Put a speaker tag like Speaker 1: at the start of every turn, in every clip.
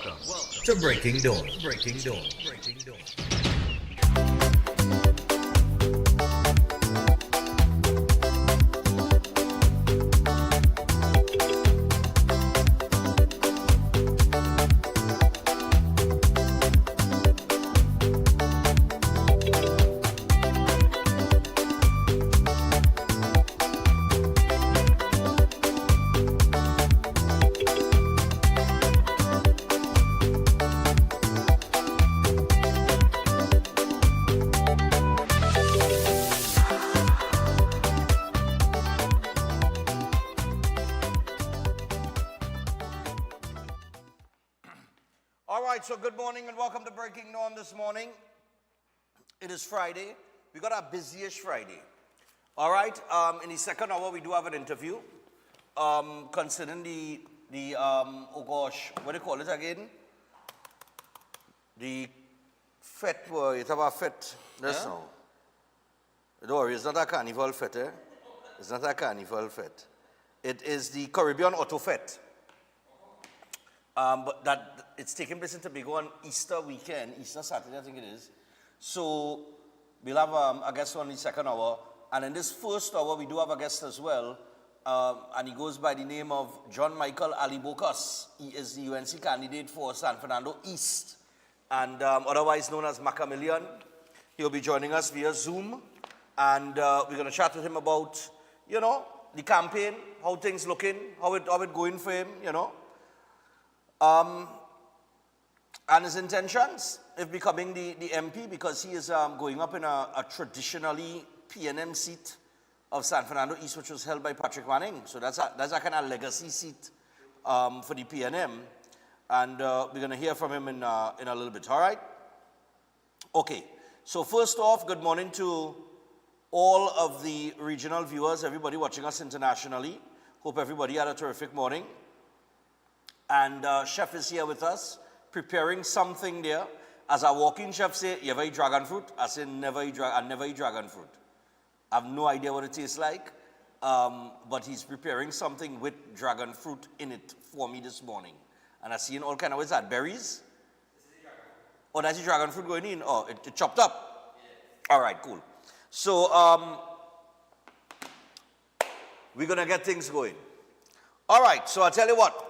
Speaker 1: Welcome to Breaking Dawn. Breaking Dawn. Breaking Dawn.
Speaker 2: So good morning and welcome to Breaking Dawn this morning. It is Friday. We got our busiest Friday. All right. In the second hour, we do have an interview concerning the oh gosh, what do you call it again? The fete. It's about fete. That's no. Don't worry, it's not a carnival fete. Eh? It's not a carnival fete. It is the Caribbean Auto Fete. But that it's taking place in Tobago on Easter weekend, Easter Saturday, I think it is. So we'll have a guest on the second hour. And in this first hour, we do have a guest as well. And he goes by the name of John Michael Alibokas. He is the UNC candidate for San Fernando East, and otherwise known as Macamillion. He'll be joining us via Zoom. And we're going to chat with him about, you know, the campaign, how things looking, how it going for him, you know. And his intentions of becoming the MP, because he is going up in a traditionally PNM seat of San Fernando East, which was held by Patrick Manning. So that's a kind of legacy seat for the PNM. And we're going to hear from him in a little bit, all right? Okay, so first off, good morning to all of the regional viewers, everybody watching us internationally. Hope everybody had a terrific morning. And chef is here with us, preparing something there. As our walking chef say, you ever eat dragon fruit? I say, never eat dragon fruit. I have no idea what it tastes like, but he's preparing something with dragon fruit in it for me this morning. And I see in all kind of ways that berries. Oh, that's the dragon fruit going in? Oh, it chopped up? Yeah. All right, cool. So we're going to get things going. All right, so I'll tell you what.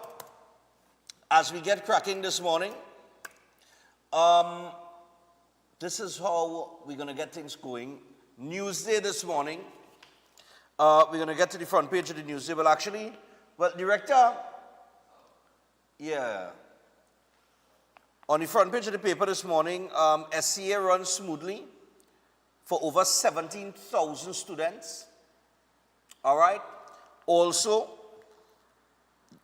Speaker 2: As we get cracking this morning, this is how we're going to get things going. Newsday this morning, we're going to get to the front page of the Newsday. Well, actually, Director, yeah. On the front page of the paper this morning, SCA runs smoothly for over 17,000 students. All right. Also,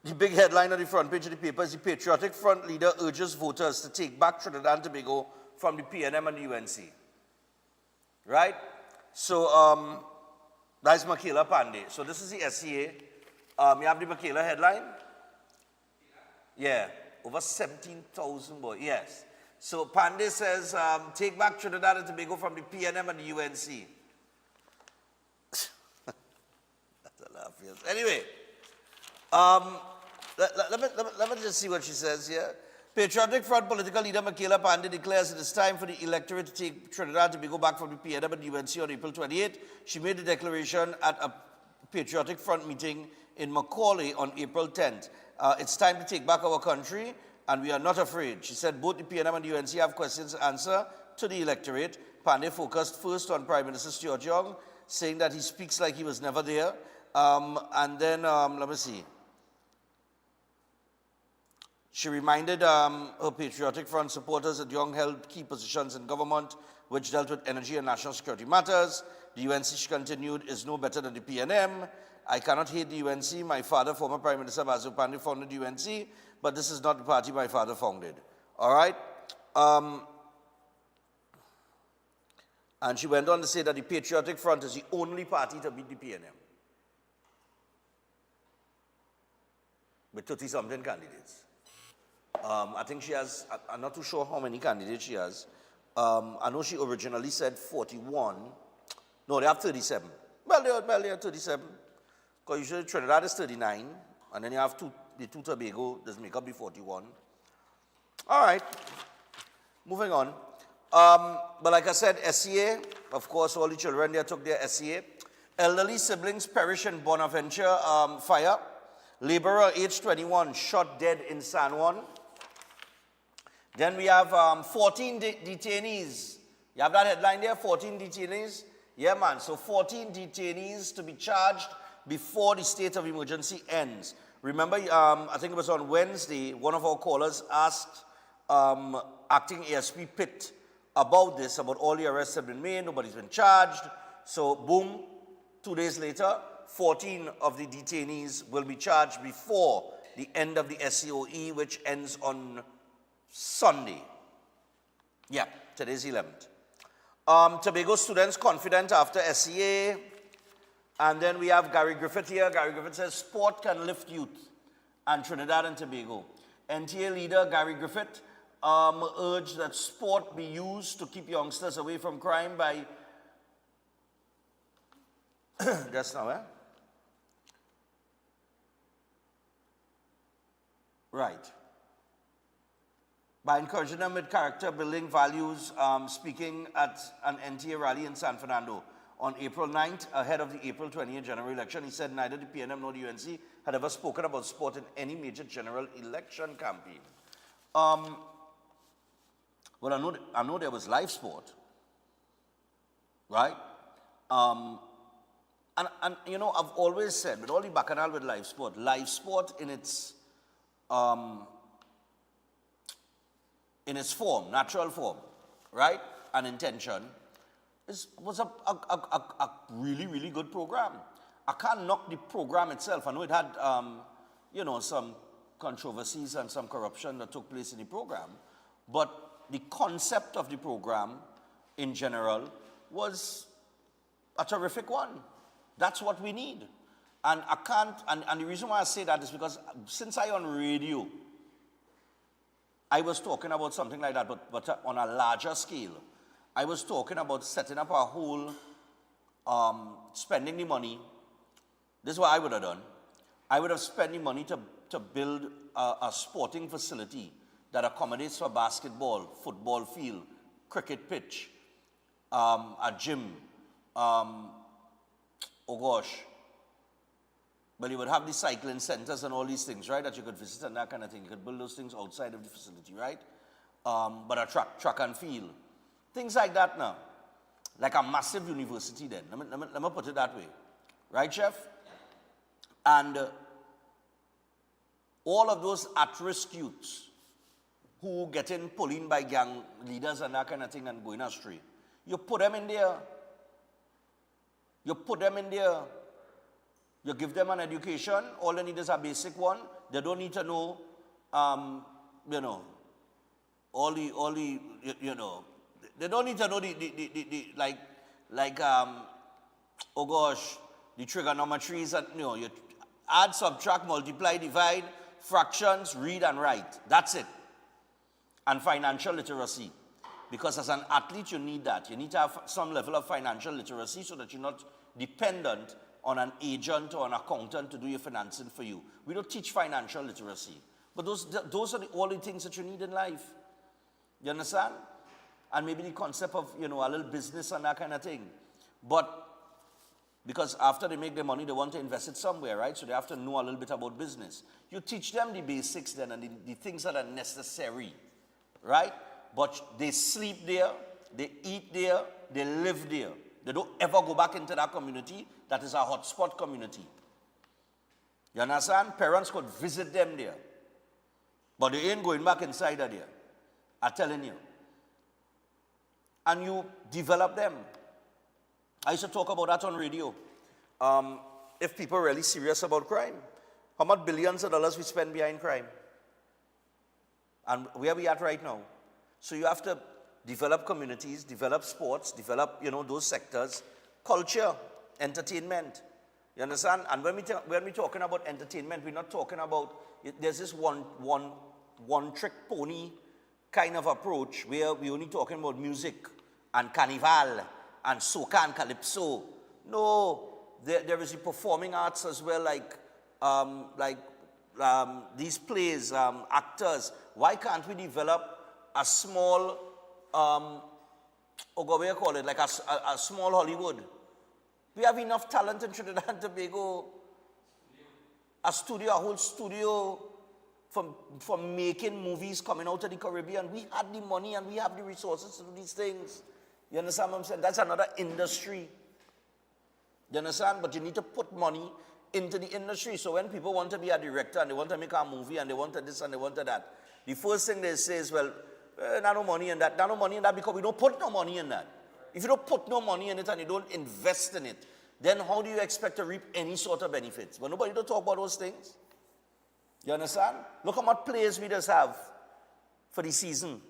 Speaker 2: the big headline on the front page of the paper is the Patriotic Front leader urges voters to take back Trinidad and Tobago from the PNM and the UNC. Right? So, that's Michaela Pandey. So this is the SCA. You have the Michaela headline? Yeah. Over 17,000 boys. Yes. So Pandey says, take back Trinidad and Tobago from the PNM and the UNC. That's a laugh, yes. Anyway. Let me just see what she says here. Patriotic Front political leader Michaela Pandey declares it is time for the electorate to take Trinidad and Tobago back from the PNM and UNC on April 28. She made the declaration at a Patriotic Front meeting in Macaulay on April 10th. It's time to take back our country, and we are not afraid. She said both the PNM and UNC have questions to answer to the electorate. Pandey focused first on Prime Minister Stuart Young, saying that he speaks like he was never there. And then, let me see. She reminded her Patriotic Front supporters that Young held key positions in government which dealt with energy and national security matters. The UNC, she continued, is no better than the PNM. I cannot hate the UNC. My father, former Prime Minister Basil Pandey, founded the UNC, but this is not the party my father founded. All right? And she went on to say that the Patriotic Front is the only party to beat the PNM, with 30-something candidates. I think she has, I'm not too sure how many candidates she has. I know she originally said 41. No, they have 37. Well, they are 37. Because usually Trinidad is 39. And then you have the two Tobago, this make up the 41. All right, moving on. But like I said, SEA, of course, all the children there took their SEA. Elderly siblings perish in Bonaventure fire. Laborer aged 21 shot dead in San Juan. Then we have 14 detainees. You have that headline there, 14 detainees? Yeah, man. So 14 detainees to be charged before the state of emergency ends. Remember, I think it was on Wednesday, one of our callers asked acting ASP Pitt about this, about all the arrests have been made, nobody's been charged. So boom, 2 days later, 14 of the detainees will be charged before the end of the SCOE, which ends on Sunday. Yeah, today's 11th. Tobago students confident after SEA. And then we have Gary Griffith here. Gary Griffith says, sport can lift youth and Trinidad and Tobago. NTA leader Gary Griffith urged that sport be used to keep youngsters away from crime by... Just now, eh? Right. By encouraging them with character building values, speaking at an NTA rally in San Fernando on April 9th, ahead of the April 20th general election. He said neither the PNM nor the UNC had ever spoken about sport in any major general election campaign. Well, I know there was live sport, right? And you know, I've always said, with all the bacchanal with live sport in its form, natural form, right, and intention, was a really, really good program. I can't knock the program itself. I know it had, you know, some controversies and some corruption that took place in the program, but the concept of the program in general was a terrific one. That's what we need. And I can't, and the reason why I say that is because since I on radio, I was talking about something like that, but on a larger scale. I was talking about setting up a whole, spending the money. This is what I would have done. I would have spent the money to build a sporting facility that accommodates for basketball, football field, cricket pitch, a gym, oh gosh. But you would have the cycling centers and all these things, right, that you could visit and that kind of thing. You could build those things outside of the facility, right? But a track and field. Things like that now. Like a massive university then. Let me put it that way. Right, Chef? And all of those at-risk youths who getting pulled in by gang leaders and that kind of thing and going astray, you put them in there. You put them in there. You give them an education. All they need is a basic one. They don't need to know, you know, all the, you know, they don't need to know oh gosh, the trigonometries and, you know, you add, subtract, multiply, divide, fractions, read and write. That's it. And financial literacy. Because as an athlete, you need that. You need to have some level of financial literacy so that you're not dependent on an agent or an accountant to do your financing for you. We don't teach financial literacy. But those are all the things that you need in life. You understand? And maybe the concept of, you know, a little business and that kind of thing. But because after they make their money, they want to invest it somewhere, right? So they have to know a little bit about business. You teach them the basics then and the things that are necessary, right? But they sleep there, they eat there, they live there. They don't ever go back into that community that is a hotspot community. You understand? Parents could visit them there. But they ain't going back inside of there. I'm telling you. And you develop them. I used to talk about that on radio. If people are really serious about crime, how much billions of dollars we spend behind crime? And where we at right now? So you have to develop communities, develop sports, develop, you know, those sectors, culture, entertainment. You understand? And when we're talking about entertainment, we're not talking about, there's this one trick pony kind of approach where we're only talking about music and carnival and soca and calypso. No, there is the performing arts as well, like these plays, actors why can't we develop a small, what do you call it, like a small Hollywood? We have enough talent in Trinidad and Tobago. A studio, a whole studio for making movies coming out of the Caribbean. We had the money and we have the resources to do these things. You understand what I'm saying? That's another industry. You understand? But you need to put money into the industry. So when people want to be a director and they want to make a movie and they want to this and they want to that, the first thing they say is, well, no money in that. No money in that because we don't put no money in that. If you don't put no money in it and you don't invest in it, then how do you expect to reap any sort of benefits? But nobody don't talk about those things. You understand? Look how much players we just have for the season.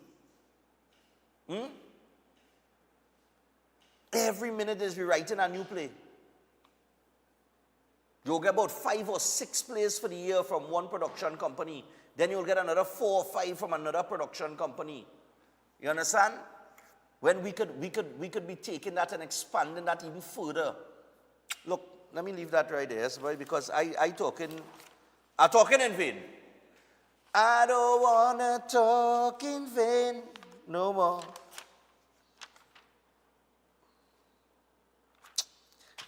Speaker 2: Every minute is we writing a new play. You'll get about 5 or 6 plays for the year from one production company. Then you'll get another 4 or 5 from another production company. You understand? When we could be taking that and expanding that even further. Look, let me leave that right there, boy, because I'm talking in vain. I don't wanna talk in vain no more.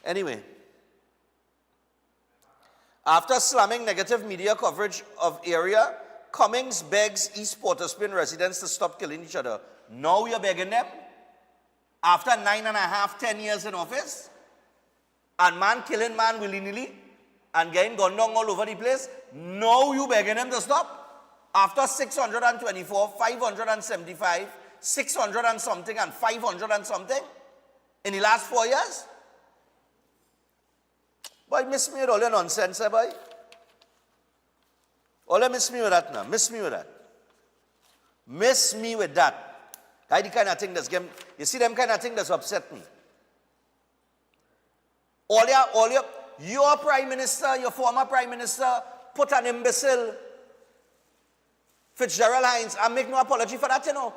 Speaker 2: Anyway, after slamming negative media coverage of area, Cummings begs East Port of Spain residents to stop killing each other. Now you're begging them? After 9.5, 10 years in office? And man killing man willy-nilly? And getting gunned down all over the place? Now you begging them to stop? After 624, 575, 600 and something and 500 and something? In the last 4 years? Boy, miss me with all your nonsense, boy. All miss me with that now. Miss me with that. Miss me with that. That's the kind of thing that's getting, you see them kind of thing that's upset me. Your prime minister, your former prime minister, put an imbecile, Fitzgerald Hines, and make no apology for that, you know.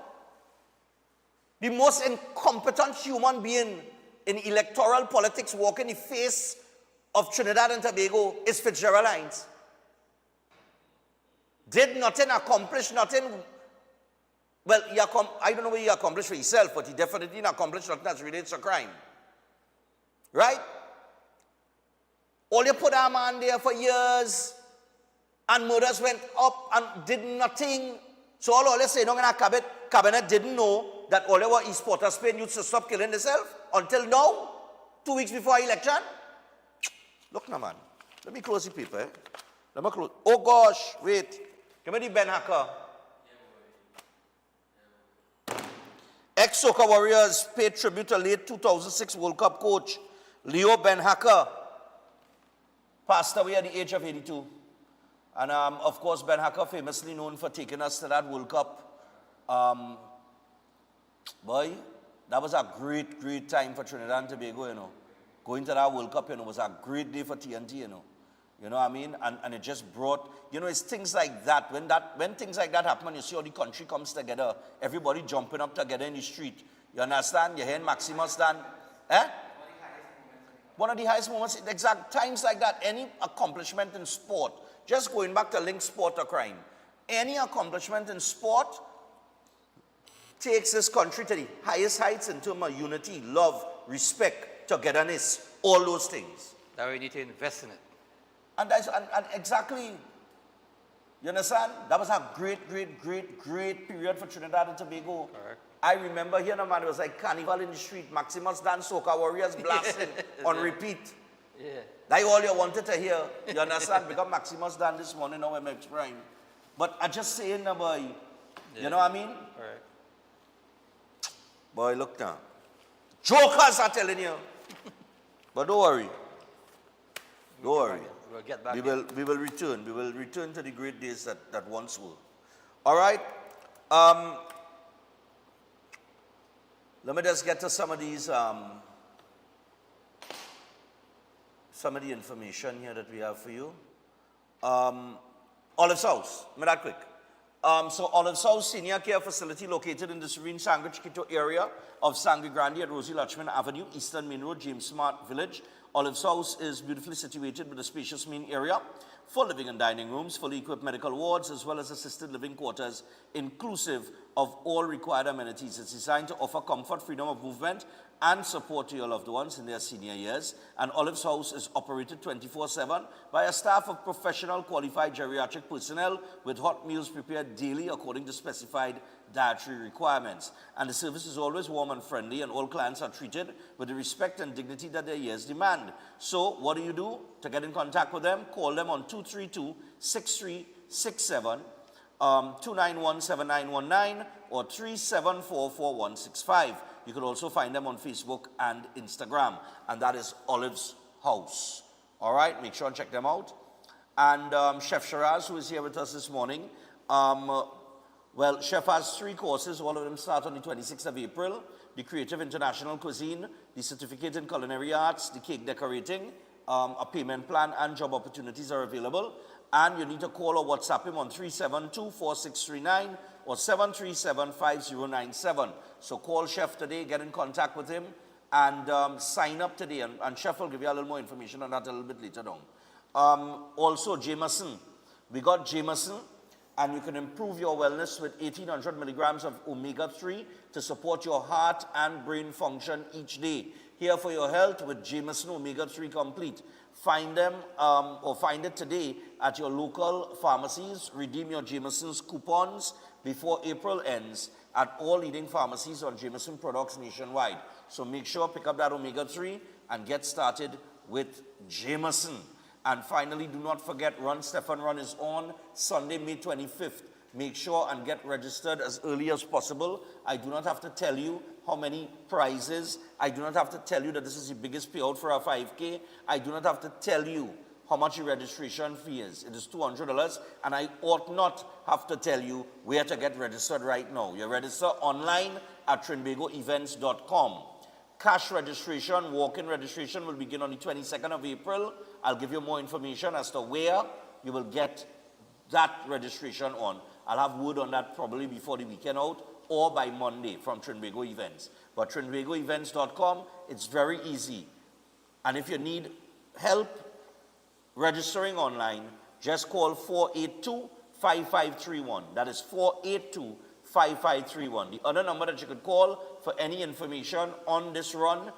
Speaker 2: The most incompetent human being in electoral politics walking the face of Trinidad and Tobago is Fitzgerald Hines. Did nothing, accomplished nothing. Well, I don't know what he accomplished for himself, but he definitely didn't accomplish nothing that's related to crime. Right? All you put our man there for years, and murders went up and did nothing. So all you say, no, in our cabinet didn't know that all our East Port of Spain used to stop killing themselves until now, 2 weeks before election. Look now, man. Let me close the paper. Let me close. Oh gosh, wait. Give me the Ben Hacker. Ex-Soca Warriors paid tribute to late 2006 World Cup coach Leo Ben Hacker. Passed away at the age of 82. And of course, Ben Hacker famously known for taking us to that World Cup. Boy, that was a great, great time for Trinidad and Tobago, you know. Going to that World Cup, you know, was a great day for TNT, you know. You know what I mean? And it just brought, you know, it's things like that. When things like that happen, you see how the country comes together, everybody jumping up together in the street. You understand? You hear Maximus stand. One of the highest moments, exact times like that, any accomplishment in sport, just going back to link sport to crime, any accomplishment in sport takes this country to the highest heights in terms of unity, love, respect, togetherness, all those things.
Speaker 3: That we need to invest in it.
Speaker 2: And exactly, you understand? That was a great, great, great, great period for Trinidad and Tobago.
Speaker 3: Correct.
Speaker 2: I remember here, man, it was like carnival in the street, Maximus dance, Soca Warriors blasting on repeat.
Speaker 3: Yeah.
Speaker 2: That's all you wanted to hear, you understand? Because Maximus done this morning, now MX Prime. But I just saying, boy, you know what I mean?
Speaker 3: Correct.
Speaker 2: Boy, look now. Jokers are telling you. But don't worry. Don't worry.
Speaker 3: We'll get back.
Speaker 2: We will return. We will return to the great days that once were. All right. Let me just get to some of these, some of the information here that we have for you. Olive's House. Let me that quick. So Olive's House Senior Care Facility located in the serene Sangre Chiquito area of Sangre Grande at Rosie Lachman Avenue, Eastern Main Road, James Smart Village, Olive's house is beautifully situated with a spacious main area, full living and dining rooms, fully equipped medical wards, as well as assisted living quarters, inclusive of all required amenities. It's designed to offer comfort, freedom of movement, and support to your loved ones in their senior years. And Olive's house is operated 24/7 by a staff of professional, qualified geriatric personnel with hot meals prepared daily according to specified dietary requirements. And the service is always warm and friendly, and all clients are treated with the respect and dignity that their years demand. So what do you do to get in contact with them? Call them on 232-6367, 291-7919, or 3744-165. You can also find them on Facebook and Instagram, and that is Olive's House. All right, make sure and check them out. And Chef Shiraz, who is here with us this morning, well, Chef has 3 courses. All of them start on the 26th of April. The Creative International Cuisine, the Certificate in Culinary Arts, the Cake Decorating, a payment plan and job opportunities are available. And you need to call or WhatsApp him on 372-4639 or 737-5097. So call Chef today, get in contact with him, and sign up today. And Chef will give you a little more information on that a little bit later on. Also, Jameson. We got Jameson, and you can improve your wellness with 1,800 milligrams of omega-3 to support your heart and brain function each day. Here for your health with Jameson Omega-3 Complete. Find them or find it today at your local pharmacies. Redeem your Jameson's coupons before April ends at all leading pharmacies on Jameson products nationwide. So make sure pick up that Omega-3 and get started with Jameson. And finally, do not forget, Run Stefan Run is on Sunday, May 25th. Make sure and get registered as early as possible. I do not have to tell you how many prizes. I do not have to tell you that this is the biggest payout for our 5K. I do not have to tell you how much your registration fee is. It is $200, and I ought not have to tell you where to get registered right now. You register online at trinbagoevents.com. Cash registration, walk-in registration will begin on the 22nd of April. I'll give you more information as to where you will get that registration on. I'll have word on that probably before the weekend out or by Monday from Trinbago Events. But trinbagoevents.com, it's very easy. And if you need help registering online, just call 482-5531. That is 482-5531. The other number that you could call for any information on this run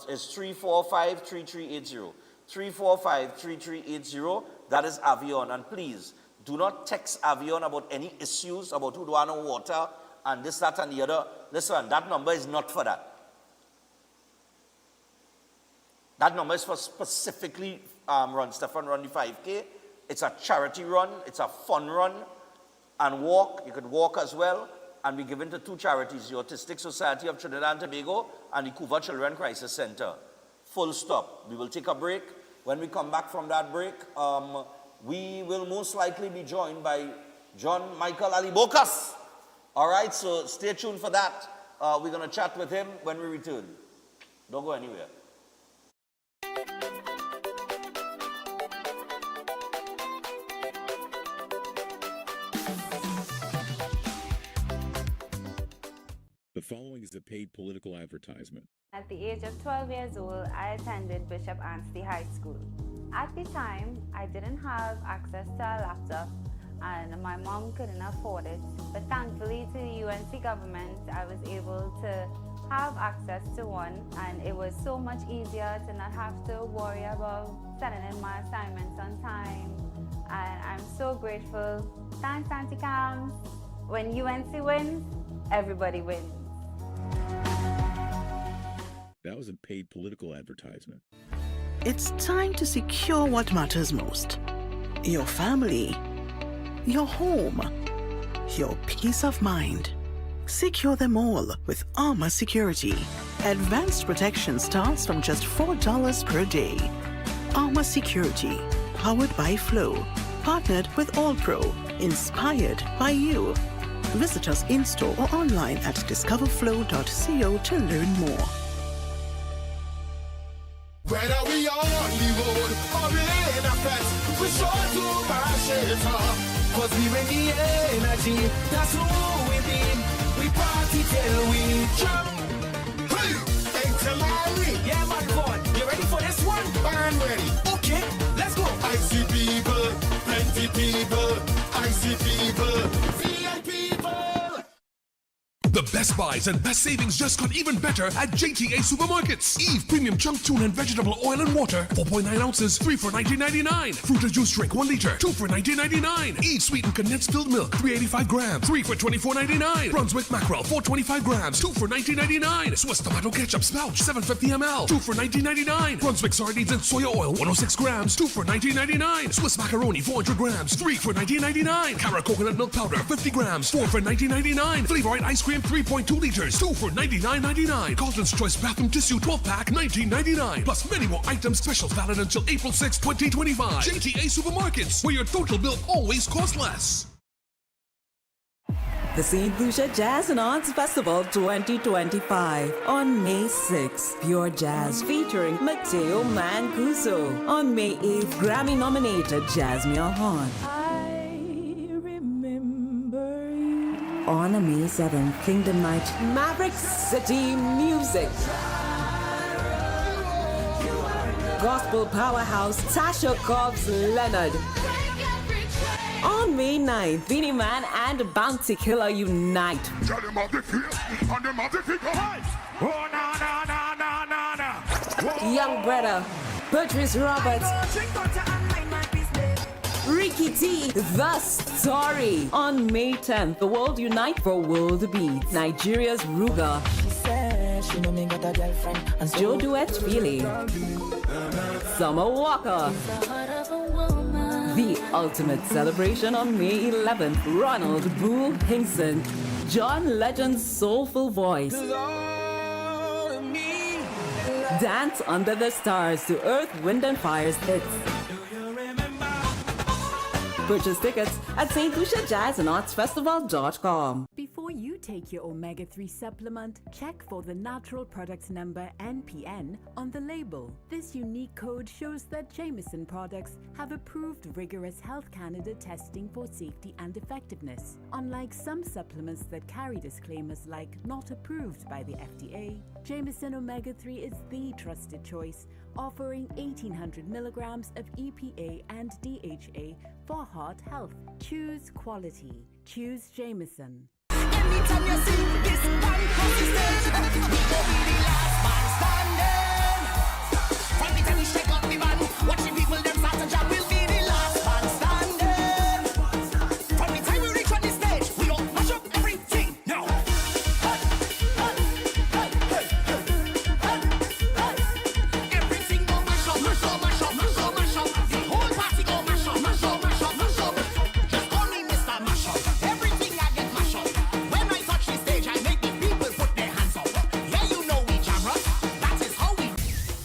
Speaker 2: is 345-3380. 345-3380. That is Avion. And please, do not text Avion about any issues, about who don't want no water, and this, that, and the other. Listen, that number is not for that. That number is for specifically Run Stefan Run the 5K. It's a charity run. It's a fun run. And walk, you could walk as well, and be given to 2 charities, the Autistic Society of Trinidad and Tobago and the Cuba Children Crisis Center. Full stop. We will take a break. When we come back from that break, we will most likely be joined by John Michael Alibokas. All right, so stay tuned for that. We're going to chat with him when we return. Don't go anywhere.
Speaker 4: The following is a paid political advertisement.
Speaker 5: At the age of 12 years old, I attended Bishop Anstey High School. At the time, I didn't have access to a laptop and my mom couldn't afford it. But thankfully to the UNC government, I was able to have access to one, and it was so much easier to not have to worry about sending in my assignments on time. And I'm so grateful. Thanks, Auntie Cams. When UNC wins, everybody wins.
Speaker 4: That was a paid political advertisement.
Speaker 6: It's time to secure what matters most. Your family, your home, your peace of mind. Secure them all with Armor Security. Advanced protection starts from just $4 per day. Armor Security, powered by Flow, partnered with All Pro, inspired by you. Visit us in-store or online at discoverflow.co to learn more.
Speaker 7: Whether we are on the road or in a fence, we're sure to mash it up. Cause we bring the energy, that's who we be. We party till we jump. Hey, until I win. Yeah, man, go on. You ready for this? see people, I see people, VIP people.
Speaker 8: The best buys and best savings just got even better at JTA Supermarkets. Eve Premium Chunk Tune and Vegetable Oil and Water, 4.9 ounces, 3 for $19.99. Fruit and Juice Drink, 1 liter, 2 for $19.99. Eve Sweetened Condensed Filled Milk, 385 grams, 3 for $24.99. Brunswick Mackerel, 425 grams, 2 for $19.99. Swiss Tomato Ketchup Spouch, 750 ml, 2 for $19.99. Brunswick Sardines and Soya Oil, 106 grams, 2 for $19.99. Swiss Macaroni, 400 grams, 3 for $19.99. Cara Coconut Milk Powder, 50 grams, 4 for $19.99. Flavorite Ice Cream, 3.2 liters, 2 for $99.99. Carlton's Choice Bathroom Tissue 12-pack, $19.99. Plus many more items, specials valid until April 6, 2025. JTA Supermarkets, where your total bill always costs less.
Speaker 9: The St. Lucia Jazz and Arts Festival 2025 on May 6th. Pure Jazz featuring Mateo Mancuso. On May 8th, Grammy-nominated Jasmine Horn. On May 7th, Kingdom Night, Maverick City Music. Gospel powerhouse Tasha Cobbs Leonard. On May 9th, Beanie Man and Bounty Killer unite. Young Brother, Patrice Roberts. Ricky T, The Story. On May 10th, the world unite for World Beats. Nigeria's Ruga. Joe Duet Feely. Summer Walker. The ultimate celebration on May 11th. Ronald Boo Hinkson. John Legend's soulful voice. Dance under the stars to Earth, Wind and Fire's hits. Purchase tickets at stluciajazzandartsfestival.com.
Speaker 10: Before you take your omega-3 supplement, check for the natural product number NPN on the label. This unique code shows that Jameson products have approved rigorous Health Canada testing for safety and effectiveness. Unlike some supplements that carry disclaimers like not approved by the FDA, Jameson omega-3 is the trusted choice, offering 1800 milligrams of EPA and DHA for heart health. Choose quality. Choose Jameson.
Speaker 7: Anytime you see this one consistent, we go be the last man standing. From the time we shake up the band, watch the people them start to jam, we'll be the last man standing. From the time we reach on the stage, we don't mash up everything. No. Everything go mash up, mash up, mash up, mash up, mash up. The whole party go mash up, mash up, mash up, mash up. Just call me Mr. Mash Up. Everything I get mash up. When I touch the stage, I make the people put their hands up. Yeah, you know we camera. That is how we.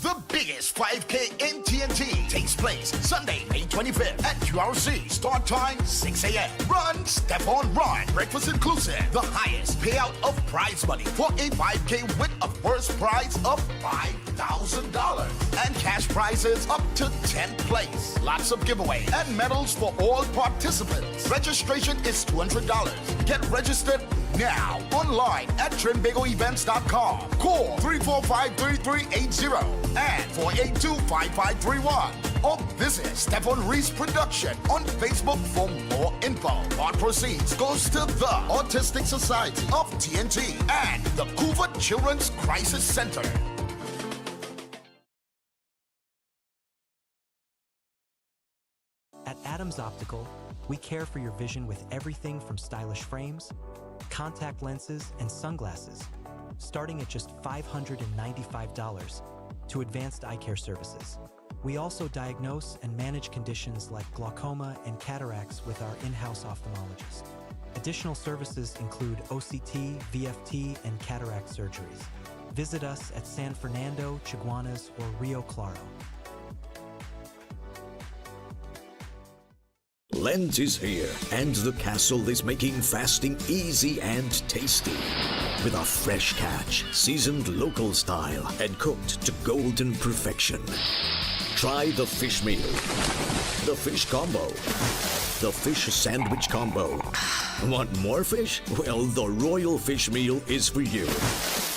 Speaker 11: The biggest 5K in TNT takes place Sunday, May 25th at QRC. Start time 6 a.m. Run, step on, run. Breakfast inclusive. The highest payout of prize money for a 5K with a first prize of $5,000 and cash prizes up to 10th place. Lots of giveaway and medals for all participants. Registration is $200. Get registered now online at trinbagoevents.com. Call 345-3380 and 482-5531. Or visit Stefan Reese Production on Facebook for more info. Part proceeds goes to the Autistic Society of TNT and the Couva Children's Crisis Center.
Speaker 12: At Adams Optical, we care for your vision with everything from stylish frames, contact lenses, and sunglasses, starting at just $595 to advanced eye care services. We also diagnose and manage conditions like glaucoma and cataracts with our in-house ophthalmologist. Additional services include OCT, VFT, and cataract surgeries. Visit us at San Fernando, Chaguanas, or Rio Claro.
Speaker 13: Lent is here, and the castle is making fasting easy and tasty. With a fresh catch, seasoned local style, and cooked to golden perfection. Try the fish meal, the fish combo, the fish sandwich combo. Want more fish? Well, the royal fish meal is for you.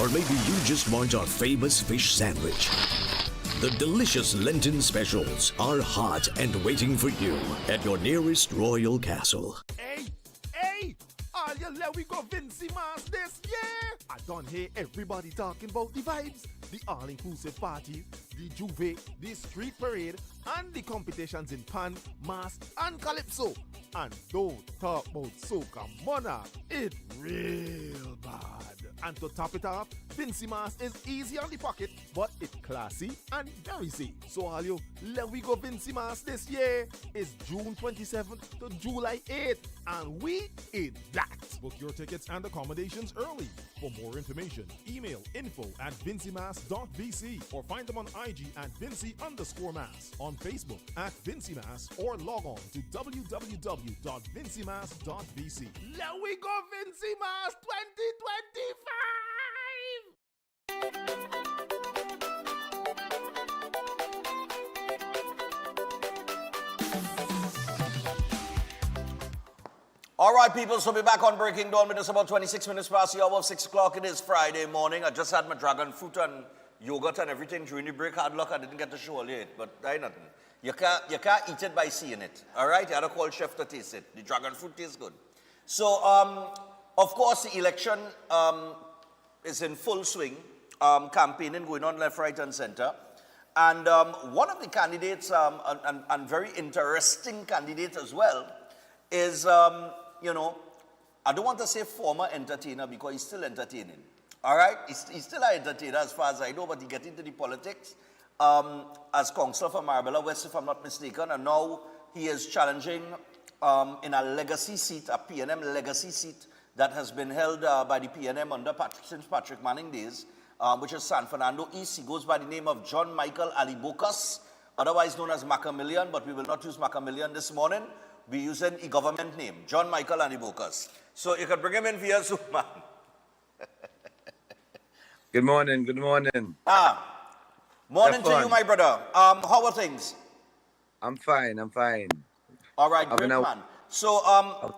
Speaker 13: Or maybe you just want our famous fish sandwich. The delicious Lenten specials are hot and waiting for you at your nearest royal castle.
Speaker 14: Hey! All you let we go Vincy Mass this year! I don't hear everybody talking about the vibes, the all-inclusive party, the juve, the street parade, and the competitions in pan, mass, and calypso. And don't talk about soca monarch, it real bad. And to top it off, Vincy Mass is easy on the pocket, but it's classy and very safe. So all you let we go Vincy Mass this year is June 27th to July 8th, and we in that.
Speaker 15: Book your tickets and accommodations early. For more information, email info@vincymass.vc or find them on IG at Vincy_Mass, on Facebook at Vincy Mass, or log on to www.vincymass.vc.
Speaker 14: Let we go Vincy Mass 2025!
Speaker 2: All right, people, so we're back on Breaking Dawn with us about 26 minutes past the hour of 6 o'clock. It is Friday morning. I just had my dragon fruit and yogurt and everything during the break. Hard luck, I didn't get to show all yet, but I nothing. You can't eat it by seeing it, all right? You had to call chef to taste it. The dragon fruit tastes good. So, of course, the election is in full swing. Campaigning going on left, right, and center. And one of the candidates, and very interesting candidate as well, is, you know, I don't want to say former entertainer because he's still entertaining. All right? He's still an entertainer as far as I know, but he get into the politics as councillor for Marabella West, if I'm not mistaken, and now he is challenging in a legacy seat, a PNM legacy seat that has been held by the PNM under since Patrick Manning days, which is San Fernando East. He goes by the name of John Michael Alibokas, otherwise known as Macamillion, but we will not use Macamillion this morning. We're using a government name, John Michael Alibokas. So you can bring him in via Zoom, man.
Speaker 16: Good morning, good morning.
Speaker 2: Morning to you, my brother. How are things?
Speaker 16: I'm fine.
Speaker 2: All right, great, man. So,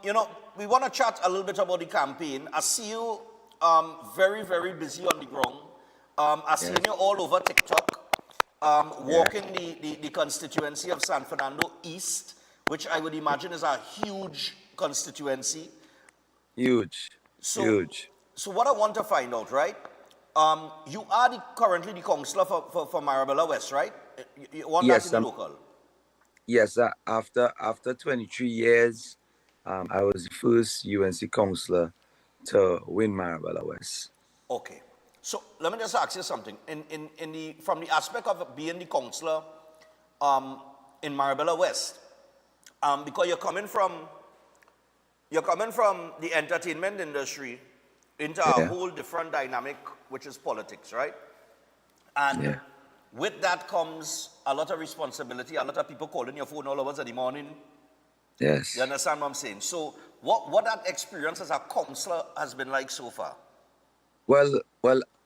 Speaker 2: you know, we want to chat a little bit about the campaign. I see you very, very busy on the ground. I see you all over TikTok, walking the constituency of San Fernando East, which I would imagine is a huge constituency.
Speaker 16: Huge.
Speaker 2: So what I want to find out, right? You are currently the councillor for Marabella West, right? You want that in the local?
Speaker 16: Yes, after 23 years, I was the first UNC councillor to win Marabella West.
Speaker 2: Okay. So let me just ask you something. From the aspect of being the councillor in Marabella West, because you're coming from the entertainment industry into a whole different dynamic, which is politics, right? And with that comes a lot of responsibility, a lot of people calling your phone all hours of the morning.
Speaker 16: Yes.
Speaker 2: You understand what I'm saying? So what that experience as a councillor has been like so far?
Speaker 16: Well,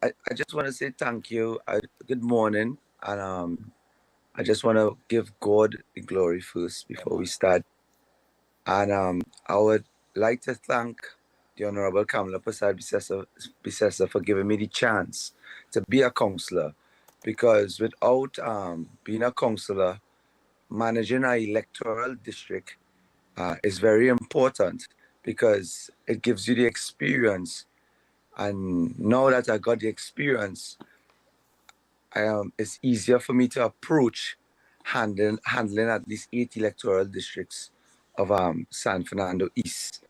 Speaker 16: I just want to say thank you. Good morning. And I just want to give God the glory first before we start. And I would like to thank the Honorable Kamala Prasad Bisesa for giving me the chance to be a councillor. Because without being a councillor, managing an electoral district is very important because it gives you the experience. And now that I got the experience, it's easier for me to approach handling at least 8 electoral districts of San Fernando East.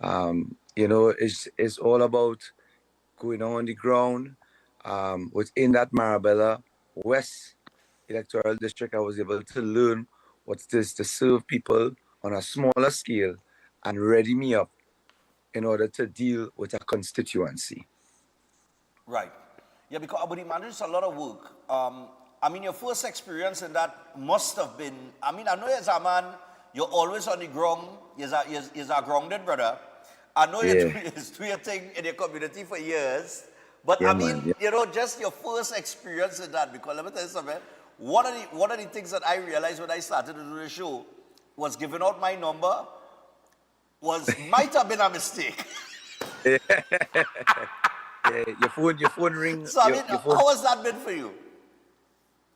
Speaker 16: You know, it's all about going on the ground. Within that Marabella West electoral district, I was able to learn what it is to serve people on a smaller scale and ready me up in order to deal with a constituency.
Speaker 2: Right. Yeah, because I would imagine it's a lot of work. I mean, your first experience in that must have been, I mean, I know as a man, you're always on the ground. You're a grounded brother. I know you're doing your thing in your community for years. But I mean, you know, just your first experience in that, because let me tell you something. One of the things that I realized when I started to do the show was giving out my number might have been a mistake.
Speaker 16: Your phone rings.
Speaker 2: So I mean, how has that been for you?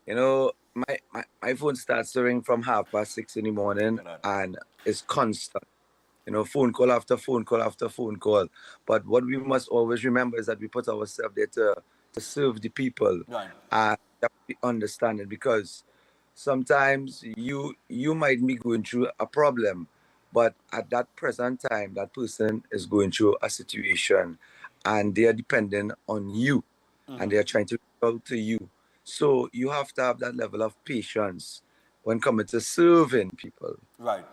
Speaker 16: You know, my phone starts to ring from 6:30 in the morning, and it's constant. You know, phone call after phone call after phone call. But what we must always remember is that we put ourselves there to serve the people,
Speaker 2: Right.
Speaker 16: and that we understand it, because sometimes you might be going through a problem, but at that present time, that person is going through a situation, and they are dependent on you, and they are trying to reach out to you. So you have to have that level of patience when coming to serving people.
Speaker 2: Right.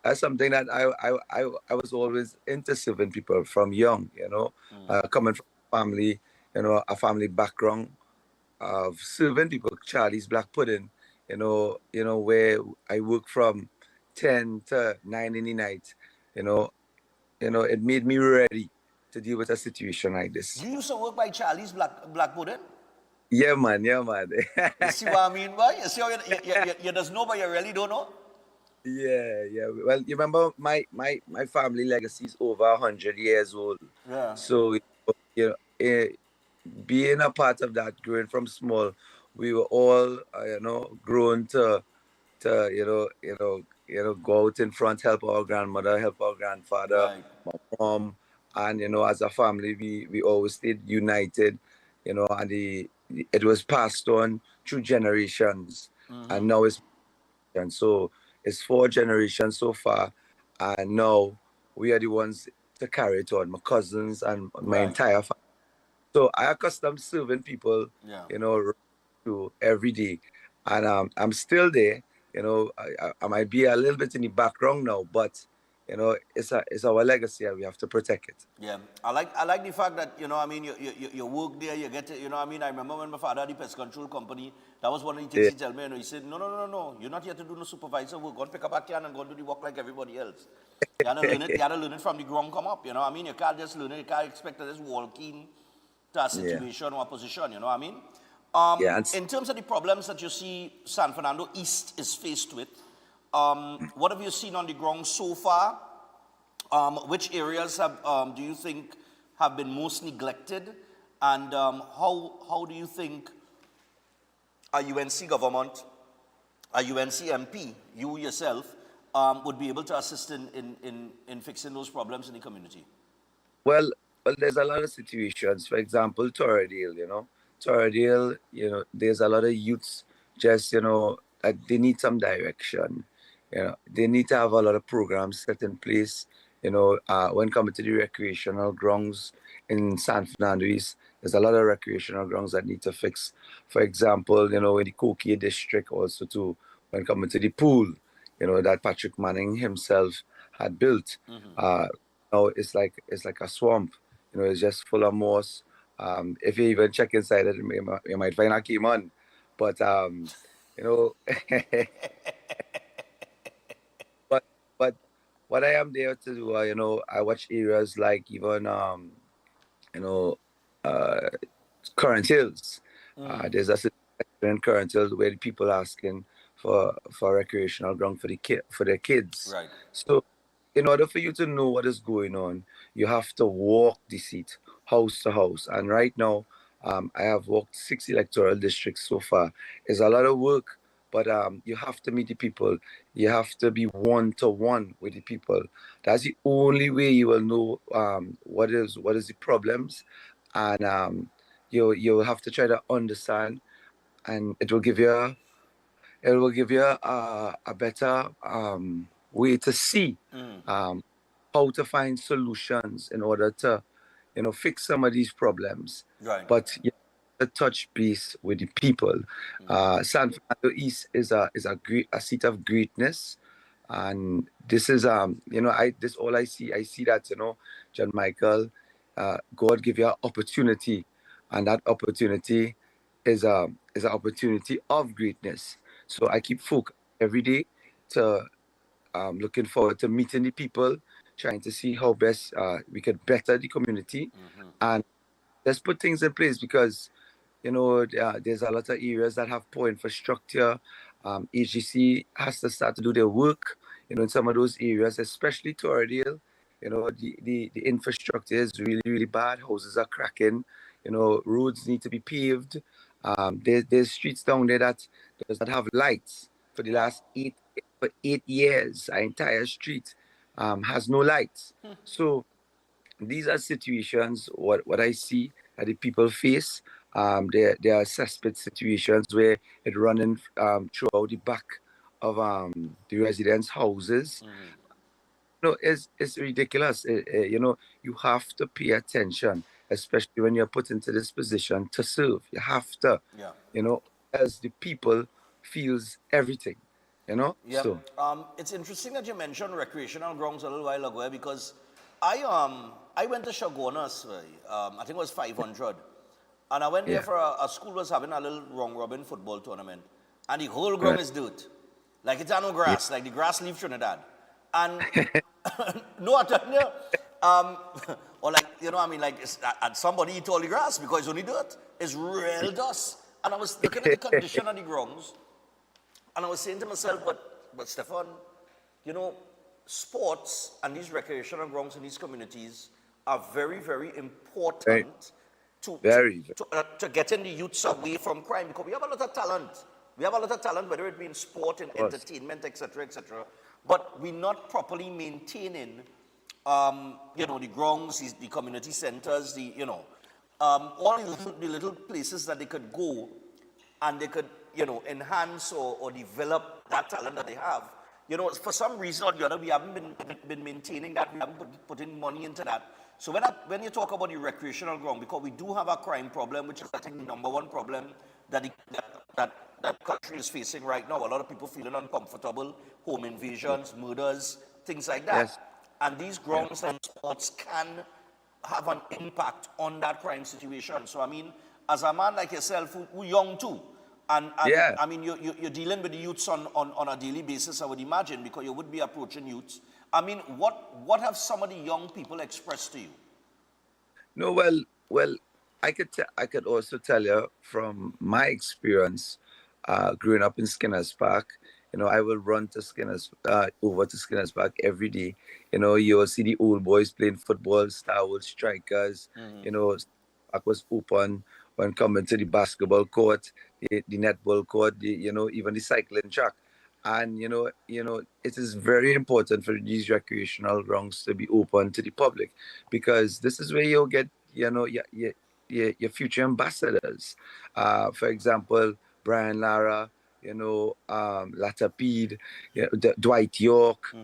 Speaker 16: That's something that I was always into serving people from young, you know, coming from family, you know, a family background of serving people. Charlie's Black Pudding, where I work from 10 to 9 in the night, it made me ready to deal with a situation like this.
Speaker 2: You used to work by Charlie's Black Pudding?
Speaker 16: Yeah, man. Yeah, man.
Speaker 2: You see what I mean, boy? You see how you just know, but you really don't know?
Speaker 16: Yeah. Well, you remember my family legacy is over 100 years old.
Speaker 2: Yeah.
Speaker 16: So, being a part of that, growing from small, we were all, grown to go out in front, help our grandmother, help our grandfather,
Speaker 2: Right.
Speaker 16: my mom, and as a family, we always stayed united, and it was passed on through generations, and now it's 4 generations so far, and now we are the ones to carry it on. My cousins and my
Speaker 2: Right.
Speaker 16: entire family. So I accustomed serving people,
Speaker 2: Yeah.
Speaker 16: to every day, and I'm still there. I might be a little bit in the background now, but it's our legacy, and we have to protect it.
Speaker 2: Yeah, I like the fact that you work there, you get it. I remember when my father had the pest control company. That was one of the things
Speaker 16: Yeah.
Speaker 2: he told me. He said, no, you're not here to do no supervisor work. Go and pick up a can and go and do the work like everybody else. You gotta learn it. You gotta learn it from the ground come up. You can't just learn it. You can't expect to just walk in to a situation or a position. You know what I mean?
Speaker 16: Yeah, and
Speaker 2: In terms of the problems that you see San Fernando East is faced with, what have you seen on the ground so far? Which areas do you think have been most neglected? And how do you think a UNC government, a UNC MP, you yourself, would be able to assist in fixing those problems in the community?
Speaker 16: Well, there's a lot of situations. For example, Torridale, Torridale, there's a lot of youths just, they need some direction. They need to have a lot of programs set in place. When coming to the recreational grounds in San Fernando East, there's a lot of recreational grounds that need to fix. For example, in the Koki district also too, when coming to the pool, that Patrick Manning himself had built. Now it's like a swamp. It's just full of moss. If you even check inside it, you might find a caiman. But you know, but but what I am there to do, I watch areas like even you know, uh, Current Hills. There's a situation in Current Hills where the people are asking for recreational ground for their kids.
Speaker 2: Right.
Speaker 16: So, in order for you to know what is going on, you have to walk the seat, house to house. And right now, I have walked 6 electoral districts so far. It's a lot of work, but you have to meet the people. You have to be one to one with the people. That's the only way you will know what is the problems, and you'll have to try to understand, and it will give you a better way to see how to find solutions in order to fix some of these problems.
Speaker 2: Right.
Speaker 16: But you have to touch base with the people. San Fernando East is a seat of greatness, and this is this all I see that John Michael, God give you an opportunity, and that opportunity is an opportunity of greatness. So I keep focused every day to looking forward to meeting the people, trying to see how best we could better the community, and let's put things in place, because there's a lot of areas that have poor infrastructure. HGC has to start to do their work, in some of those areas, especially Torridale. The infrastructure is really, really bad. Houses are cracking. Roads need to be paved. There's streets down there that does not have lights for the last 8 years. An entire street has no lights. So these are situations what I see that the people face. There are suspect situations where it running throughout the back of the residents' houses. No, it's ridiculous. You have to pay attention, especially when you're put into this position to serve. You have to,
Speaker 2: Yeah.
Speaker 16: as the people feels everything,
Speaker 2: Yeah.
Speaker 16: So
Speaker 2: It's interesting that you mentioned recreational grounds a little while ago because I went to Shagonas, I think it was 500. And I went there for a school was having a little round robin football tournament. And the whole ground is dirt. Like it's no grass, like the grass leaves Trinidad. And no, I tell you, or like, and somebody eat all the grass because it's only dirt. It's real dust. And I was looking at the condition of the grounds, and I was saying to myself, but Stefan, sports and these recreational grounds in these communities are very, very important to getting the youths away from crime because we have a lot of talent. We have a lot of talent, whether it be in sport, in entertainment, etc., etc. But we're not properly maintaining, the grounds, the community centers, all the little places that they could go and they could, enhance or develop that talent that they have. For some reason or the other, we haven't been maintaining that. We haven't put in money into that. So when you talk about the recreational ground, because we do have a crime problem, which is I think the number one problem that country is facing right now. A lot of people feeling uncomfortable, home invasions, murders, things like that.
Speaker 16: Yes.
Speaker 2: And these grounds and sports can have an impact on that crime situation. So I mean, as a man like yourself, who's young too, and I mean, you're dealing with the youths on a daily basis, I would imagine, because you would be approaching youths. I mean, what have some of the young people expressed to you?
Speaker 16: No, well, I could also tell you from my experience, growing up in Skinner's Park. I will run to over to Skinner's Park every day. You'll see the old boys playing football, Star Wars strikers. Park was open when coming to the basketball court, the netball court, even the cycling track. And it is very important for these recreational grounds to be open to the public, because this is where you'll get your future ambassadors. For example, Brian Lara, Latapede, Dwight York,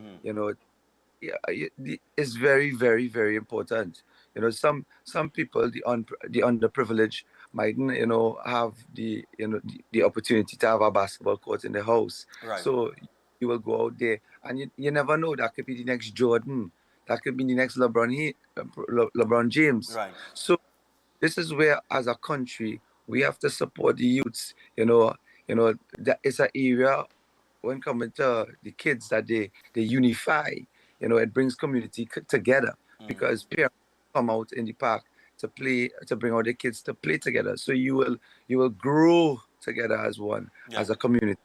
Speaker 16: it's very, very, very important. Some people, the underprivileged, mightn't, have the opportunity to have a basketball court in the house.
Speaker 2: Right.
Speaker 16: So you will go out there, and you never know, that could be the next Jordan, that could be the next LeBron James.
Speaker 2: Right.
Speaker 16: So this is where, as a country, we have to support the youths. That is an area when coming to the kids that they unify. It brings community together, because parents come out in the park to play, to bring out the kids to play together. So you will grow together as one, as a community.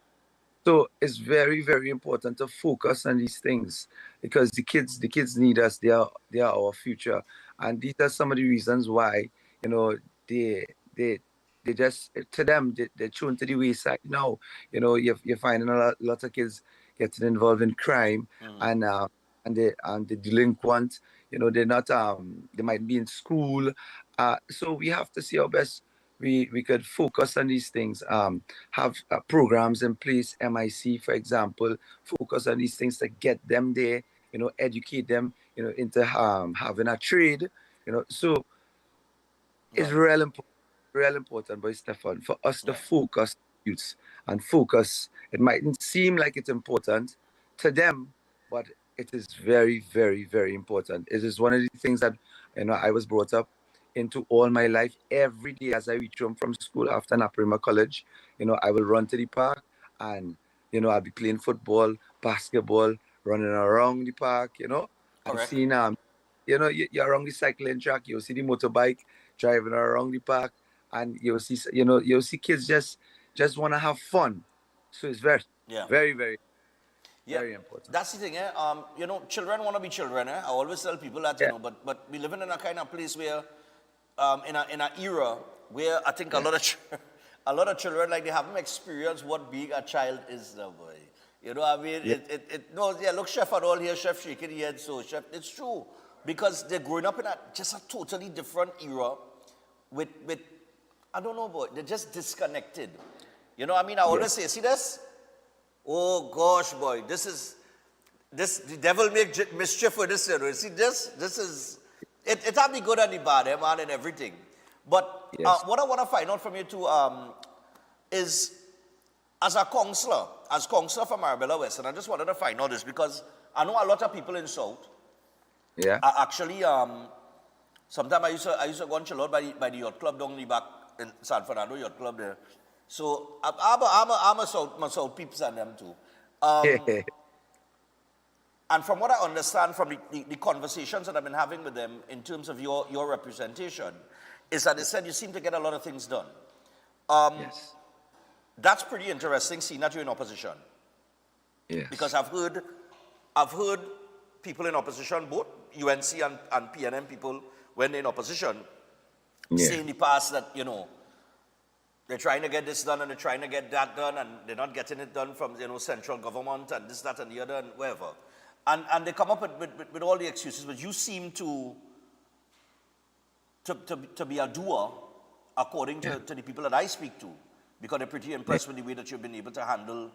Speaker 16: So it's very, very important to focus on these things, because the kids need us. They are our future, and these are some of the reasons why they just, to them, they're thrown to the wayside now. You're finding a lot of kids getting involved in crime, and the delinquent. They're not they might be in school. So we have to see how best we could focus on these things, have programs in place, MIC, for example, focus on these things to get them there, educate them, into having a trade, so it's real important, boy Stefan, for us to focus youths and focus. It mightn't seem like it's important to them, but it is very, very, very important. It is one of the things that I was brought up into all my life. Every day as I reach home from school after Naprima College, I will run to the park, and I'll be playing football, basketball, running around the park, and seeing you're around the cycling track, you'll see the motorbike driving around the park, and you'll see kids just want to have fun. So it's very, very, very, very important.
Speaker 2: That's the thing, children want to be children. I always tell people that, but we living in a kind of place where, in an era where I think a lot of a lot of children, like, they haven't experienced what being a child is now, boy. You know what I mean?
Speaker 16: Yeah.
Speaker 2: No, yeah, look, Chef and all here, Chef shaking his head, so, Chef, it's true. Because they're growing up in just a totally different era with, I don't know, boy, they're just disconnected. You know what I mean? I always say, see this? Oh, gosh, boy, the devil make mischief with this, you know. See, this is, it have the good and the bad, man, and everything. But what I want to find out from you too is, as counselor from Marabella West, and I just wanted to find out this because I know a lot of people in South.
Speaker 16: Yeah.
Speaker 2: Actually, sometimes I used to go and chill out by the yacht club down the back in San Fernando yacht club there. So I'm a South peeps and them too. And from what I understand from the conversations that I've been having with them in terms of your representation, is that they said you seem to get a lot of things done.
Speaker 16: Yes.
Speaker 2: That's pretty interesting, seeing that you're in opposition.
Speaker 16: Yes.
Speaker 2: Because I've heard people in opposition, both UNC and PNM people, when they're in opposition, say in the past that, you know, they're trying to get this done and they're trying to get that done and they're not getting it done from, you know, central government and this, that, and the other and whatever. And they come up with all the excuses, but you seem to be a doer according to the people that I speak to, because they're pretty impressed with the way that you've been able to handle,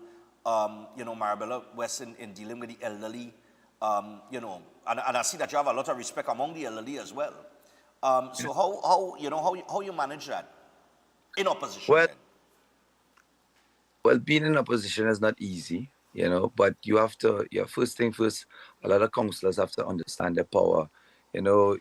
Speaker 2: you know, Marabella West in dealing with the elderly, you know, and I see that you have a lot of respect among the elderly as well. So how you manage that in opposition?
Speaker 16: Well, being in opposition is not easy, you know, but you have to, first thing first, a lot of councillors have to understand their power. You know,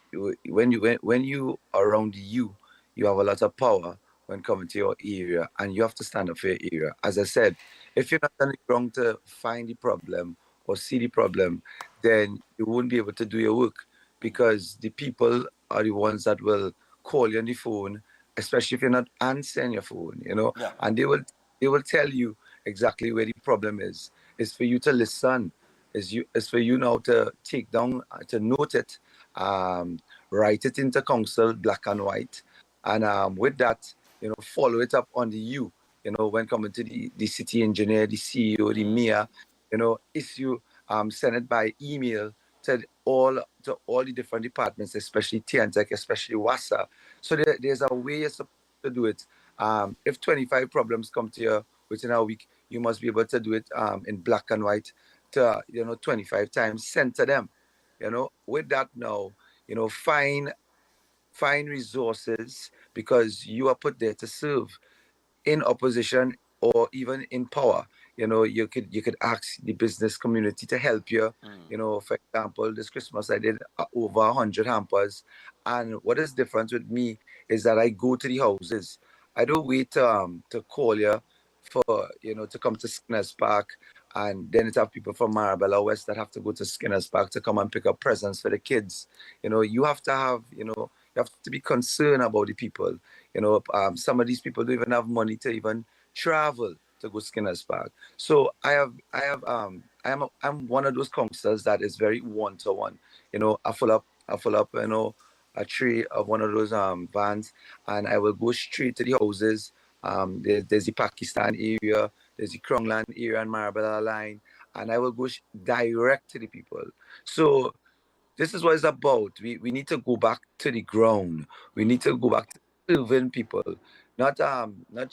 Speaker 16: when you are around you have a lot of power when coming to your area, and you have to stand up for your area. As I said, if you're not on the ground to find the problem or see the problem, then you won't be able to do your work, because the people are the ones that will call you on the phone, especially if you're not answering your phone, you know, and they will tell you exactly where the problem is. It's for you to listen. It's for you now to take down, to note it, write it into council, black and white, and with that, you know, follow it up on the you know, when coming to the city engineer, the CEO, the mayor, you know, issue, send it by email to all the different departments, especially TNTech, especially WASA. So there's a way you're supposed to do it. If 25 problems come to you within a week, you must be able to do it in black and white to, you know, 25 times, send to them. You know, with that now, you know, find resources, because you are put there to serve. In opposition or even in power, you know, you could ask the business community to help you. You know, for example, this Christmas I did over 100 hampers, and what is different with me is that I go to the houses. I don't wait to call you for, you know, to come to Skinner's Park, and then it have people from Marabella West that have to go to Skinner's Park to come and pick up presents for the kids. You know, you have to have, you know, you have to be concerned about the people. You know, some of these people don't even have money to even travel to go Skinner's Park. So I'm one of those councillors that is very one-to-one. You know, I fill up, you know, a tray of one of those vans, and I will go straight to the houses. There's the Pakistan area, there's the Krongland area and Marabella line, and I will go direct to the people. So this is what it's about. We need to go back to the ground. We need to go back to serving people, not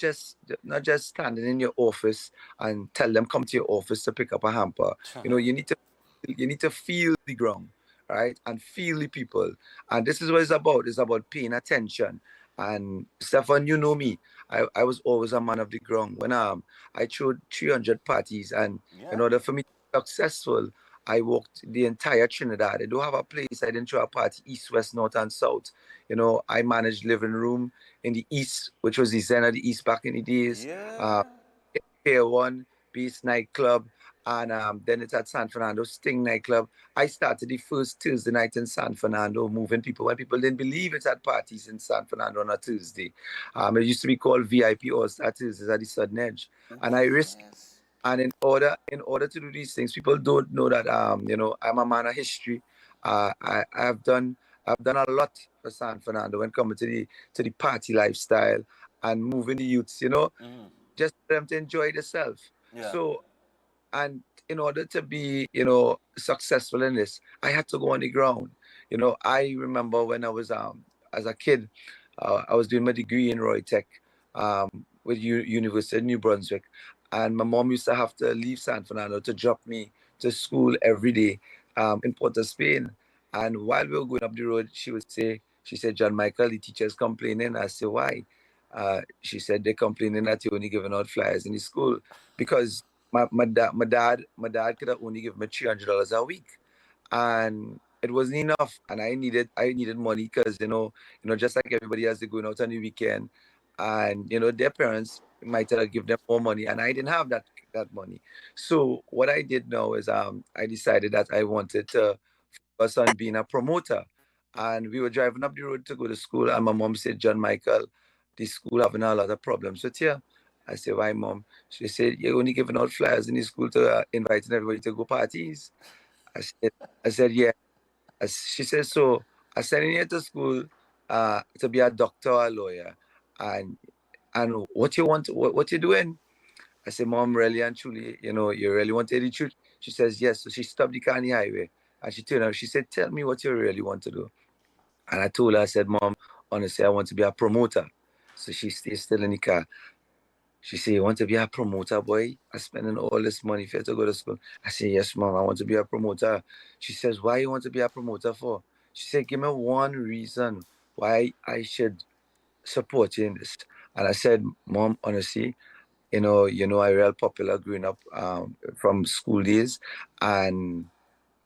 Speaker 16: just standing in your office and tell them come to your office to pick up a hamper. You know, you need to feel the ground, right, and feel the people. And this is what it's about. It's about paying attention. And Stefan, you know me. I was always a man of the ground. When I threw 300 parties, and in order for me to be successful, I walked the entire Trinidad. I don't have a place. I didn't throw a party east, west, north, and south. You know, I managed living room in the east, which was the Zen of the East back in the days. Pier 1, Beast nightclub, and then it's at San Fernando, Sting nightclub. I started the first Thursday night in San Fernando, moving people when people didn't believe it at parties in San Fernando on a Tuesday. It used to be called VIP All-Star Tuesdays at the Southern Edge. And I risked. And in order to do these things, people don't know that you know, I'm a man of history. I've done a lot for San Fernando when coming to the party lifestyle, and moving the youths, just for them to enjoy themselves.
Speaker 2: Yeah.
Speaker 16: So, and in order to be, successful in this, I had to go on the ground. I remember when I was as a kid, I was doing my degree in Roy Tech with University of New Brunswick, and my mom used to have to leave San Fernando to drop me to school every day in Port of Spain. And while we were going up the road, she said, John Michael, the teacher's complaining. I said, why? She said they're complaining that you're only giving out flyers in the school because my dad could have only given me $300 a week, and it wasn't enough. And I needed money because just like everybody else, they're going out on the weekend, and their parents might have given them more money, and I didn't have that money. So what I did now is I decided that I wanted to focus on being a promoter. And we were driving up the road to go to school, and my mom said, John Michael, the school having a lot of problems with you. I said, why, mom? She said, you're only giving out flyers in the school to inviting everybody to go parties. I said, yeah. She said, so I sending you to school to be a doctor or a lawyer. And what you want, what you doing? I said, mom, really and truly, you really want to hear the truth? She says, yes. So she stopped the car on the highway and she turned around. She said, tell me what you really want to do. And I told her, I said, mom, honestly, I want to be a promoter. So she stays still in the car. She said, you want to be a promoter, boy? I'm spending all this money for you to go to school. I said, yes, mom, I want to be a promoter. She says, why you want to be a promoter for? She said, give me one reason why I should support you in this. And I said, mom, honestly, I real popular growing up from school days, and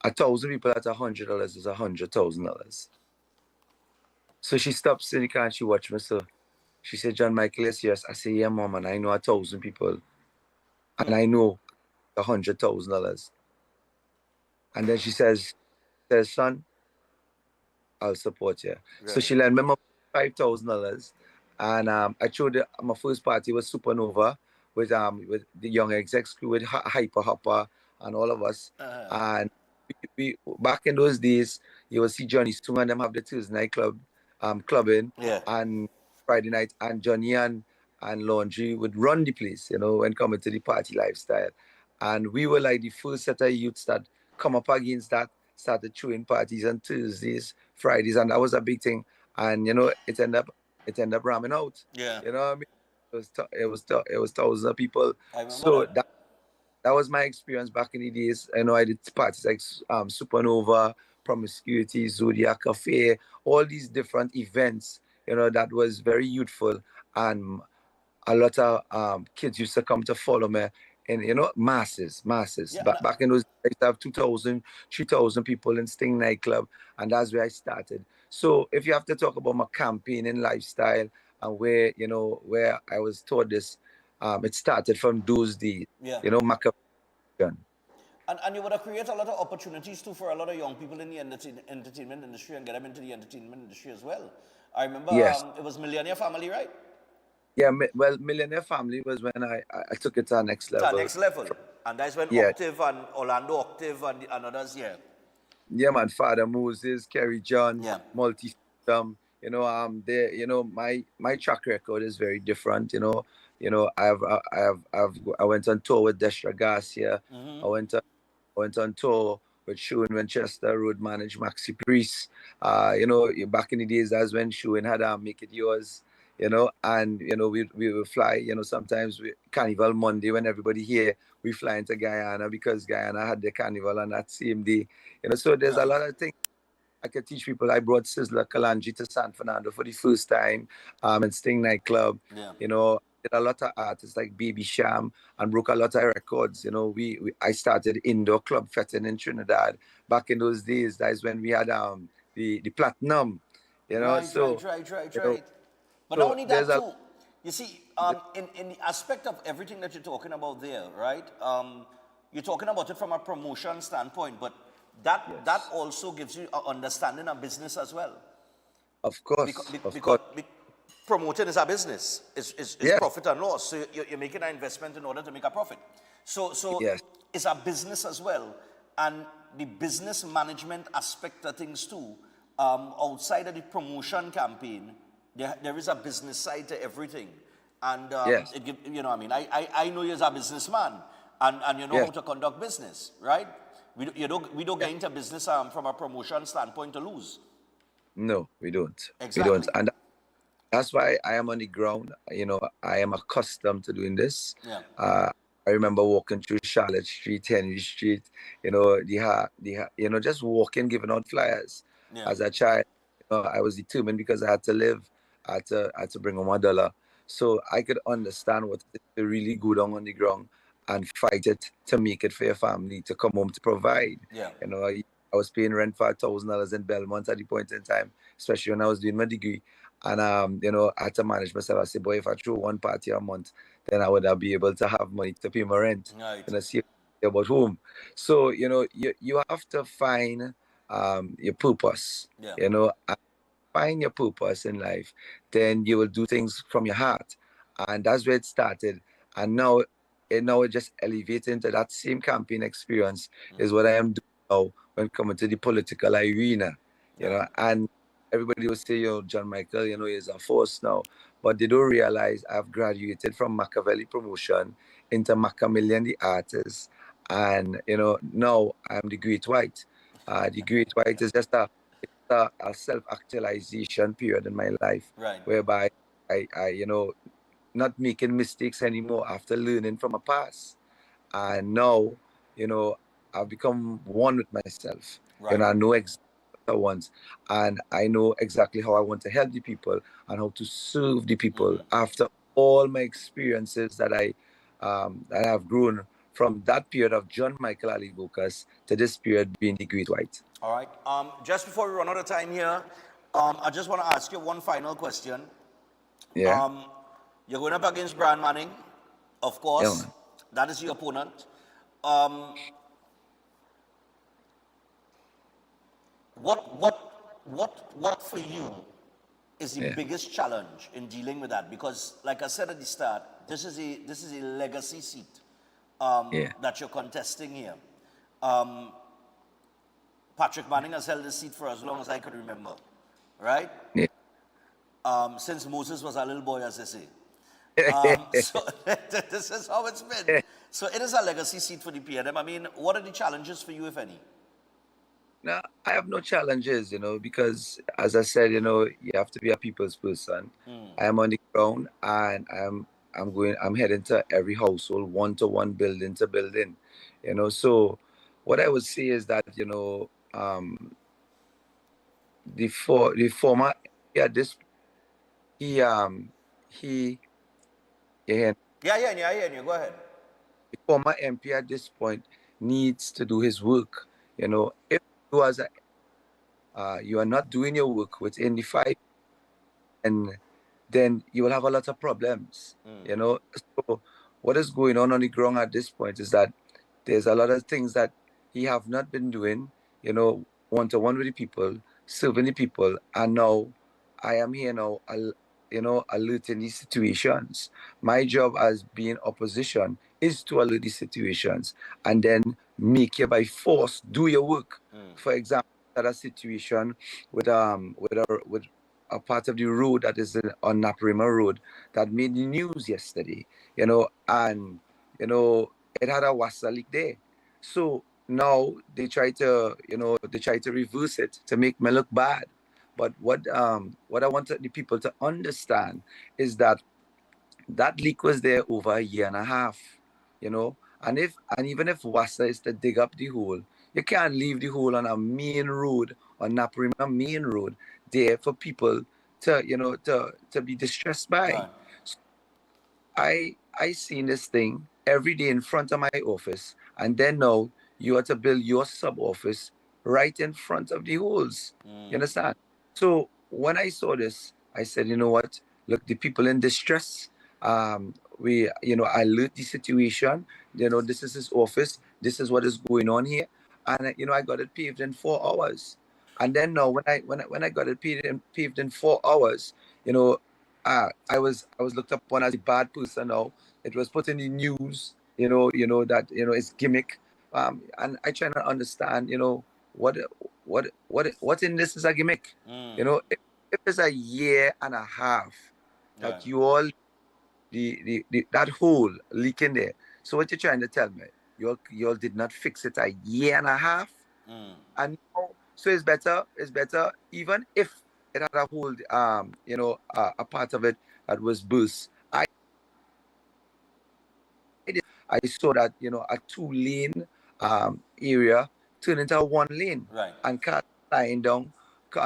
Speaker 16: 1,000 people at $100 is $100,000. So she stops in the car and she watched me. So she said, John Michael, yes. I say, yeah, mom, and I know 1,000 people, and I know $100,000. And then she says, son, I'll support you.
Speaker 2: Right.
Speaker 16: So she lent me $5,000, and I showed my first party was Supernova with the young execs crew with Hyper Hopper and all of us. And we back in those days, you will see Johnny Stung and them have the Tuesday night clubbing, and Friday night, and Johnny and Laundry would run the place, when coming to the party lifestyle. And we were like the first set of youths that come up against that, started throwing parties on Tuesdays, Fridays, and that was a big thing. And it ended up ramming out.
Speaker 2: Yeah.
Speaker 16: You know what I mean? It was thousands of people.
Speaker 2: I remember
Speaker 16: So
Speaker 2: that.
Speaker 16: that was my experience back in the days. I did parties like Supernova, Promiscuity, Zodiac Cafe, all these different events. That was very youthful, and a lot of kids used to come to follow me. And masses.
Speaker 2: Yeah,
Speaker 16: Back in those days, I used to have 2,000, 3,000 people in Sting nightclub, and that's where I started. So if you have to talk about my campaigning lifestyle and where I was taught this, it started from those days.
Speaker 2: Yeah.
Speaker 16: My campaign.
Speaker 2: And you would have created a lot of opportunities too for a lot of young people in the entertainment industry and get them into the entertainment industry as well. I remember
Speaker 16: Yes.
Speaker 2: it was Millionaire Family, right?
Speaker 16: Yeah, well, Millionaire Family was when I took it to the next level.
Speaker 2: To the next level. And that's when
Speaker 16: Yeah.
Speaker 2: Octave and Orlando Octave and others, yeah.
Speaker 16: Yeah, man, Father Moses, Kerry John,
Speaker 2: Yeah.
Speaker 16: Multi-System, my track record is very different. I went on tour with Destra Garcia.
Speaker 2: Mhm.
Speaker 16: I went on tour with Shuin Winchester, road managed Maxi Priest. Back in the days, that's when Shuin had Make It Yours. And we will fly. Sometimes Carnival Monday when everybody here, we fly into Guyana because Guyana had the carnival on that same day. So there's a lot of things I could teach people. I brought Sizzler Kalanji to San Fernando for the first time in Sting nightclub.
Speaker 2: Yeah.
Speaker 16: Did a lot of artists like Baby Sham and broke a lot of records. I started indoor club fetting in Trinidad back in those days. That's when we had the platinum.
Speaker 2: Right. But
Speaker 16: so
Speaker 2: not only that
Speaker 16: there's
Speaker 2: too, you see, in the aspect of everything that you're talking about there, right? You're talking about it from a promotion standpoint, but that also gives you an understanding of business as well.
Speaker 16: Of course.
Speaker 2: Because promoting is a business. It's
Speaker 16: Yes.
Speaker 2: profit and loss. So you're making an investment in order to make a profit. So
Speaker 16: Yes.
Speaker 2: it's a business as well. And the business management aspect of things too, outside of the promotion campaign, there is a business side to everything. And
Speaker 16: Yes.
Speaker 2: it give, you know, I mean, I know you as a businessman, and you know
Speaker 16: Yes.
Speaker 2: how to conduct business, right? We don't get into business from a promotion standpoint to lose.
Speaker 16: No, we don't. We don't.
Speaker 2: Exactly.
Speaker 16: And that's why I am on the ground. I am accustomed to doing this.
Speaker 2: Yeah.
Speaker 16: I remember walking through Charlotte Street, Henry Street, just walking, giving out flyers.
Speaker 2: Yeah.
Speaker 16: As a child, I was determined because I had to live. I had to bring home $1. So I could understand what it is to really go down on the ground and fight it to make it for your family, to come home to provide.
Speaker 2: Yeah.
Speaker 16: I was paying rent for $1,000 in Belmont at the point in time, especially when I was doing my degree. And I had to manage myself. I said, boy, if I throw one party a month, then I would be able to have money to pay my rent.
Speaker 2: Right.
Speaker 16: See about home. So, you have to find your purpose.
Speaker 2: Yeah.
Speaker 16: And find your purpose in life, then you will do things from your heart. And that's where it started. And now it just elevates into that same campaign experience is what I am doing now when coming to the political arena. And everybody will say, John Michael, is a force now. But they don't realize I've graduated from Machiavelli promotion into Macamillion the artist. And now I'm the Great White. The Great White is just a self-actualization period in my life,
Speaker 2: Right.
Speaker 16: whereby I not making mistakes anymore after learning from a past. And now, I've become one with myself.
Speaker 2: Right.
Speaker 16: I know exactly what I want, and I know exactly how I want to help the people and how to serve the people after all my experiences that I have grown from that period of John Michael Ali Vocus to this period being the Great White.
Speaker 2: All right. Just before we run out of time here, I just want to ask you one final question.
Speaker 16: Yeah.
Speaker 2: You're going up against Brian Manning, of course.
Speaker 16: Yeah,
Speaker 2: that is your opponent. What for you is the biggest challenge in dealing with that? Because, like I said at the start, this is a legacy seat that you're contesting here. Patrick Manning has held this seat for as long as I could remember, right?
Speaker 16: Yeah.
Speaker 2: Since Moses was a little boy, as they say. So this is how it's been. So it is a legacy seat for the PNM. I mean, what are the challenges for you, if any?
Speaker 16: No, I have no challenges, because as I said, you have to be a people's person. I am on the ground and I'm heading to every household, one-to-one, building to building. So what I would say is that, the former this he yeah,
Speaker 2: Yeah, go ahead.
Speaker 16: the former MP at this point needs to do his work. If you as you are not doing your work within the 5, and then you will have a lot of problems. So what is going on the ground at this point is that there's a lot of things that he have not been doing, one-to-one with the people, serving the people, and now I am here now, alerting these situations. My job as being opposition is to alert these situations and then make you by force do your work. For example, that a situation with a part of the road that is on Naparima Road that made the news yesterday, and it had a water leak there. So now they try to reverse it to make me look bad. But what I wanted the people to understand is that leak was there over a year and a half, and even if WASA is to dig up the hole, you can't leave the hole on a main road, on Naparima main road, there for people to be distressed by.
Speaker 2: Right.
Speaker 16: So I seen this thing every day in front of my office, and then now you have to build your sub office right in front of the holes. You understand? So when I saw this, I said, you know what? Look, the people in distress. We alert the situation. This is his office. This is what is going on here, and I got it paved in 4 hours. And then now when I got it paved in 4 hours, I was looked upon as a bad person now. It was put in the news, that it's gimmick. And I try to understand, what in this is a gimmick. If it's a year and a half that you all that hole leaking there. So what you're trying to tell me? You all did not fix it a year and a half, and now, so it's better. It's better even if it had a hole. A part of it that was burst. I saw that a 2-lane area turn into a 1-lane,
Speaker 2: Right.
Speaker 16: and cars flying down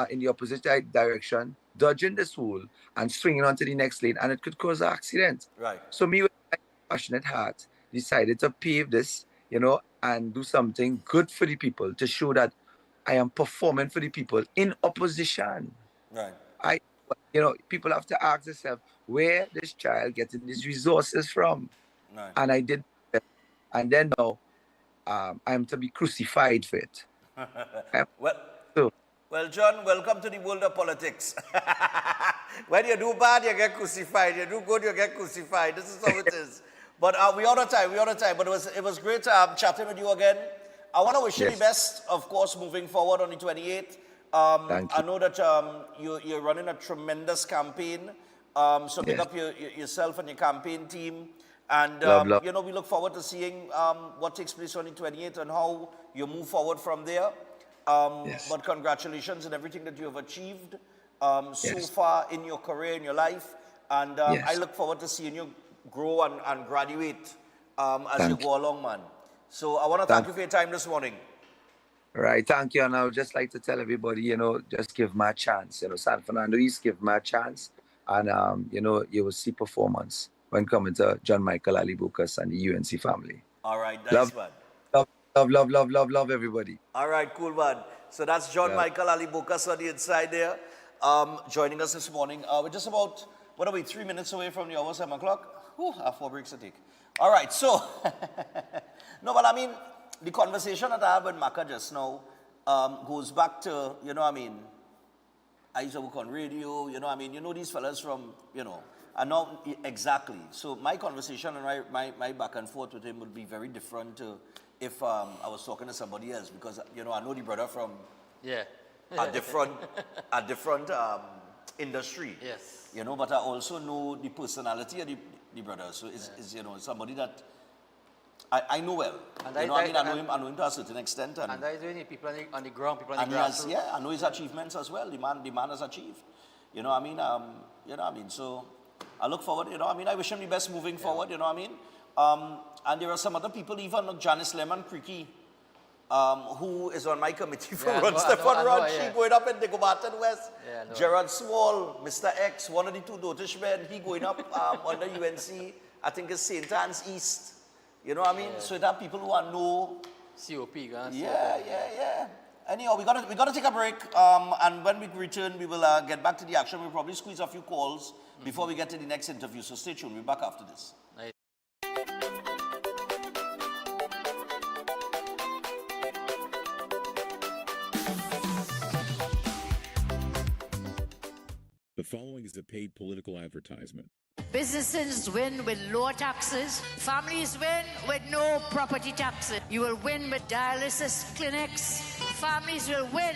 Speaker 16: in the opposite direction, dodging this hole and swinging onto the next lane, and it could cause an accident.
Speaker 2: Right.
Speaker 16: So me, with my passionate heart, decided to pave this, and do something good for the people to show that I am performing for the people in opposition.
Speaker 2: Right.
Speaker 16: People have to ask themselves where this child getting these resources from,
Speaker 2: Right.
Speaker 16: and I did, and then now I'm to be crucified for it.
Speaker 2: Well, John, welcome to the world of politics. When you do bad, you get crucified. You do good, you get crucified. This is how it is. But we out of time. But it was great chatting with you again. I want to wish you the best, of course, moving forward on the 28th. I know that you're running a tremendous campaign. So pick up yourself and your campaign team. And,
Speaker 16: love.
Speaker 2: we look forward to seeing what takes place on the 28th and how you move forward from there. But congratulations on everything that you have achieved so far in your career, in your life. And I look forward to seeing you grow and graduate as you go along, man. So I want to thank you for your time this morning.
Speaker 16: Right, thank you. And I would just like to tell everybody, just give me a chance. San Fernando East, give me a chance. And, you will see performance when coming to John Michael Ali Bukas and the UNC family.
Speaker 2: All right, nice, man.
Speaker 16: Love, everybody.
Speaker 2: All right, cool, man. So that's John Michael Ali Bukas on the inside there, joining us this morning. We're just about, 3 minutes away from the hour, 7 o'clock? Whew, I have 4 breaks to take. All right, so, no, but I mean, the conversation that I had with Maka just now goes back to, I used to work on radio, these fellas from, I know exactly. So my conversation and my back and forth with him would be very different to if I was talking to somebody else, because, I know the brother from a different industry.
Speaker 3: Yes.
Speaker 2: But I also know the personality of the brother. So it's somebody that I know well. And I know him to a certain extent. And
Speaker 3: that is really people on the ground, people on
Speaker 2: and
Speaker 3: the grass.
Speaker 2: I know his achievements as well. The man has achieved. So I look forward, I wish him the best moving forward, and there are some other people, even Janice Lemon Creaky, who is on my committee for Run Stefan Run. She going up in Digobaton West. Gerard Swall, Mr. X, one of the two Dotish men, he going up under UNC, I think it's St. Anne's East. So there are people who are
Speaker 3: COP, guys.
Speaker 2: Yeah. Anyhow, we gotta take a break, and when we return, we will get back to the action. We'll probably squeeze a few calls before we get to the next interview. So stay tuned. We'll be back after this.
Speaker 3: Nice.
Speaker 4: The following is a paid political advertisement.
Speaker 17: Businesses win with lower taxes. Families win with no property taxes. You will win with dialysis clinics. Families will win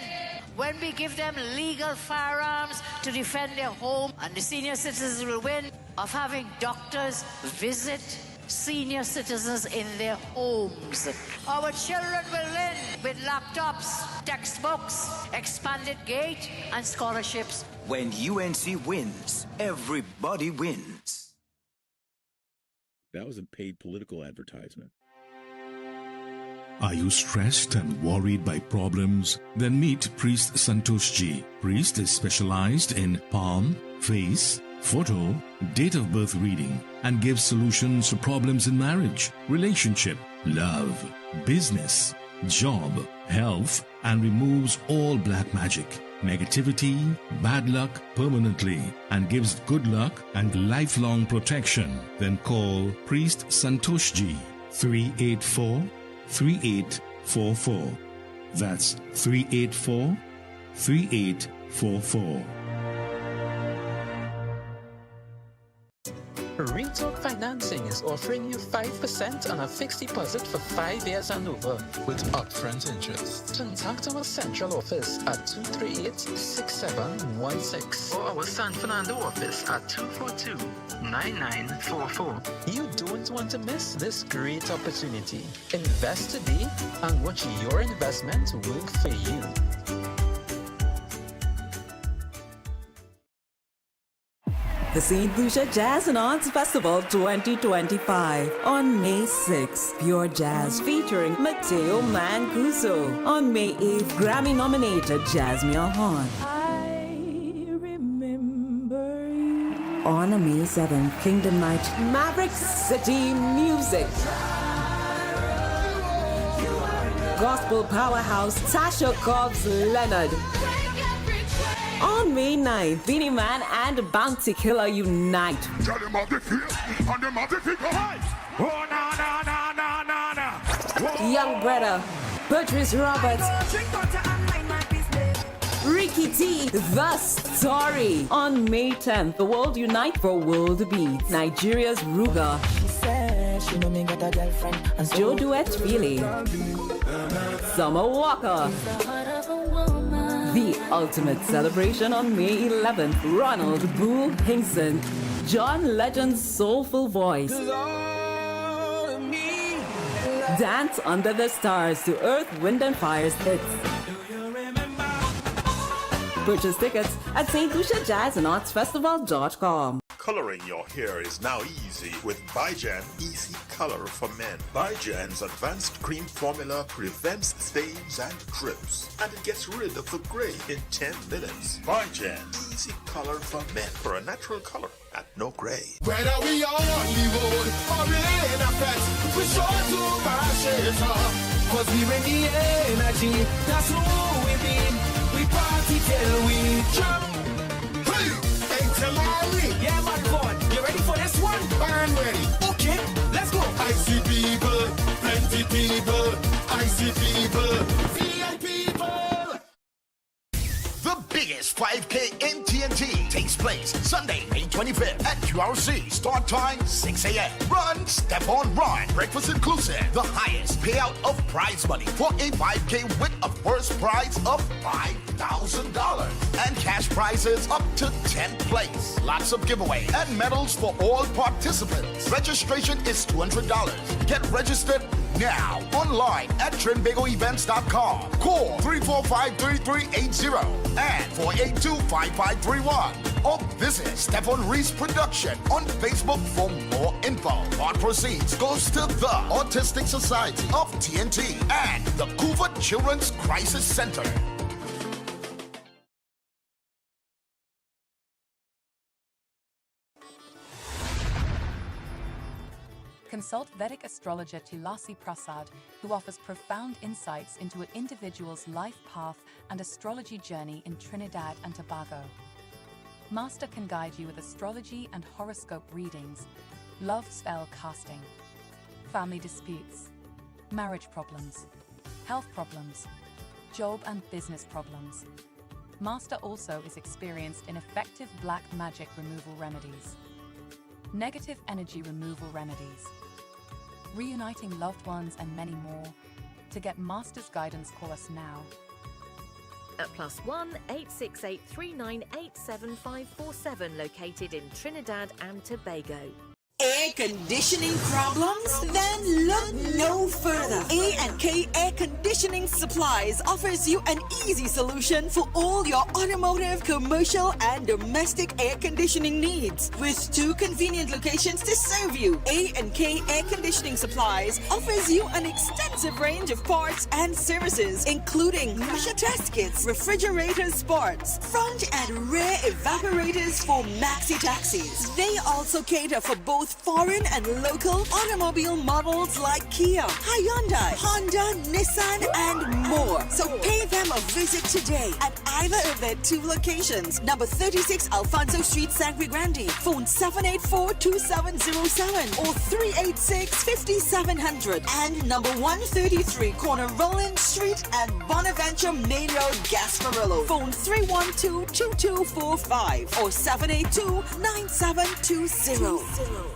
Speaker 17: when we give them legal firearms to defend their home. And the senior citizens will win of having doctors visit senior citizens in their homes. Our children will win with laptops, textbooks, expanded gate, and scholarships.
Speaker 18: When UNC wins, everybody wins.
Speaker 4: That was a paid political advertisement.
Speaker 8: Are you stressed and worried by problems? Then meet Priest Santosh Ji. Priest is specialized in palm, face, photo, date of birth reading, and gives solutions to problems in marriage, relationship, love, business, job, health, and removes all black magic, negativity, bad luck permanently, and gives good luck and lifelong protection. Then call Priest Santosh Ji, 384-3844. That's 384-3844.
Speaker 19: Retalk Financing is offering you 5% on a fixed deposit for 5 years and over with upfront interest. Contact our central office at 238-6716 or our San Fernando office at 242-9944. You don't want to miss this great opportunity. Invest today and watch your investment work for you.
Speaker 9: The St. Lucia Jazz and Arts Festival 2025 on May 6th. Pure Jazz featuring Mateo Mancuso. On May 8th, Grammy-nominated Jasmine Horn.
Speaker 7: I remember you.
Speaker 9: On May 7th, Kingdom Night, Maverick City Music. Gospel powerhouse Tasha Cobbs Leonard. On May 9th, Beanie Man and Bounty Killer unite. Young Brother, Patrice Roberts, Ricky T, The Story. On May 10th, the world unite for World Beats. Nigeria's Ruga. Joe Duet Feely. Summer Walker. The ultimate celebration on May 11th. Ronald Boo Hinkson. John Legend's soulful voice. Dance under the stars to Earth, Wind and Fire's hits. Purchase tickets at stluciajazzandartsfestival.com.
Speaker 20: Coloring your hair is now easy with Bijan Easy Color for Men. Bijan's advanced cream formula prevents stains and drips, and it gets rid of the gray in 10 minutes. Bijan Easy Color for Men for a natural color at no gray.
Speaker 7: Whether we are on the road or in a fence, we sure to mash it up. Cause we bring the energy, that's who we mean. We party till we jump. Hey, till yeah, man, fun. You ready for this one? I'm ready. Okay, let's go. I see people, plenty people. I see people, VIP people.
Speaker 11: The biggest 5K in TNT takes place Sunday, May 25th at QRC. Start time 6 a.m. Run, step on, run. Breakfast inclusive. The highest payout of prize money for a 5K with a first prize of $5,000 and cash prizes up to 10th place. Lots of giveaway and medals for all participants. Registration is $200. Get registered now online at trinbagoevents.com. Call 345-3380 and 482-5531 or visit Stefan Reese Production on Facebook for more info. All proceeds goes to the Autistic Society of TNT and the Coover Children's Crisis Center.
Speaker 21: Consult Vedic astrologer Tulasi Prasad, who offers profound insights into an individual's life path and astrology journey in Trinidad and Tobago. Master can guide you with astrology and horoscope readings, love spell casting, family disputes, marriage problems, health problems, job and business problems. Master also is experienced in effective black magic removal remedies, negative energy removal remedies, reuniting loved ones, and many more. To get Master's guidance, call us now.
Speaker 22: At +1 868 398 7547, located in Trinidad and Tobago.
Speaker 23: Air conditioning problems? Then look no further. A&K Air Conditioning Supplies offers you an easy solution for all your automotive, commercial, and domestic air conditioning needs. With 2 convenient locations to serve you, A&K Air Conditioning Supplies offers you an extensive range of parts and services, including pressure test kits, refrigerator parts, front and rear evaporators for maxi taxis. They also cater for both with foreign and local automobile models like Kia, Hyundai, Honda, Nissan, and more. So pay them a visit today at either of their two locations. Number 36 Alfonso Street, Sangre Grande. Phone 784-2707 or 386-5700. And number 133 corner Roland Street and Bonaventure Main Road, Gasparillo. Phone 312-2245 or 782-9720.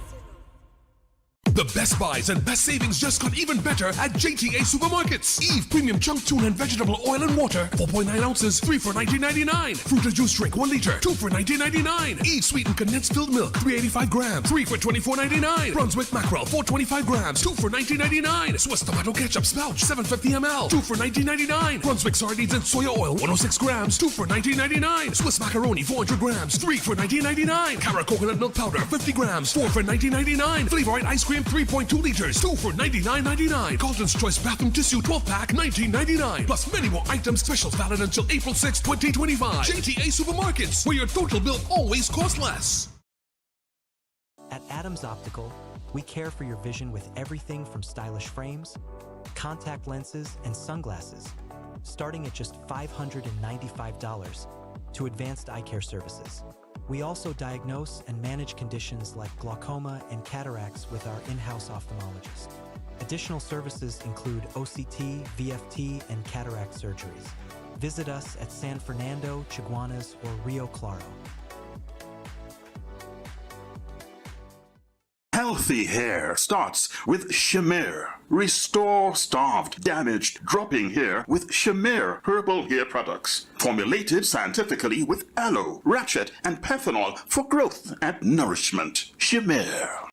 Speaker 8: The best buys and best savings just got even better at JTA Supermarkets. Eve Premium Chunk Tune and Vegetable Oil and Water, 4.9 ounces, 3 for $19.99. Fruit or juice drink, 1 liter, 2 for $19.99. Eve Sweetened Condensed Filled Milk, 385 grams, 3 for $24.99. Brunswick Mackerel, 425 grams, 2 for $19.99. Swiss Tomato Ketchup Spouch, 750 ml, 2 for $19.99. Brunswick Sardines and Soya Oil, 106 grams, 2 for $19.99. Swiss Macaroni, 400 grams, 3 for $19.99. Cara Coconut Milk Powder, 50 grams, 4 for $19.99. Flavorite Ice Cream, 3.2 liters, 2 for $99.99. Carlton's Choice Bathroom Tissue 12-pack, $19.99. Plus many more items, specials valid until April 6, 2025. JTA Supermarkets, where your total bill always costs less.
Speaker 12: At Adams Optical, we care for your vision with everything from stylish frames, contact lenses, and sunglasses, starting at just $595 to advanced eye care services. We also diagnose and manage conditions like glaucoma and cataracts with our in-house ophthalmologist. Additional services include OCT, VFT, and cataract surgeries. Visit us at San Fernando, Chaguanas, or Rio Claro.
Speaker 20: Healthy hair starts with Shamir. Restore starved, damaged, dropping hair with Shamir herbal hair products. Formulated scientifically with aloe, ratchet, and panthenol for growth and nourishment. Shamir.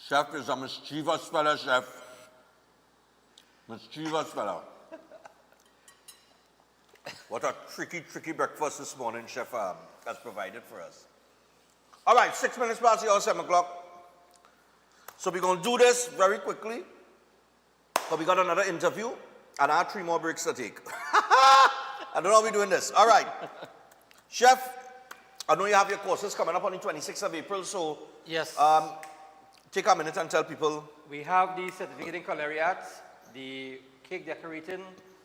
Speaker 2: Chef is a mischievous fella, chef. Mischievous fella. What a tricky breakfast this morning, chef has provided for us. All right, 6 minutes past the hour, 7 o'clock. So we're going to do this very quickly. But we got another interview and I have 3 more breaks to take. I don't know how we're doing this. All right. Chef, I know you have your courses coming up on the 26th of April, so
Speaker 3: yes.
Speaker 2: Take a minute and tell people.
Speaker 3: We have the certificate in culinary arts, the cake decorating,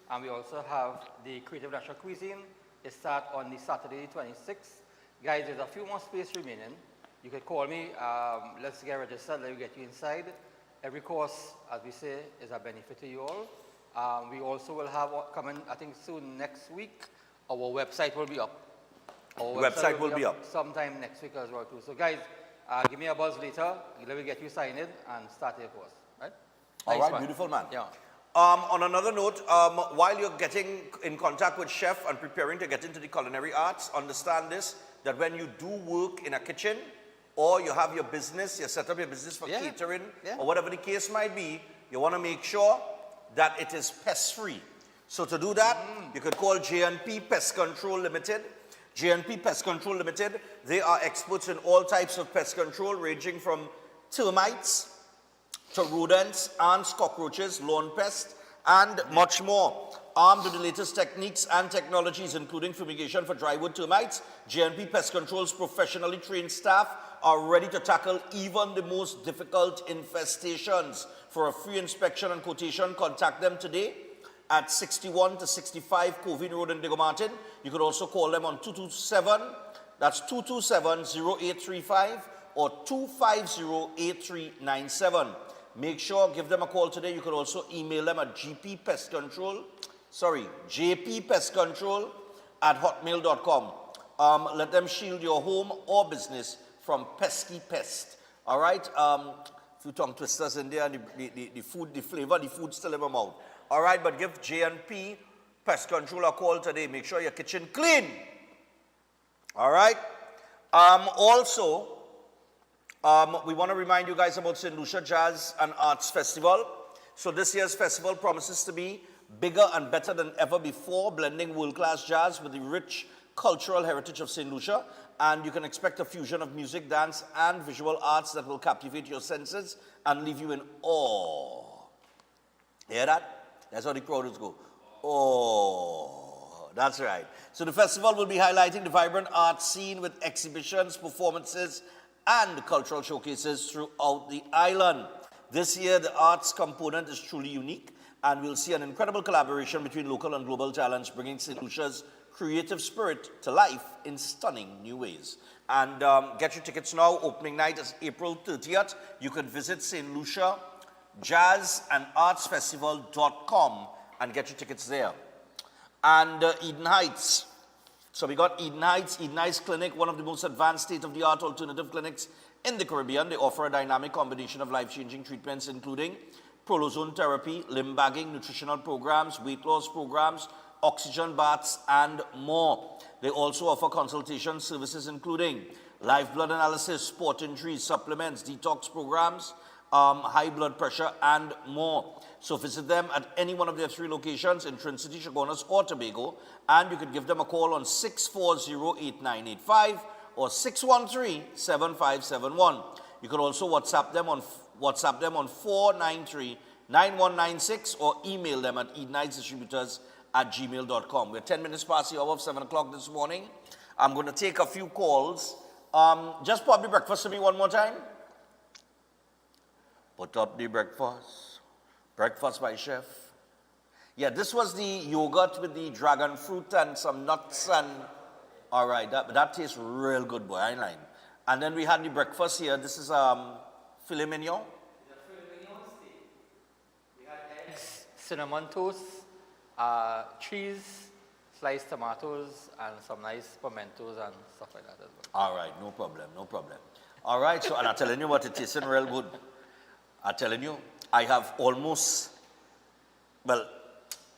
Speaker 3: and we also have the creative national cuisine. It starts on the Saturday 26th. Guys, there's a few more space remaining. You can call me. Let's get registered. Let me get you inside. Every course, as we say, is a benefit to you all. We also will have coming, I think soon next week, our website will be up. Our
Speaker 2: website will be up
Speaker 3: sometime next week as well too. So guys, give me a buzz later. Let me get you signed in and start your course. Right?
Speaker 2: All
Speaker 3: Nice
Speaker 2: right,
Speaker 3: one.
Speaker 2: beautiful man.
Speaker 3: Yeah.
Speaker 2: On another note, while you're getting in contact with chef and preparing to get into the culinary arts, understand this, that when you do work in a kitchen or you have your business, you set up your business for catering or whatever the case might be, you want to make sure that it is pest-free. So to do that, you could call J&P Pest Control Limited. J&P Pest Control Limited, they are experts in all types of pest control, ranging from termites to rodents, ants, cockroaches, lawn pests, and much more. Armed with the latest techniques and technologies, including fumigation for drywood termites, J&P Pest Control's professionally trained staff are ready to tackle even the most difficult infestations. For a free inspection and quotation, contact them today at 61 to 65 Covine Road in Diego Martin. You could also call them on 227, that's 227-0835 or 250-8397. Make sure, give them a call today. You could also email them at jppestcontrol@hotmail.com. Let them shield your home or business from pesky pest. All right? Few tongue twisters in there, and the food, the flavor, the food still in my mouth. All right, but give J&P Pest Control a call today. Make sure your kitchen clean. All right? Also, we want to remind you guys about St. Lucia Jazz and Arts Festival. So this year's festival promises to be bigger and better than ever before, blending world-class jazz with the rich cultural heritage of St. Lucia and you can expect a fusion of music, dance, and visual arts that will captivate your senses and leave you in awe. Hear that? That's how the crowd go. Oh, that's right. So the festival will be highlighting the vibrant art scene with exhibitions, performances, and cultural showcases throughout the island. This year, the arts component is truly unique, and we'll see an incredible collaboration between local and global talents, bringing St. Lucia's creative spirit to life in stunning new ways. And get your tickets now. Opening night is April 30th. You can visit St. Lucia jazzandartsfestival.com and get your tickets there. And Eden Heights. So we got Eden Heights Clinic, one of the most advanced state-of-the-art alternative clinics in the Caribbean. They offer a dynamic combination of life-changing treatments, including prolozone therapy, limb bagging, nutritional programs, weight loss programs, oxygen baths, and more. They also offer consultation services including live blood analysis, sport injuries, supplements, detox programs, high blood pressure, and more. So visit them at any one of their 3 locations in Trinity, Chaguanas, or Tobago, and you could give them a call on 640-8985 or 613-7571. You can also WhatsApp them on 493-9196 or email them at edenightsdistributors@gmail.com. We're 10 minutes past the hour of 7 o'clock this morning. I'm going to take a few calls. Just put up the breakfast for me one more time. Put up the breakfast. Breakfast by chef. Yeah, this was the yogurt with the dragon fruit and some nuts and... All right, that tastes real good, boy. I ain't lying. And then we had the breakfast here. This is filet mignon.
Speaker 3: We had eggs, cinnamon toast, cheese, sliced tomatoes, and some nice pimentos and stuff like that as well.
Speaker 2: All right, no problem, no problem. All right, so, and I'm telling you what, it tasting real good. I'm telling you, I have almost, well,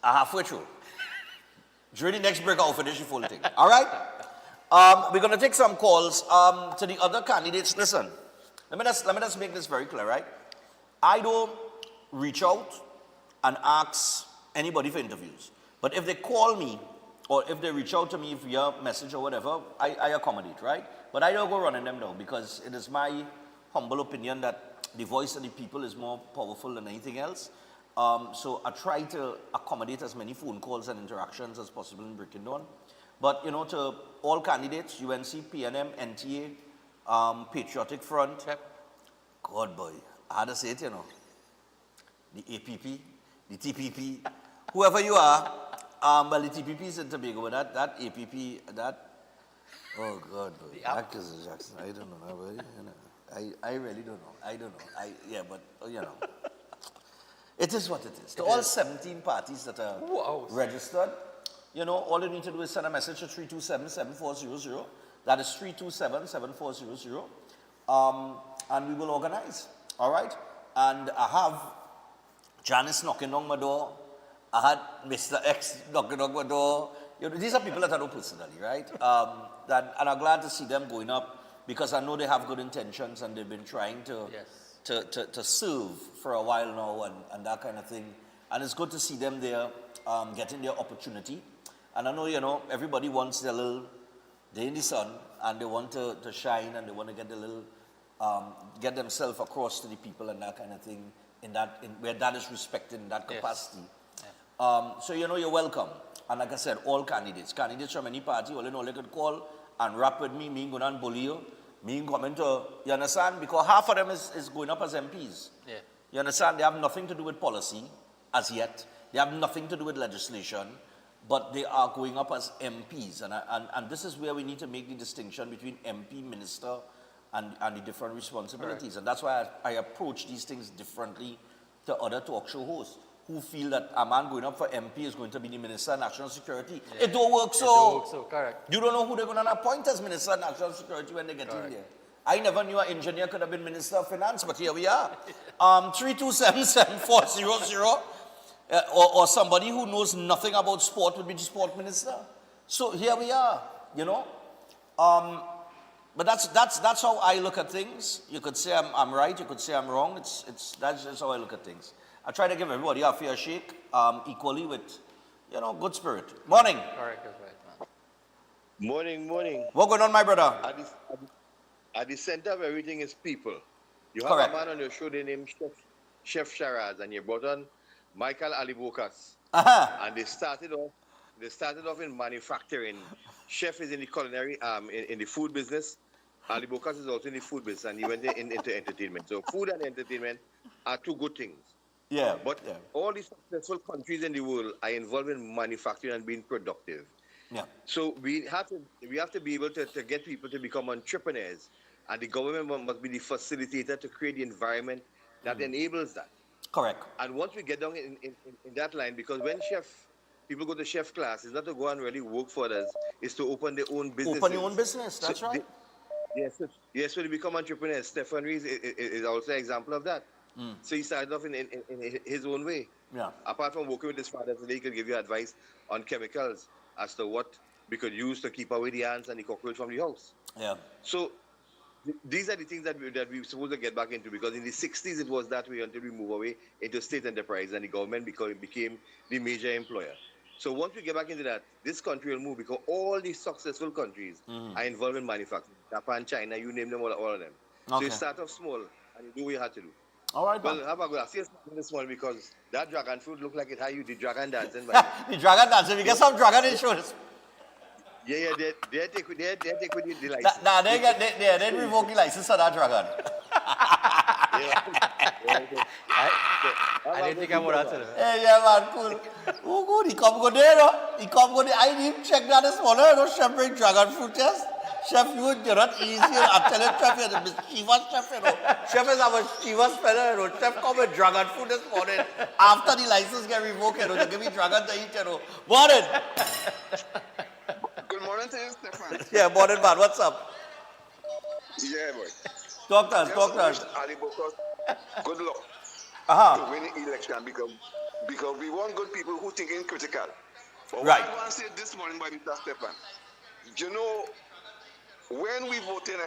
Speaker 2: halfway through. During the next break, I'll finish the full thing. All right? We're going to take some calls to the other candidates. Listen, let me just make this very clear, right? I don't reach out and ask anybody for interviews. But if they call me, or if they reach out to me via message or whatever, I accommodate, right? But I don't go running them down, because it is my humble opinion that the voice of the people is more powerful than anything else. So I try to accommodate as many phone calls and interactions as possible in breaking down. But, you know, to all candidates, UNC, PNM, NTA, Patriotic Front, God boy, I had to say it, you know. The APP, the TPP, whoever you are, well, the TPP is in Tobago, but that APP, oh God, boy, that is Jackson, I don't know, boy, you know. I really don't know. I don't know. Yeah, but, you know. It is what it is. To all 17 parties that are registered, you know, all you need to do is send a message to 327-7400. That is 327-7400. And we will organize. All right? And I have Janice knocking on my door. I had Mr. X knocking on my door. You know, these are people that I know personally, right? And I'm glad to see them going up, because I know they have good intentions and they've been trying to serve for a while now and that kind of thing. And it's good to see them there getting their opportunity. And I know, you know, everybody wants their little day in the sun, and they want to shine, and they want to get a little, get themselves across to the people and that kind of thing, where that is respected in that capacity. So, you know, you're welcome. And like I said, all candidates from any party, all in all, they could call and rap with me going and bully you, coming to, you understand? Because half of them is going up as MPs.
Speaker 3: Yeah.
Speaker 2: You understand? They have nothing to do with policy as yet. They have nothing to do with legislation, but they are going up as MPs. And this is where we need to make the distinction between MP, minister, and the different responsibilities. Correct. And that's why I approach these things differently to other talk show hosts who feel that a man going up for MP is going to be the Minister of National Security. Yeah. It don't work so.
Speaker 3: It don't work so, correct.
Speaker 2: You don't know who they're going to appoint as Minister of National Security when they get in there. I never knew an engineer could have been Minister of Finance, but here we are. 327-7400. Or somebody who knows nothing about sport would be the sport minister. So here we are, you know. But that's how I look at things. You could say I'm right, you could say I'm wrong. That's just how I look at things. I try to give everybody a fair shake, equally with, you know, good spirit. Morning.
Speaker 3: Correct, that's right, man.
Speaker 1: Morning, morning.
Speaker 2: What going on, my brother?
Speaker 1: At the center of everything is people. You have
Speaker 2: Correct.
Speaker 1: a man on your show, they named Chef Sharaz, and you brought on Michael Alibokas. And they started off in manufacturing. Chef is in the culinary, in the food business. Alibokas is also in the food business, and he went into entertainment. So food and entertainment are two good things.
Speaker 2: Yeah.
Speaker 1: But all these successful countries in the world are involved in manufacturing and being productive.
Speaker 2: Yeah.
Speaker 1: So we have to be able to get people to become entrepreneurs, and the government must be the facilitator to create the environment that enables that.
Speaker 2: Correct.
Speaker 1: And once we get down in that line, because when people go to chef class, it's not to go and really work for others, it's to open their own business.
Speaker 2: Open your own business, that's right.
Speaker 1: Yes, so they become entrepreneurs. Stefan Rees is also an example of that. So he started off in his own way.
Speaker 2: Yeah.
Speaker 1: Apart from working with his father, today he could give you advice on chemicals as to what we could use to keep away the ants and the cockroach from the house.
Speaker 2: Yeah.
Speaker 1: So these are the things that we're supposed to get back into, because in the 60s it was that way until we move away into state enterprise and the government became the major employer. So once we get back into that, this country will move, because all these successful countries are involved in manufacturing. Japan, China, you name them, all of them. So you start off small and you do what you have to do.
Speaker 2: All right,
Speaker 1: well, have a good. I see you this morning because that dragon fruit looked like it had you the dragon dancing.
Speaker 2: The dragon dancing. We get some dragon insurance.
Speaker 1: Yeah, they take with the license.
Speaker 2: They revoke the license for that dragon.
Speaker 3: I didn't think I would answer that.
Speaker 2: Hey, yeah, man, cool. Oh, good. He come go there, no? He come go there. I didn't check that this morning. No chef bring dragon fruit test. Chef, you're not easy. I'm telling Chef, you're the mischievous chef, you know. Chef is a mischievous fellow, you know. Chef come with dragon fruit this morning. After the license get revoked, you know, they give me dragon to eat, you know. Morning.
Speaker 5: Good morning to you, Stefan.
Speaker 2: Yeah, morning, man. What's up?
Speaker 5: Yeah, boy.
Speaker 2: Talk to us.
Speaker 5: Ali Bokos, good luck to win the election, because we want good people who thinking critical. But what I want to say this morning by Mr. Stefan, you know, when we voted,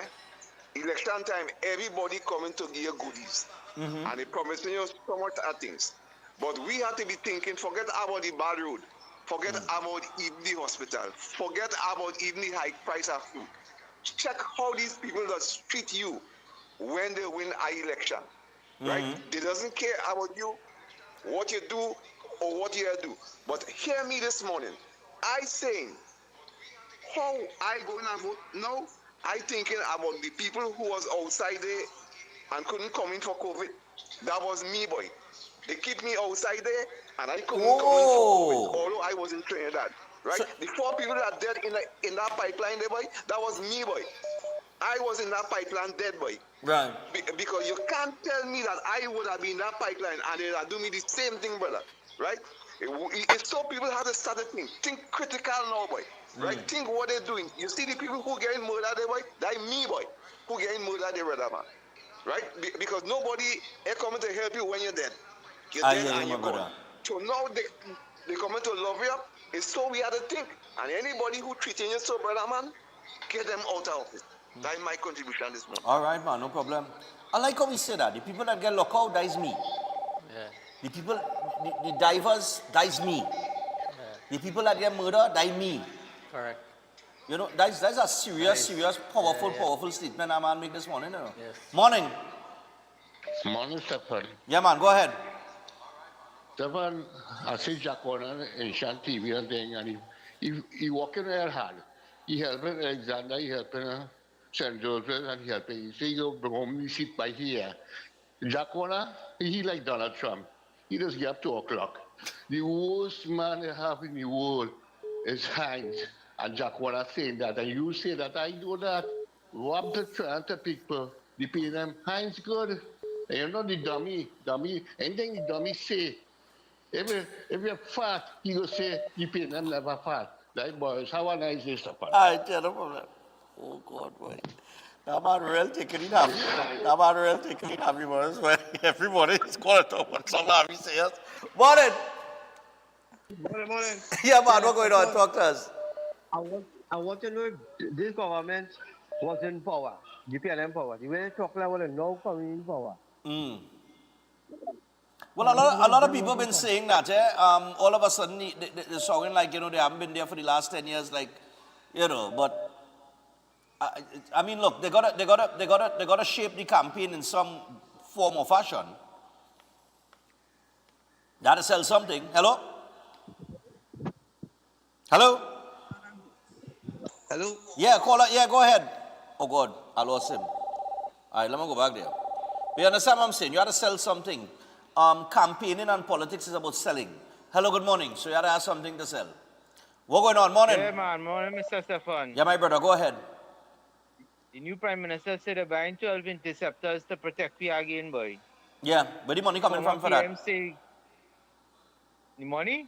Speaker 5: election time, everybody coming to give you goodies. And they promising you so much other things. But we have to be thinking, forget about the bad road. Forget about even the hospital. Forget about even the high price of food. Check how these people that treat you when they win an election. Right? They doesn't care about you, what you do, or what you do. But hear me this morning. I saying, how I going and vote now? I thinking about the people who was outside there and couldn't come in for COVID. That was me, boy. They keep me outside there and I couldn't come in for COVID, although I was in Trinidad. Right? The 4 people that dead in that pipeline there, boy, that was me, boy. I was in that pipeline dead, boy.
Speaker 2: Right.
Speaker 5: Because you can't tell me that I would have been in that pipeline and they would do me the same thing, brother. Right? It's so people have to start to think critical now, boy. Right? Think what they're doing. You see the people who getting murdered there, boy? That's me, boy. Who getting murdered there, brother, man. Right? Because nobody is coming to help you when you're dead. You're dead and you're gone. So now they coming to love you up. It's so we have to think. And anybody who treating you so, brother, man, get them out of office. That's my contribution this morning.
Speaker 2: All right, man, no problem. I like how we say that. The people that get locked out, that is me.
Speaker 3: Yeah.
Speaker 2: The people, the divers, that is me. The people that get murdered, that is me.
Speaker 3: Correct.
Speaker 2: You know, that's a serious, powerful statement that man make this morning, you know.
Speaker 3: Yes.
Speaker 2: Morning.
Speaker 6: Morning, Stefan.
Speaker 2: Yeah, man, go ahead.
Speaker 6: Stefan, I see Jack Warner in Shan TV and thing, and he walking there hard. He helping Alexander, he helping St. Joseph, and he helping. He say, you bring home the seat by here. Jack Warner, he like Donald Trump. He just get up 2 o'clock. The worst man they have in the world is Heinz. And Jack Warner saying that, and you say that, I do that. Rob the Toronto people, they pay them. Heinz good. And you know the dummy, anything the dummy say. If you're fat, he will say, you pay them never fat. Like boys, how a nice day, Stefan.
Speaker 2: I tell them, oh God, boy. That man real taking it happy. That man real taking it happy, boys. Everybody is going to talk about some happy sayers. Morning.
Speaker 24: Morning.
Speaker 2: Yeah, man, what's going on? Talk to us.
Speaker 24: I want to know if this government was in power, the PLM power. The way they talk about it now coming in power.
Speaker 2: Well, a lot of people have been saying that, all of a sudden, they're sounding like, you know, they haven't been there for the last 10 years, like, You know, but I mean, look, they gotta shape the campaign in some form or fashion. Gotta sell something. Hello? Hello?
Speaker 10: Hello?
Speaker 2: Yeah, caller, yeah, go ahead. Oh God, I lost him. All right, let me go back there. You understand what I'm saying? You gotta sell something. Campaigning and politics is about selling. Hello, good morning. So you gotta have something to sell. What going on? Morning.
Speaker 13: Yeah, man. Morning, Mr. Stefan.
Speaker 2: Yeah, my brother, go ahead.
Speaker 13: The new Prime Minister said they're buying 12 interceptors to protect the again, boy.
Speaker 2: Yeah, where the money coming from for that?
Speaker 13: Say, the money?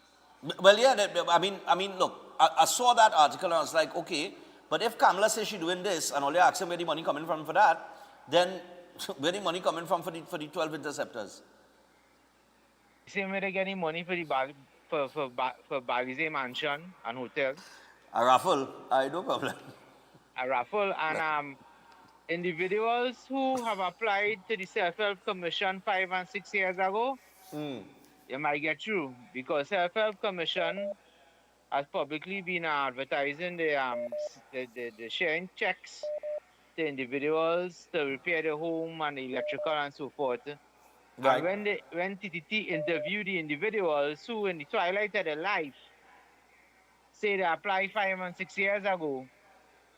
Speaker 2: Well, yeah, I mean, look, I saw that article and I was like, okay, but if Kamala says she's doing this and all you're asking where the money coming from for that, then where the money coming from for the 12 interceptors?
Speaker 13: Same way they getting money for the for Balize Mansion and Hotel.
Speaker 2: A raffle, no problem.
Speaker 13: A raffle and individuals who have applied to the Self-Help Commission 5 and 6 years ago, you might get through because Self-Help Commission has publicly been advertising the sharing checks to individuals to repair the home and the electrical and so forth.
Speaker 2: Right.
Speaker 13: And when TTT interviewed the individuals who in the twilight of their life say they applied 5 and 6 years ago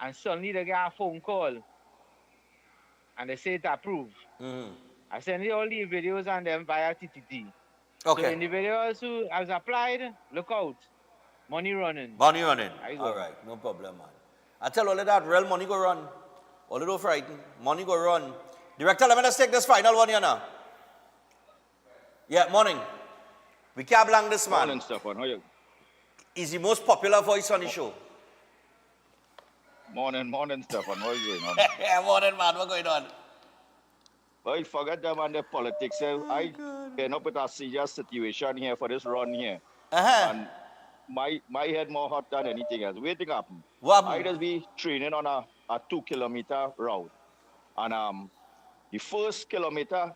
Speaker 13: and suddenly they get a phone call and they say it's approved. I send you all the videos on them via TTT.
Speaker 2: Okay.
Speaker 13: So individuals who has applied, look out. Money running.
Speaker 2: Money running. All right, no problem, man. I tell all of that, real money go run. A little frightened. Money go run. Director, let me just take this final one here now. Yeah, morning. We can't blank this man.
Speaker 14: Morning, Stefan. How are you?
Speaker 2: He's the most popular voice on the show.
Speaker 14: Morning, Stefan. What is going on?
Speaker 2: Yeah, morning, man. What's going on?
Speaker 14: Well, forget them and the politics. I end up with a serious situation here for this run here. And my head more hot than anything else. Waiting happen.
Speaker 2: What
Speaker 14: I just be training on a 2-kilometer route. And the first kilometer,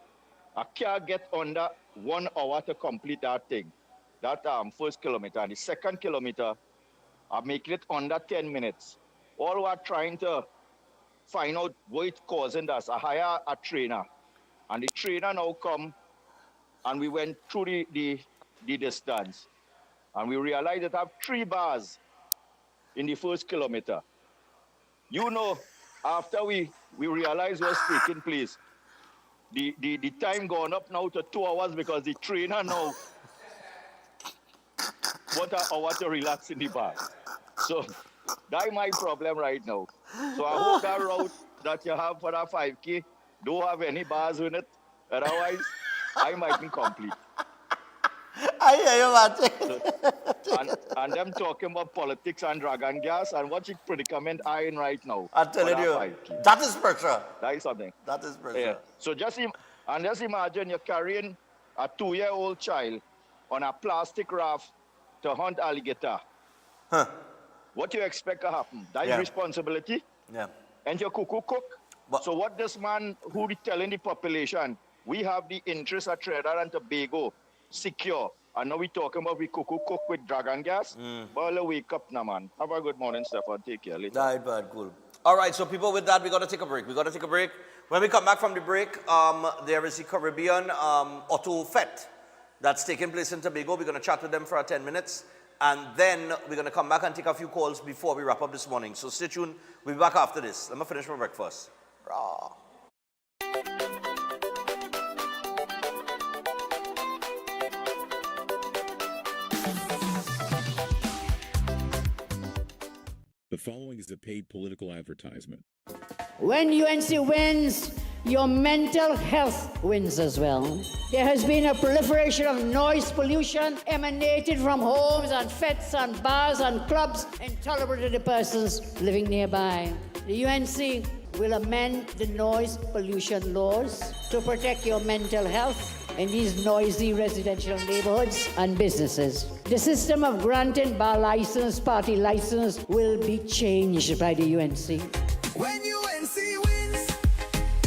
Speaker 14: I can't get under 1 hour to complete that thing. That first kilometer. And the second kilometer, I'm making it under 10 minutes. All we're trying to find out what it's causing us. I hire a trainer. And the trainer now come and we went through the distance. And we realized that I have 3 bars in the first kilometer. You know, after we realized what's taking place, the time gone up now to 2 hours because the trainer now want an hour to relax in the bar. So that's my problem right now. So I hope that route that you have for that 5K don't have any bars in it. Otherwise, I might be complete.
Speaker 2: I hear you,
Speaker 14: man. And them talking about politics and dragon gas and what the predicament I in right now.
Speaker 2: I'm telling you, that is pressure.
Speaker 14: That is something.
Speaker 2: That is pressure.
Speaker 14: Yeah. So just imagine you're carrying a 2-year-old child on a plastic raft to hunt alligator.
Speaker 2: Huh.
Speaker 14: What do you expect to happen? That is responsibility.
Speaker 2: Yeah.
Speaker 14: And your cuckoo cook. So what this man who is telling the population, we have the interest of Trinidad and Tobago secure. And now we talking about we cuckoo cook with dragon gas. Well, wake up now, man. Have a good morning, Stefan. Take care later.
Speaker 2: Right, bad, cool. All right, so people, with that, we got to take a break. When we come back from the break, there is the Caribbean Auto Fete that's taking place in Tobago. We're going to chat with them for 10 minutes. And then we're going to come back and take a few calls before we wrap up this morning. So stay tuned. We'll be back after this. Let me finish my breakfast. Raw.
Speaker 4: The following is a paid political advertisement.
Speaker 17: When UNC wins, your mental health wins as well. There has been a proliferation of noise pollution emanating from homes and fetes and bars and clubs intolerable to the persons living nearby. The UNC will amend the noise pollution laws to protect your mental health in these noisy residential neighborhoods and businesses. The system of granting bar license, party license will be changed by the UNC.
Speaker 7: When UNC wins,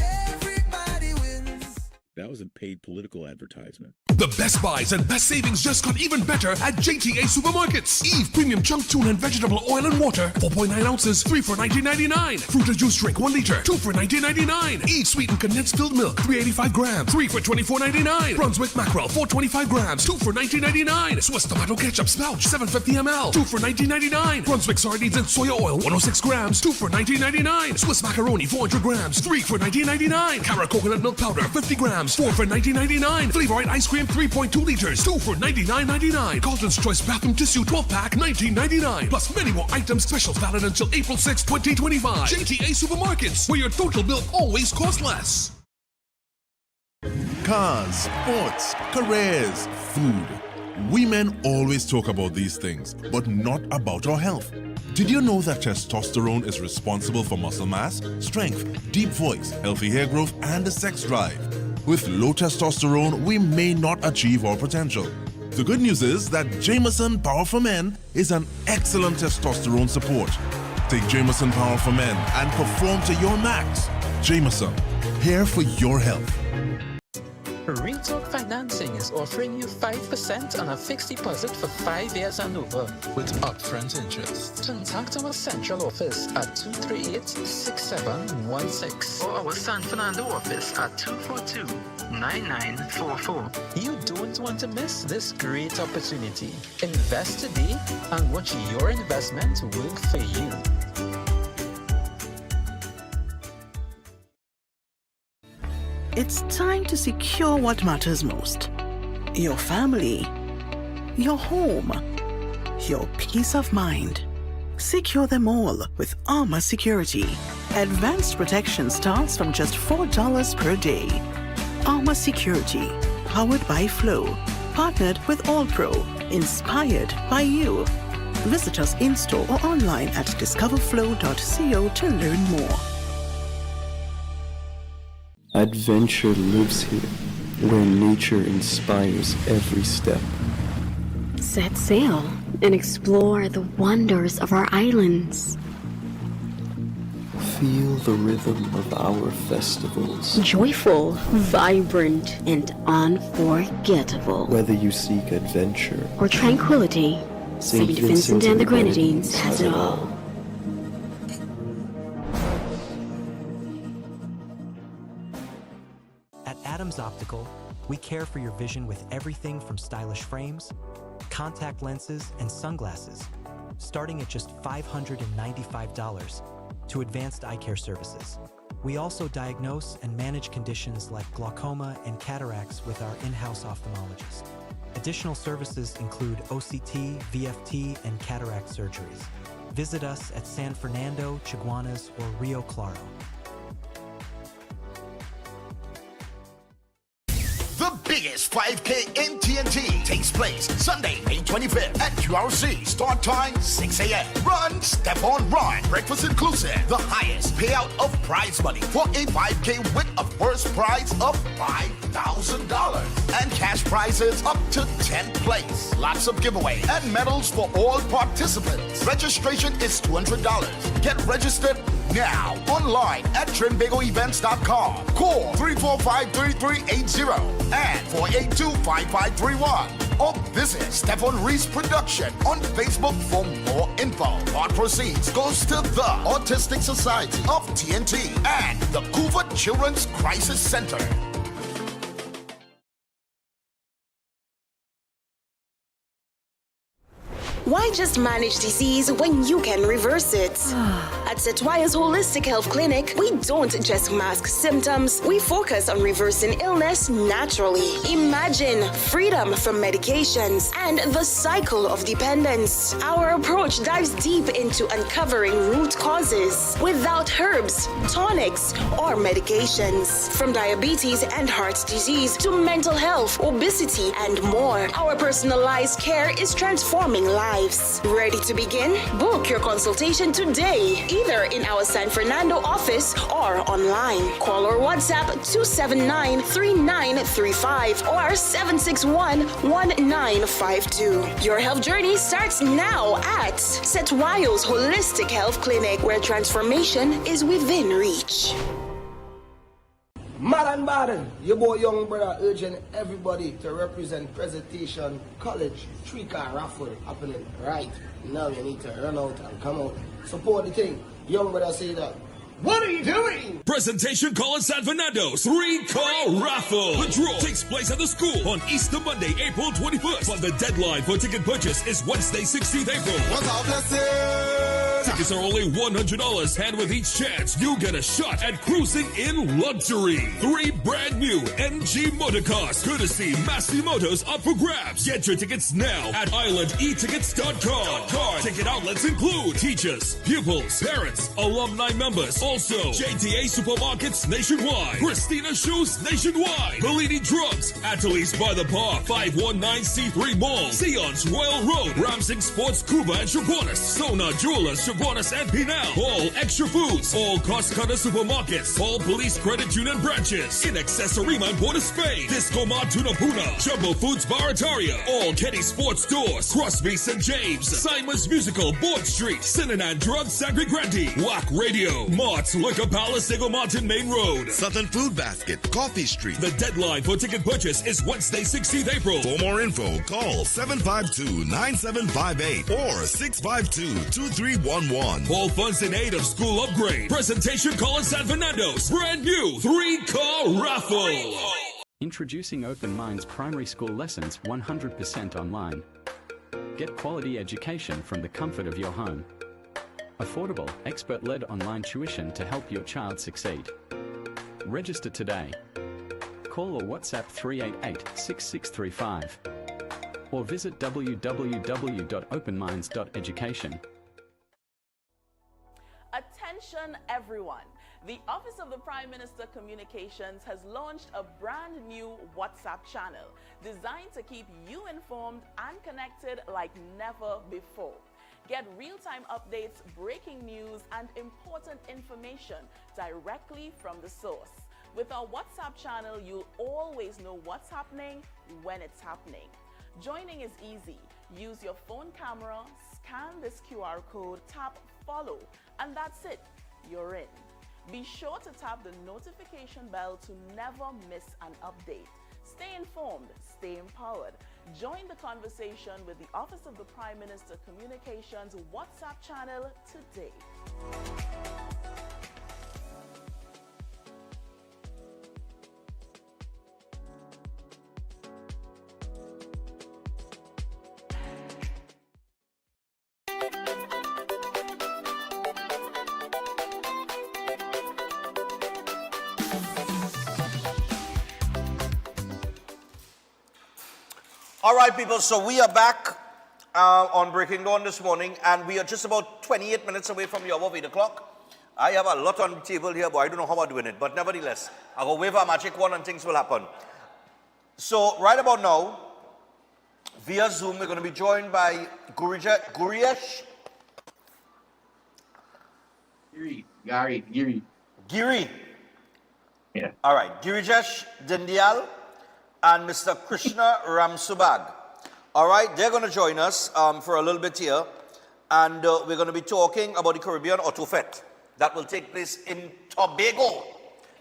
Speaker 7: everybody wins.
Speaker 4: That was a paid political advertisement.
Speaker 8: The best buys and best savings just got even better at JTA Supermarkets. Eve Premium Chunk Tune and Vegetable Oil and Water, 4.9 ounces, 3 for $19.99. Fruit or juice drink, 1 liter, 2 for $19.99. Eve Sweetened Condensed Filled Milk, 385 grams, 3 for $24.99. Brunswick Mackerel, 425 grams, 2 for $19.99. Swiss Tomato Ketchup Spouch, 750 ml, 2 for $19.99. Brunswick Sardines and Soya Oil, 106 grams, 2 for $19.99. Swiss Macaroni, 400 grams, 3 for $19.99. Cara Coconut Milk Powder, 50 grams, 4 for $19.99. Flavorite Ice Cream, 3.2 liters, 2 for $99.99. Carlton's Choice Bathroom Tissue, 12-pack, $19.99. Plus many more items, specials valid until April 6, 2025. JTA Supermarkets, where your total bill always costs less.
Speaker 10: Cars, sports, careers, food. We men always talk about these things, but not about our health. Did you know that testosterone is responsible for muscle mass, strength, deep voice, healthy hair growth, and the sex drive? With low testosterone, we may not achieve our potential. The good news is that Jameson Power for Men is an excellent testosterone support. Take Jameson Power for Men and perform to your max. Jameson, here for your health.
Speaker 19: Retalk Financing is offering you 5% on a fixed deposit for 5 years and over with upfront interest. Contact our central office at 238-6716 or our San Fernando office at 242-9944. You don't want to miss this great opportunity. Invest today and watch your investment work for you.
Speaker 15: It's time to secure what matters most. Your family, your home, your peace of mind. Secure them all with Armor Security. Advanced protection starts from just $4 per day. Armor Security, powered by Flow, partnered with AllPro, inspired by you. Visit us in-store or online at discoverflow.co to learn more.
Speaker 16: Adventure lives here, where nature inspires every step.
Speaker 18: Set sail and explore the wonders of our islands.
Speaker 16: Feel the rhythm of our festivals.
Speaker 18: Joyful, vibrant, and unforgettable.
Speaker 16: Whether you seek adventure
Speaker 18: or tranquility, St. Vincent and the Grenadines has it all.
Speaker 12: Adams Optical, we care for your vision with everything from stylish frames, contact lenses, and sunglasses, starting at just $595, to advanced eye care services. We also diagnose and manage conditions like glaucoma and cataracts with our in-house ophthalmologist. Additional services include OCT, VFT, and cataract surgeries. Visit us at San Fernando, Chaguanas, or Rio Claro.
Speaker 11: The biggest 5K in TNT takes place Sunday, May 25th at QRC. Start time 6 a.m. Run, step on, run. Breakfast inclusive. The highest payout of prize money for a 5K with a first prize of $5,000 and cash prizes up to 10th place. Lots of giveaway and medals for all participants. Registration is $200. Get registered now online at trinbagoevents.com. Call 345-3380 and 482-5531. Or visit Stefan Reese Production on Facebook for more info. Part proceeds goes to the Autistic Society of TNT and the Coover Children's Crisis Center.
Speaker 25: Why just manage disease when you can reverse it? At Setwaya's Holistic Health Clinic, we don't just mask symptoms, we focus on reversing illness naturally. Imagine freedom from medications and the cycle of dependence. Our approach dives deep into uncovering root causes without herbs, tonics, or medications. From diabetes and heart disease to mental health, obesity, and more, our personalized care is transforming lives. Ready to begin? Book your consultation today, either in our San Fernando office or online. Call or WhatsApp 279-3935 or 761-1952. Your health journey starts now at Setwayo's Holistic Health Clinic, where transformation is within reach.
Speaker 9: Mad and bad, your boy young brother urging everybody to represent Presentation College 3-car raffle happening right now. You need to run out and come out. Support the thing. Young brother say that. What are you doing?
Speaker 8: Presentation College San Fernando's 3-car raffle. The draw takes place at the school on Easter Monday, April 21st. But the deadline for ticket purchase is Wednesday, 16th April.
Speaker 7: What's our blessing?
Speaker 8: Tickets are only $100, and with each chance, you get a shot at cruising in luxury. 3 brand new MG motorcars, courtesy Massey Motors, up for grabs. Get your tickets now at islandetickets.com. Ticket outlets include teachers, pupils, parents, alumni members. Also, JTA Supermarkets nationwide, Christina Shoes nationwide, Bellini Drugs, Ateliers by the Park, 519C3 Mall, Sion's Royal Road, Ramsing Sports Cuba and Chaguanas, Sona Jewelers, Chaguanas and Pinal, all Extra Foods, all Cost Cutter Supermarkets, all Police Credit Union branches, In Accessorima and Port of Spain, Disco Mart Tunapuna, Jumbo Foods Barataria, all Kenny Sports Stores, Crosby St. James, Simon's Musical, Board Street, Cinnamon Drug Sangre Grande, WAC Radio, Mart's Liquor Palace, Eagle Mountain Main Road,
Speaker 10: Southern Food Basket, Coffee Street.
Speaker 8: The deadline for ticket purchase is Wednesday, 16th April.
Speaker 10: For more info, call 752-9758 or 652-2311.
Speaker 8: All funds in aid of school upgrade. Presentation College San Fernando's brand new 3-car raffle.
Speaker 20: Introducing Open Minds Primary School Lessons 100% online. Get quality education from the comfort of your home. Affordable, expert-led online tuition to help your child succeed. Register today. Call or WhatsApp 388-6635 or visit www.openminds.education.
Speaker 21: Attention everyone. The Office of the Prime Minister Communications has launched a brand new WhatsApp channel designed to keep you informed and connected like never before. Get real-time updates, breaking news, and important information directly from the source. With our WhatsApp channel, you'll always know what's happening when it's happening. Joining is easy. Use your phone camera, scan this QR code, tap follow, and that's it. You're in. Be sure to tap the notification bell to never miss an update. Stay informed, stay empowered. Join the conversation with the Office of the Prime Minister Communications WhatsApp channel today.
Speaker 2: All right, people, so we are back on Breaking Dawn this morning, and we are just about 28 minutes away from your 8 o'clock. I have a lot on the table here, but I don't know how I'm doing it. But nevertheless, I'll go wave a magic wand and things will happen. So right about now, via Zoom, we're going to be joined by Girish. Giri.
Speaker 22: Yeah.
Speaker 2: All right, Girijesh Dindial and Mr. Krishna Ramsubag. All right, they're going to join us for a little bit here, and we're going to be talking about the Caribbean Auto Fete that will take place in Tobago.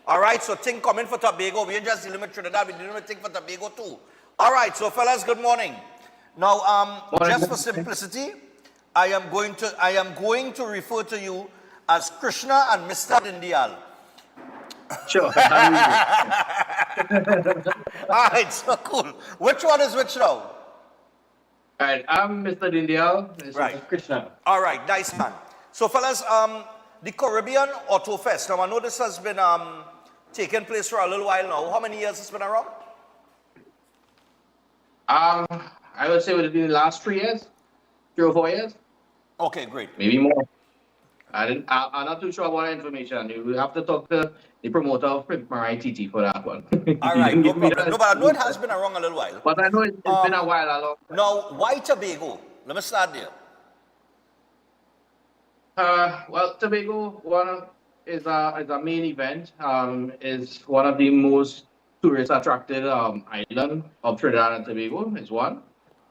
Speaker 2: All right, so thing coming for Tobago. We ain't just dealing with Trinidad, we're dealing with thing for Tobago too. All right, so fellas, good morning. Now, just for simplicity, I am going to refer to you as Krishna and Mr. Dindial.
Speaker 22: Sure.
Speaker 2: All right, so cool. Which one is which now?
Speaker 22: All right, I'm Mr. Dindial. This is Krishna.
Speaker 2: All right, nice man. So fellas, the Caribbean Auto Fest. Now I know this has been taking place for a little while now. How many years has it been around?
Speaker 22: I would say within the last 3 years, 3 or 4 years.
Speaker 2: Okay, great.
Speaker 22: Maybe more. I'm not too sure about that information. You will have to talk to the promoter of Marai TT for that one.
Speaker 2: All right, no problem. No, but I know it has been around a little while.
Speaker 22: But I know it's been a while. A long time.
Speaker 2: Now, why Tobago? Let me start there.
Speaker 22: Well, Tobago is a main event. Is one of the most tourist attracted island of Trinidad and Tobago. Is one.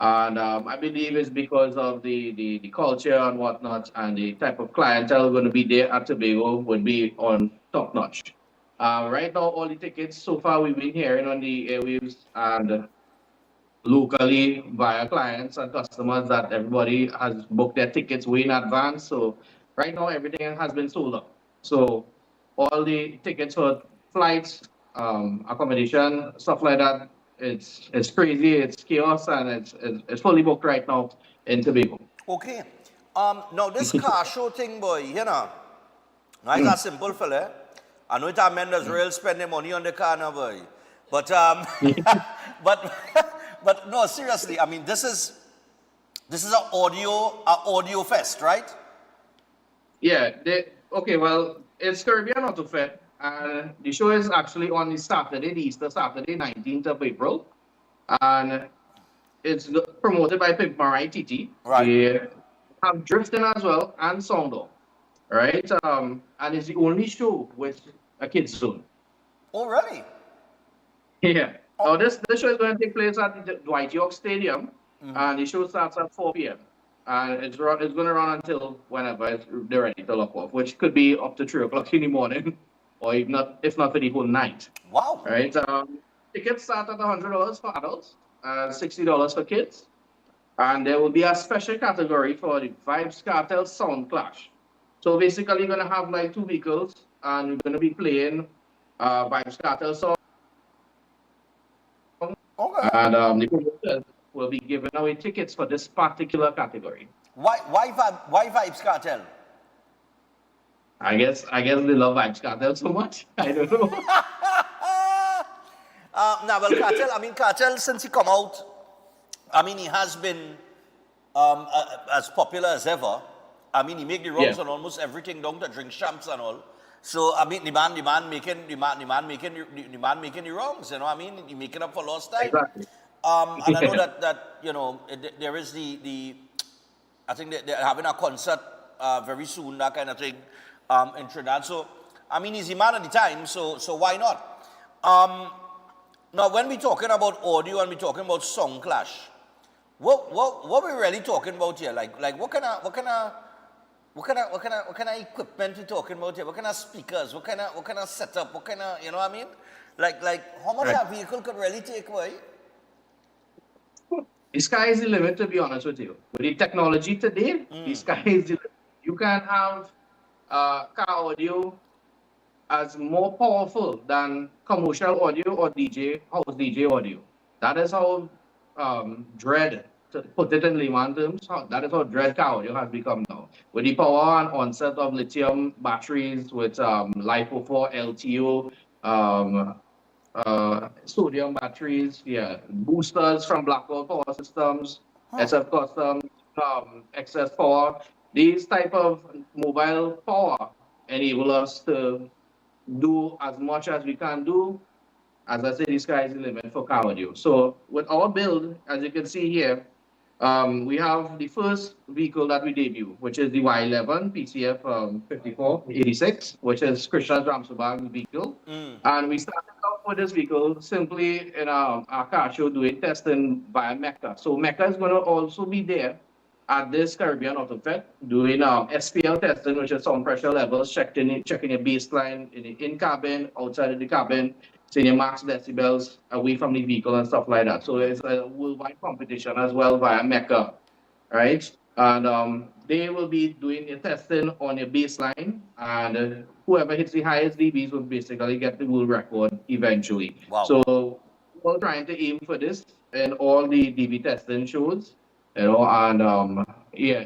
Speaker 22: And I believe it's because of the culture and whatnot, and the type of clientele going to be there at Tobago would be on top notch. Right now, all the tickets so far we've been hearing on the airwaves and locally via clients and customers that everybody has booked their tickets way in advance. So right now, everything has been sold out. So all the tickets for flights, accommodation, stuff like that, it's crazy, it's chaos, and it's fully booked right now in Tobago.
Speaker 2: Okay. Now this car show thing, boy, you know, it's that simple, fella. I know it a man that's real spending money on the car now, boy. But but no, seriously. I mean, this is an audio fest, right?
Speaker 22: Yeah. Okay. Well, it's Caribbean Auto Fair, and the show is actually on the Saturday, the Easter Saturday, 19th of April, and it's promoted by Pimp Marai TT.
Speaker 2: Right.
Speaker 22: They have drifting as well and sound off, right? And it's the only show with a kids zone.
Speaker 2: Oh, really?
Speaker 22: Yeah. Now this show is going to take place at the Dwight York Stadium, and the show starts at 4 p.m. And it's going to run until whenever they're ready to lock off, which could be up to 3 o'clock in the morning, or if not for the whole night.
Speaker 2: Wow.
Speaker 22: Right. Tickets start at $100 for adults, $60 for kids, and there will be a special category for the Vibes Cartel Sound Clash. So basically, you're going to have like 2 vehicles, and you're going to be playing Vibes Cartel song.
Speaker 2: Okay.
Speaker 22: And the promoters will be giving away tickets for this particular category.
Speaker 2: Why Vibes Cartel?
Speaker 22: I guess they love Vibes Cartel so much. I don't know.
Speaker 2: Now, well, Cartel, since he come out, I mean, he has been as popular as ever. I mean, he make the wrongs on almost everything, down to drink champs and all. So I mean, the man making the wrongs. You know, I mean, he making up for lost time.
Speaker 22: Exactly.
Speaker 2: And I know that you know there is I think they're having a concert very soon, that kind of thing, in Trinidad. So I mean, he's the man at the time. So why not? Now, when we're talking about audio and we're talking about song clash, what we're really talking about here? Like what kind of equipment we talking about here? What kind of speakers? What kind of setup? What kind of, you know what I mean? Like how much a vehicle could really take away?
Speaker 22: The sky is the limit, to be honest with you. With the technology today, the sky is the limit. You can have car audio as more powerful than commercial audio or house DJ audio. That is how dread, to put it in layman terms, that is how dread car audio has become now. With the power and onset of lithium batteries with LiPo4, LTO, sodium batteries, boosters from Blackwell Power Systems, SF Custom, excess power. These type of mobile power enable us to do as much as we can do. As I said, the sky is the limit for car audio. So with our build, as you can see here, we have the first vehicle that we debut, which is the Y11 PCF 5486, which is Christian's Ramsabag's vehicle. And we started off with this vehicle simply in our car show doing testing via Mecca. So Mecca is going to also be there at this Caribbean Auto Fair doing SPL testing, which is sound pressure levels, checking your baseline in cabin, outside of the cabin, seeing your max decibels away from the vehicle and stuff like that. So it's a worldwide competition as well via Mecca, right? And they will be doing a testing on your baseline, and whoever hits the highest dBs will basically get the world record eventually.
Speaker 2: Wow.
Speaker 22: So we're trying to aim for this in all the dB testing shows, you know, and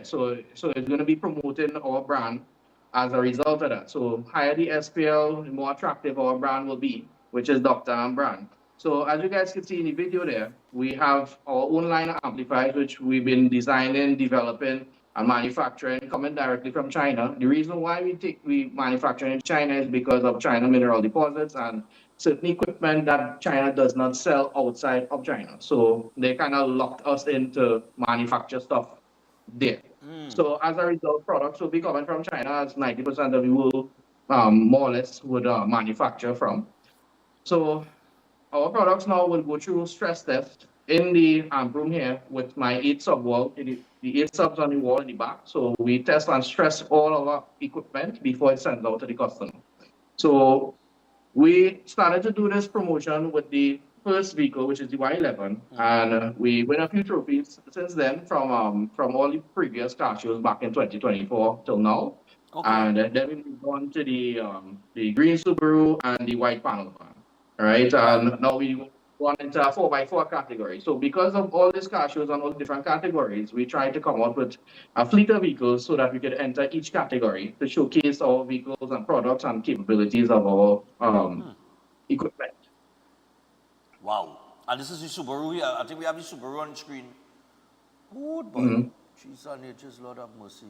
Speaker 22: so it's going to be promoting our brand as a result of that. So higher the SPL, the more attractive our brand will be, which is Dr. and brand. So as you guys can see in the video there, we have our own line of amplifiers, which we've been designing, developing, and manufacturing, coming directly from China. The reason why we manufacture in China is because of China mineral deposits and certain equipment that China does not sell outside of China. So they kind of locked us into manufacture stuff there. So as a result, products will be coming from China, as 90% of the world, more or less, would manufacture from. So our products now will go through stress test in the amp room here with my 8 sub wall, the 8 subs on the wall in the back. So we test and stress all of our equipment before it sends out to the customer. So we started to do this promotion with the first vehicle, which is the Y11, and we win a few trophies since then from all the previous car shows back in 2024 till now.
Speaker 2: Okay.
Speaker 22: And then we moved on to the green Subaru and the white panel van, right? And now we gone into a 4x4 category. So because of all these car shows on all different categories, we try to come out with a fleet of vehicles so that we could enter each category to showcase our vehicles and products and capabilities of our equipment.
Speaker 2: Wow. And this is the Subaru here. I think we have the Subaru on screen. Good boy. Jesus nature's Lord have mercy.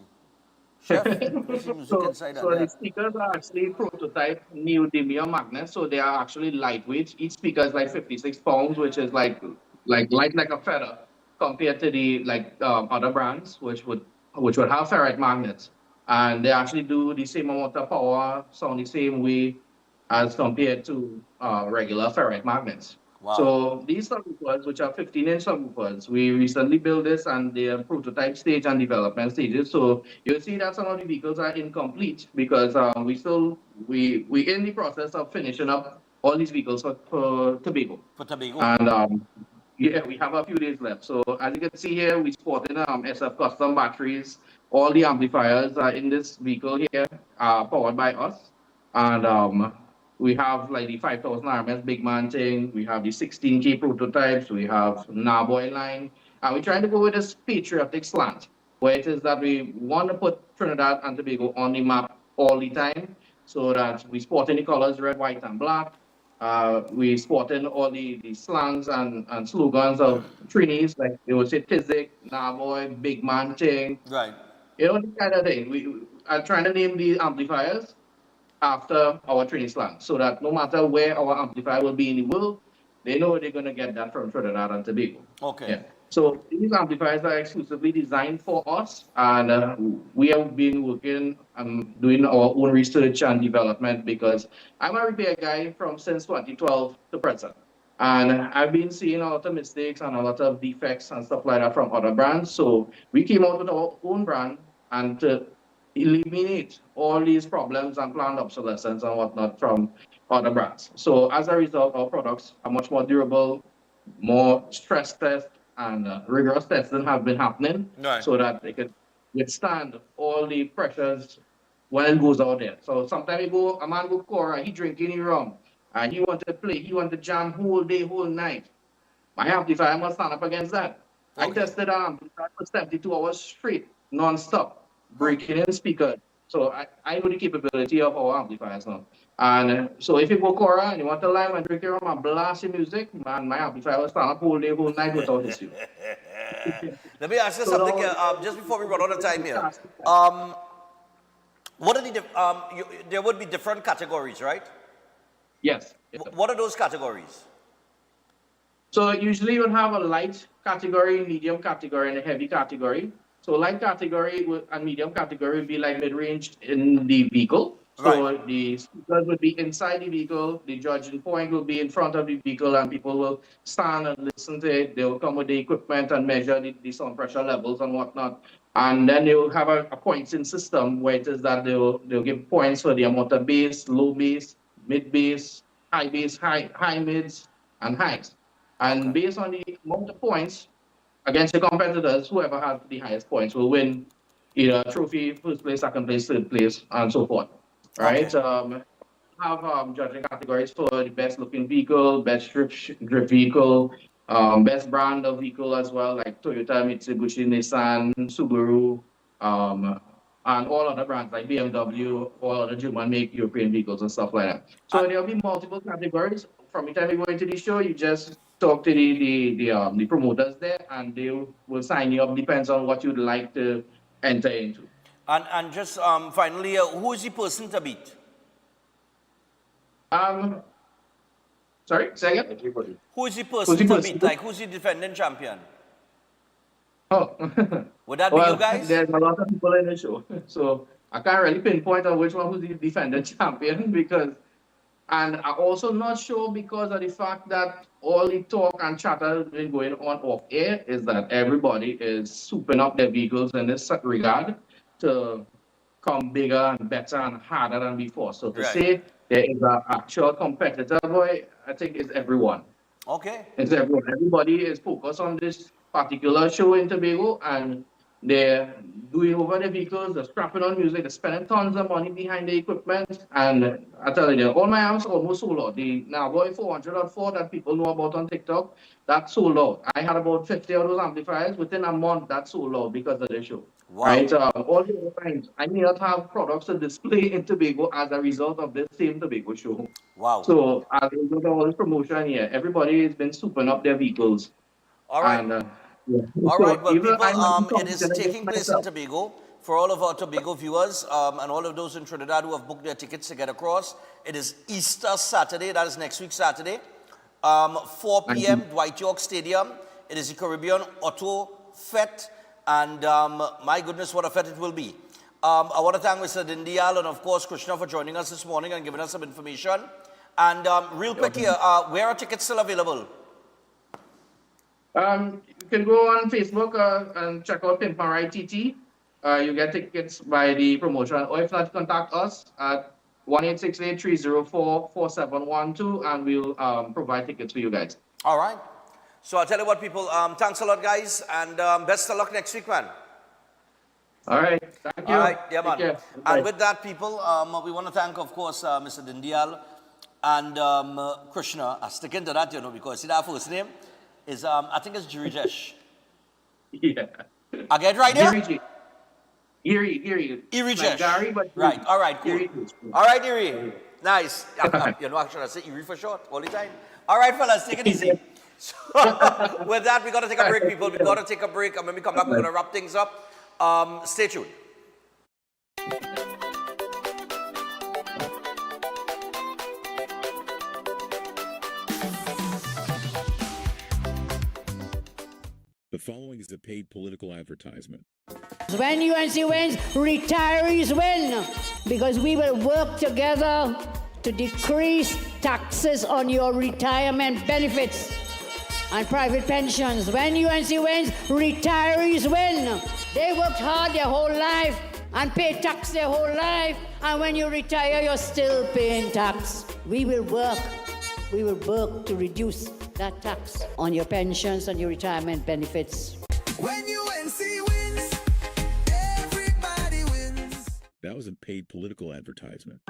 Speaker 2: Chef, what's the music inside
Speaker 22: So
Speaker 2: that?
Speaker 22: the speakers are actually prototype neodymium magnets, so they are actually lightweight. Each speaker is like 56 pounds, which is like light like a feather compared to the other brands, which would have ferrite magnets, and they actually do the same amount of power, sound the same way as compared to regular ferrite magnets.
Speaker 2: Wow.
Speaker 22: So these subwoofers, which are 15-inch subwoofers, we recently built this and they're prototype stage and development stages. So you'll see that some of the vehicles are incomplete because we in the process of finishing up all these vehicles for Tobago.
Speaker 2: For Tobago.
Speaker 22: And yeah, we have a few days left. So as you can see here, we sported SF custom batteries. All the amplifiers are in this vehicle here are powered by us. And we have like the 5,000 RMS big man thing. We have the 16K prototypes. We have Narboy line. And we're trying to go with this patriotic slant, where it is that we want to put Trinidad and Tobago on the map all the time, so that we sport in the colors red, white, and black. We sport in all the slangs and slogans of Trinis, like they would say Tizik, Narboy, big man thing.
Speaker 2: Right.
Speaker 22: You know, this kind of thing. We are trying to name the amplifiers after our training slang, so that no matter where our amplifier will be in the world, they know they're going to get that from Trinidad and Tobago.
Speaker 2: Okay.
Speaker 22: Yeah. So these amplifiers are exclusively designed for us, and we have been working and doing our own research and development because I'm a repair guy since 2012 to present. And I've been seeing a lot of mistakes and a lot of defects and stuff like that from other brands. So we came out with our own brand and to eliminate all these problems and planned obsolescence and whatnot from other brands. So as a result, our products are much more durable, more stress test and rigorous testing have been happening,
Speaker 2: right,
Speaker 22: so that they can withstand all the pressures when it goes out there. So sometimes a man go Cora, he drinking any rum, and he want to play, he want to jam whole day, whole night. My amplifier must stand up against that. I tested an amplifier for 72 hours straight, non-stop, breaking in speakers. So I know the capability of our amplifiers now. And so if you go Cora and you want to live and drink your rum and blast your music, man, my amplifier will stand up whole day, whole night without issue.
Speaker 2: Let me ask you something here, just before we run out of time here. What are there would be different categories, right?
Speaker 22: Yes.
Speaker 2: What are those categories?
Speaker 22: So usually you would have a light category, medium category, and a heavy category. So light category and medium category would be like mid-range in the vehicle. So the speakers would be inside the vehicle, the judging point will be in front of the vehicle, and people will stand and listen to it. They will come with the equipment and measure the sound pressure levels and whatnot. And then they will have a pointing system where it is that they'll give points for the amount of bass, low bass, mid bass, high mids, and highs. And based on the amount of points against the competitors, whoever has the highest points will win either a trophy, first place, second place, third place, and so forth. Right? Have judging categories for the best looking vehicle, best drip vehicle, best brand of vehicle as well, like Toyota, Mitsubishi, Nissan, Subaru, and all other brands like BMW, all other German-made European vehicles and stuff like that. So there'll be multiple categories. From the time you go into the show, you just talk to the promoters there, and they will sign you up. Depends on what you'd like to enter into.
Speaker 2: And just finally, who is the person to beat?
Speaker 22: Sorry, say again?
Speaker 2: Everybody. Who is the person to beat? Like, who's the defending champion?
Speaker 22: Oh.
Speaker 2: Would that be you guys?
Speaker 22: There's a lot of people in the show, so I can't really pinpoint on which one who's the defending champion because, and I'm also not sure because of the fact that all the talk and chatter been going on off air is that everybody is souping up their vehicles in this regard to come bigger and better and harder than before. So to say there is an actual competitor, boy, I think it's everyone.
Speaker 2: Okay.
Speaker 22: It's everyone. Everybody is focused on this particular show in Tobago, and they're doing over the vehicles, they're strapping on music, they're spending tons of money behind the equipment. And I tell you, all my amps almost sold out. The Now Boy 404 that people know about on TikTok, that sold out. I had about 50 of those amplifiers within a month. That sold out because of the show.
Speaker 2: Wow.
Speaker 22: Right? All the other times, I may not have products to display in Tobago as a result of this same Tobago show.
Speaker 2: Wow.
Speaker 22: So as a result of all this promotion here, everybody has been souping up their vehicles.
Speaker 2: All right.
Speaker 22: And, yeah.
Speaker 2: All
Speaker 22: So
Speaker 2: right, but
Speaker 22: even
Speaker 2: people,
Speaker 22: I'm not
Speaker 2: it is
Speaker 22: gonna
Speaker 2: taking
Speaker 22: get
Speaker 2: place in
Speaker 22: myself.
Speaker 2: Tobago. For all of our Tobago viewers and all of those in Trinidad who have booked their tickets to get across, it is Easter Saturday, that is next week Saturday, 4 p.m., Dwight York Stadium. It is the Caribbean Auto Fete, and my goodness, what a fete it will be. I want to thank Mr. Dindial and, of course, Krishna for joining us this morning and giving us some information. And real quick here, where are tickets still available?
Speaker 22: You can go on Facebook and check out Pimp and Ride TT. You get tickets by the promotion, or if not, contact us at 1-868-304-4712, and we'll provide tickets for you guys.
Speaker 2: All right. So I'll tell you what, people, thanks a lot, guys, and best of luck next week, man.
Speaker 22: All right. Thank you.
Speaker 2: All right, yeah, man.
Speaker 22: Take care.
Speaker 2: And with that, people, we want to thank, of course, Mr. Dindial and Krishna. I stick into that, you know, because see that first name is, I think it's Jirijesh.
Speaker 22: Yeah.
Speaker 2: I get it right here?
Speaker 22: Erie.
Speaker 2: Irijesh.
Speaker 22: Like Gary, but
Speaker 2: right, all right, cool.
Speaker 22: Erie.
Speaker 2: All right, Erie. Nice. You know, actually, I say Erie for short all the time. All right, fellas, take it easy. So, with that, we got to take a break, people. We got to take a break, and when we come back, we're going to wrap things up. Stay tuned.
Speaker 4: The following is a paid political advertisement.
Speaker 17: When UNC wins, retirees win because we will work together to decrease taxes on your retirement benefits and private pensions. When UNC wins, retirees win. They worked hard their whole life and paid tax their whole life, and when you retire, you're still paying tax. We will work to reduce that tax on your pensions and your retirement benefits.
Speaker 7: When UNC wins, everybody wins.
Speaker 4: That was a paid political advertisement.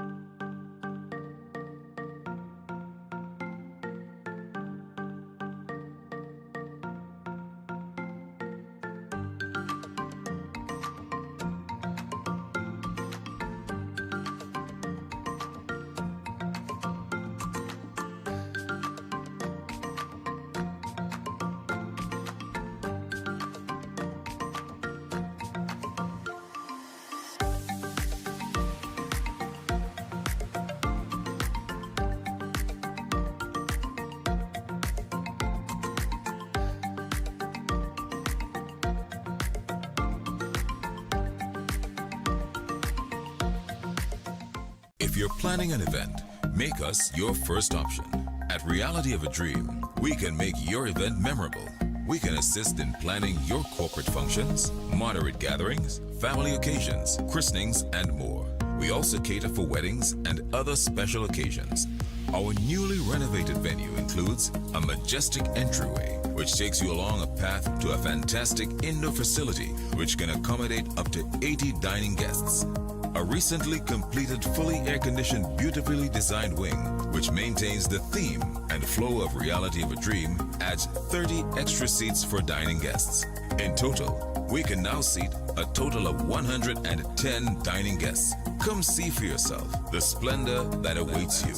Speaker 1: If you're planning an event, make us your first option. At Reality of a Dream, we can make your event memorable. We can assist in planning your corporate functions, moderate gatherings, family occasions, christenings, and more. We also cater for weddings and other special occasions. Our newly renovated venue includes a majestic entryway, which takes you along a path to a fantastic indoor facility which can accommodate up to 80 dining guests. A recently completed, fully air-conditioned, beautifully designed wing, which maintains the theme and flow of Reality of a Dream, adds 30 extra seats for dining guests. In total, we can now seat a total of 110 dining guests. Come see for yourself the splendor that awaits you.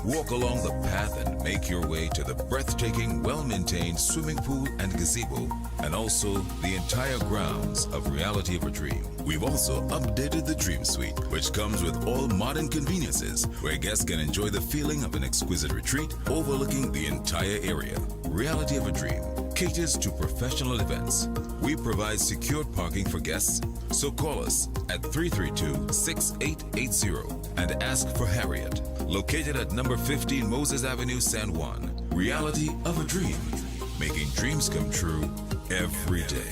Speaker 1: Walk along the path and make your way to the breathtaking, well-maintained swimming pool and gazebo, and also the entire grounds of Reality of a Dream. We've also updated the Dream Suite, which comes with all modern conveniences, where guests can enjoy the feeling of an exquisite retreat overlooking the entire area. Reality of a Dream caters to professional events. We provide secured parking for guests, so call us at 332-6880 and ask for Harriet, located at number 15 Moses Avenue, San Juan. Reality of a Dream, making dreams come true every day.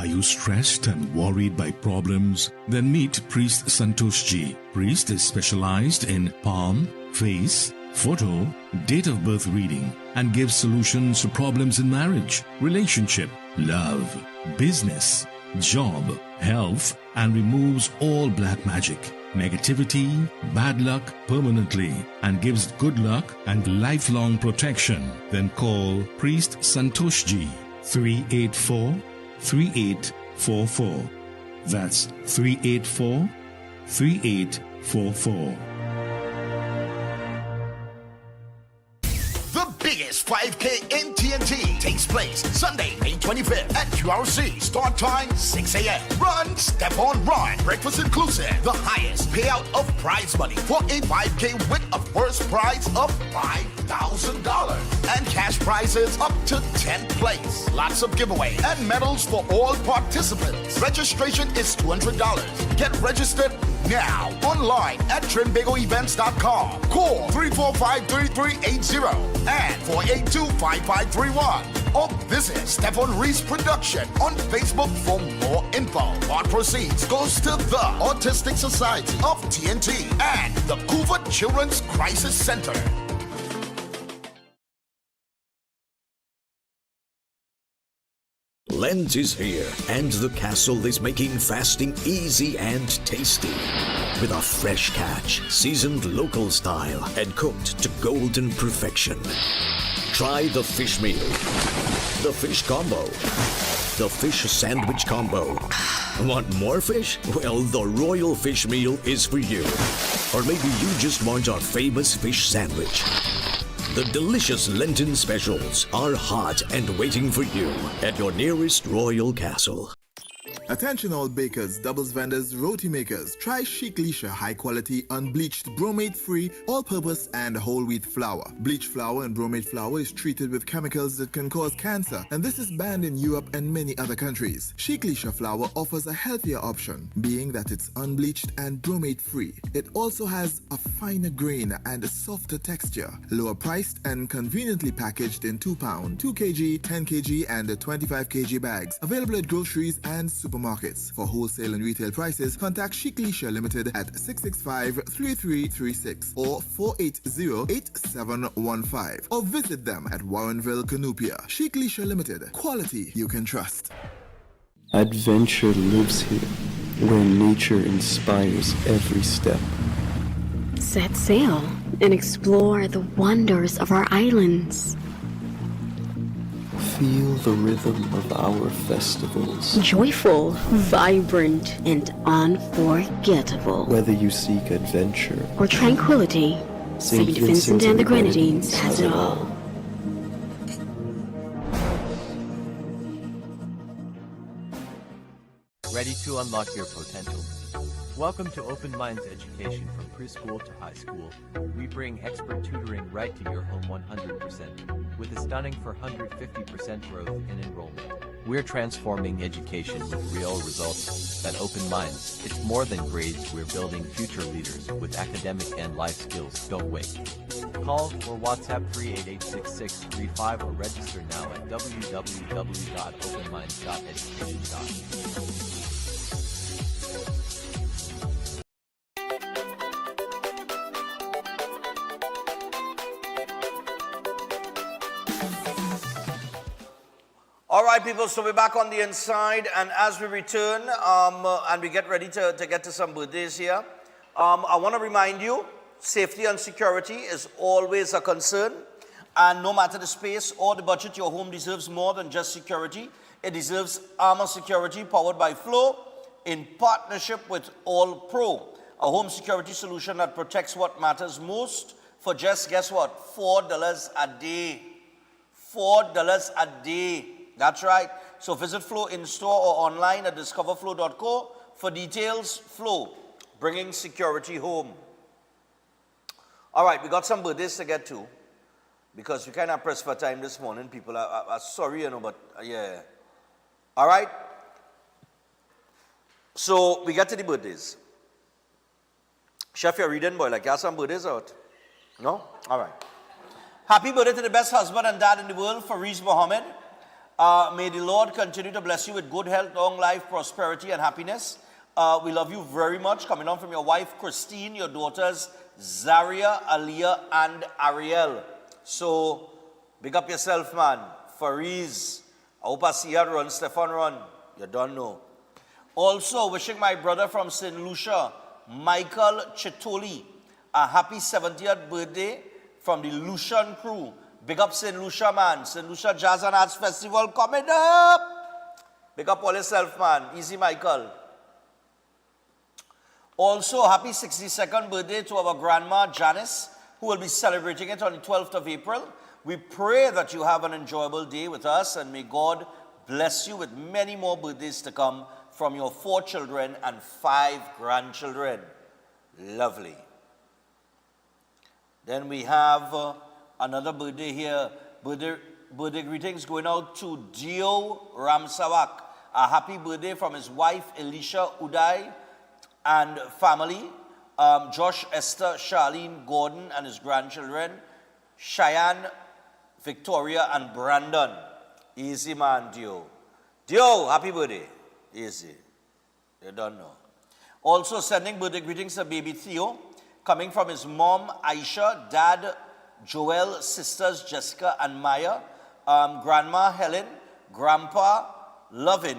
Speaker 3: Are you stressed and worried by problems? Then meet Priest Santosh Ji. Priest is specialized in palm, face, photo, date of birth reading, and gives solutions to problems in marriage, relationship, love, business, job, health, and removes all black magic, negativity, bad luck permanently, and gives good luck and lifelong protection. Then call Priest Santosh Ji 384-3844. That's 384-3844.
Speaker 11: The biggest 5K in TNT takes place Sunday, May 25th at QRC. Start time 6 a.m. Run, step on, run. Breakfast inclusive. The highest payout of prize money for a 5K with a first prize of $5,000 and cash prizes up to 10th place. Lots of giveaway and medals for all participants. Registration is $200. Get registered now online at trinbagoevents.com. Call 345-3380 and 482-5531. Or visit Stefan Reese Production on Facebook for more info. Part proceeds goes to the Autistic Society of TNT and the Coover Children's Crisis Center.
Speaker 5: Lent is here, and the castle is making fasting easy and tasty. With a fresh catch, seasoned local style, and cooked to golden perfection. Try the fish meal, the fish combo, the fish sandwich combo. Want more fish? Well, the royal fish meal is for you. Or maybe you just want our famous fish sandwich. The delicious Lenten specials are hot and waiting for you at your nearest royal castle.
Speaker 6: Attention all bakers, doubles vendors, roti makers. Try Chic Lisha high quality, unbleached, bromate free, all purpose and whole wheat flour. Bleached flour and bromate flour is treated with chemicals that can cause cancer, and this is banned in Europe and many other countries. Chic Lisha flour offers a healthier option, being that it's unbleached and bromate free. It also has a finer grain and a softer texture, lower priced and conveniently packaged in 2 pound, 2 kg, 10 kg and 25 kg bags. Available at groceries and supermarkets. For wholesale and retail prices, contact Chic Lisha Limited at 665-3336 or 480-8715 or visit them at Warrenville, Canupia. Chic Lisha Limited. Quality you can trust.
Speaker 16: Adventure lives here, where nature inspires every step.
Speaker 18: Set sail and explore the wonders of our islands.
Speaker 16: Feel the rhythm of our festivals.
Speaker 18: Joyful, vibrant, and unforgettable.
Speaker 16: Whether you seek adventure
Speaker 18: or tranquility, St. Vincent and the Grenadines has it all.
Speaker 23: Ready to unlock your potential? Welcome to Open Minds Education from preschool to high school. We bring expert tutoring right to your home 100%, with a stunning 450% growth in enrollment. We're transforming education with real results. At Open Minds, it's more than grades, we're building future leaders with academic and life skills. Don't wait. Call or WhatsApp 388-6635 or register now at www.openminds.education.
Speaker 2: All right, people, so we're back on the inside, and as we return and we get ready to get to some birthdays here, I want to remind you, safety and security is always a concern, and no matter the space or the budget, your home deserves more than just security. It deserves armor security powered by Flow in partnership with All Pro, a home security solution that protects what matters most for just, guess what, $4 a day. $4 a day. That's right. So visit Flow in store or online at discoverflow.co for details. Flow, bringing security home. All right, we got some birthdays to get to because we kind of pressed for time this morning. People are sorry, you know, but yeah. All right. So we get to the birthdays. Chef, you're reading, boy. Like, you have some birthdays out? No? All right. Happy birthday to the best husband and dad in the world, Fariz Mohammed. May the Lord continue to bless you with good health, long life, prosperity, and happiness. We love you very much. Coming on from your wife, Christine, your daughters, Zaria, Aliyah, and Ariel. So, big up yourself, man. Fariz, I hope I see you run. Stefan run. You don't know. Also, wishing my brother from St. Lucia, Michael Chitoli, a happy 70th birthday from the Lucian crew. Big up St. Lucia, man. St. Lucia Jazz and Arts Festival coming up. Big up all yourself, man. Easy, Michael. Also, happy 62nd birthday to our grandma, Janice, who will be celebrating it on the 12th of April. We pray that you have an enjoyable day with us, and may God bless you with many more birthdays to come from your 4 children and 5 grandchildren. Lovely. Then we have another birthday here. Birthday greetings going out to Dio Ramsawak. A happy birthday from his wife, Elisha Uday, and family. Josh, Esther, Charlene, Gordon, and his grandchildren. Cheyenne, Victoria, and Brandon. Easy, man, Dio. Dio, happy birthday. Easy. You don't know. Also sending birthday greetings to baby Theo, coming from his mom, Aisha, dad, Joel, sisters, Jessica and Maya, grandma, Helen, grandpa, Lovin,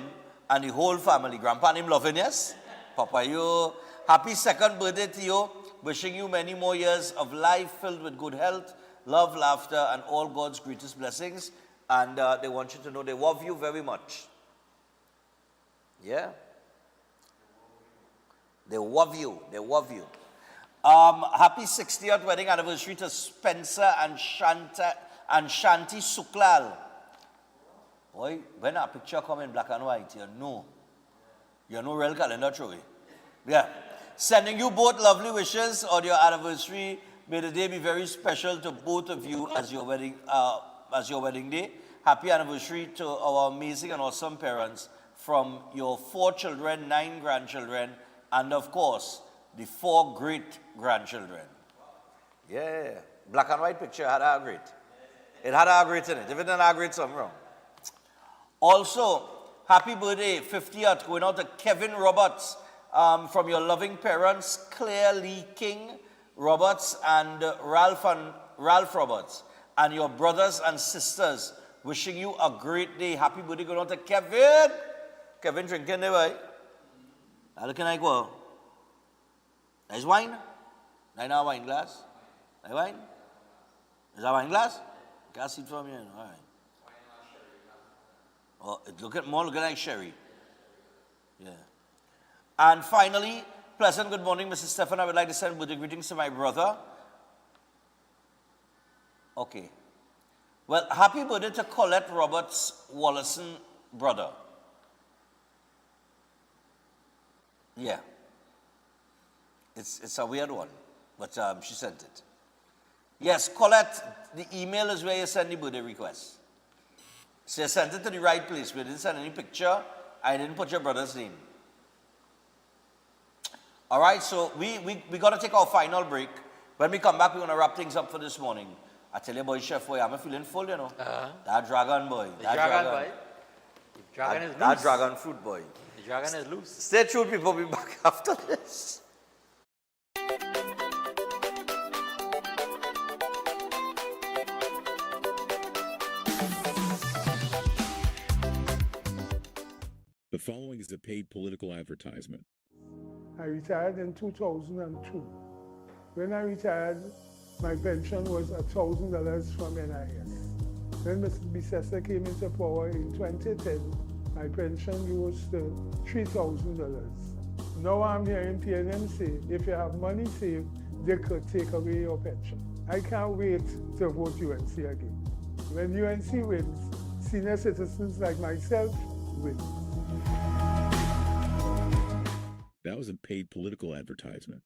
Speaker 2: and the whole family. Grandpa named Lovin, yes? Papa, you. Happy 2nd birthday, Theo. Wishing you many more years of life filled with good health, love, laughter, and all God's greatest blessings. And they want you to know they love you very much. Yeah? They love you. They love you. Happy 60th wedding anniversary to Spencer and Shanti Suklal. Boy, when a picture come in black and white, you know real calendar, truly. Yeah. Sending you both lovely wishes on your anniversary. May the day be very special to both of you as your wedding day. Happy anniversary to our amazing and awesome parents from your 4 children, 9 grandchildren, and of course, the 4 great-grandchildren. Yeah. Black and white picture had a great. It had a great in it. If it didn't have great, something wrong. Also, happy birthday, 50th, going out to Kevin Roberts from your loving parents, Claire Lee King Roberts and Ralph Roberts, and your brothers and sisters. Wishing you a great day. Happy birthday going out to Kevin. Kevin drinking there, right? How can I go? There's wine? There's a wine glass? There's wine? Is that wine glass? Can't see it from here. All right. Oh, it looking like sherry. Yeah. And finally, pleasant good morning, Mrs. Stephan. I would like to send birthday greetings to my brother. Okay. Well, happy birthday to Colette Roberts Wallison brother. Yeah. It's a weird one, but she sent it. Yes, Colette, the email is where you send the birthday request. So you sent it to the right place. We didn't send any picture. I didn't put your brother's name. All right, so we got to take our final break. When we come back, we're going to wrap things up for this morning. I tell you, boy, Chef, boy, I'm feeling full, you know. That dragon, boy.
Speaker 13: The dragon, boy. The dragon is loose.
Speaker 2: That dragon fruit, boy.
Speaker 13: The dragon is loose.
Speaker 2: Stay tuned, people. We'll be back after this.
Speaker 4: The following is a paid political advertisement.
Speaker 14: I retired in 2002. When I retired, my pension was $1,000 from NIS. When Mr. Bissessa came into power in 2010, my pension rose to $3,000. Now I'm hearing PNM say, if you have money saved, they could take away your pension. I can't wait to vote UNC again. When UNC wins, senior citizens like myself win.
Speaker 4: That was a paid political advertisement.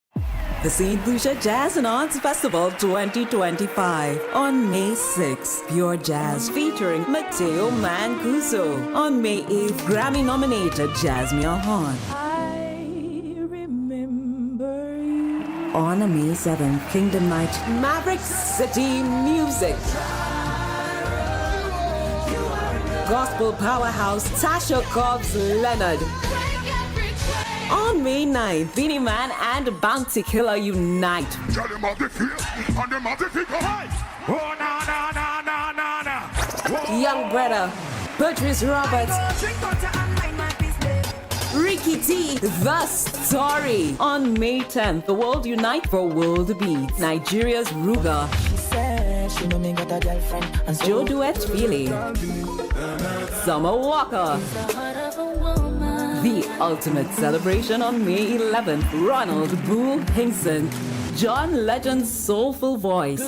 Speaker 15: The St. Lucia Jazz and Arts Festival 2025 on May 6th. Pure Jazz featuring Mateo Mancuso. On May 8th, Grammy-nominated Jasmine Horn. I remember you. On May 7th, Kingdom Night, Maverick City Music. gospel powerhouse Tasha Cobbs Leonard. On May 9th, Beanie Man and Bounty Killer unite. Young Brother, Patrice Roberts, Ricky T, The Story. On May 10th, the world unite for World Beats. Nigeria's Ruga. Joe Duet Feely. Summer Walker. The ultimate celebration on May 11th. Ronald Boo Hinkson. John Legend's soulful voice.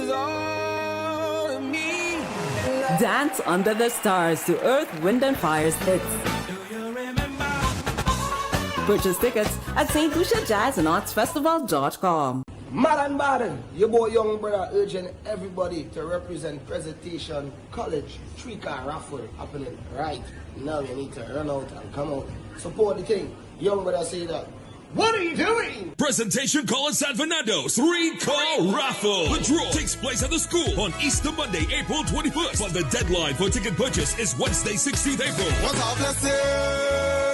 Speaker 15: Dance under the stars to Earth, Wind and Fire's hits. Purchase tickets at St. Lucia Jazz and Arts Festival.com.
Speaker 9: Madam Baden, your boy Young Brother urging everybody to represent Presentation College 3-car raffle happening right now. You need to run out and come out. Support the thing. Young Brother say that. What are you doing?
Speaker 12: Presentation College San Fernando's 3-car raffle. The draw takes place at the school on Easter Monday, April 21st. But the deadline for ticket purchase is Wednesday, 16th April. What's up,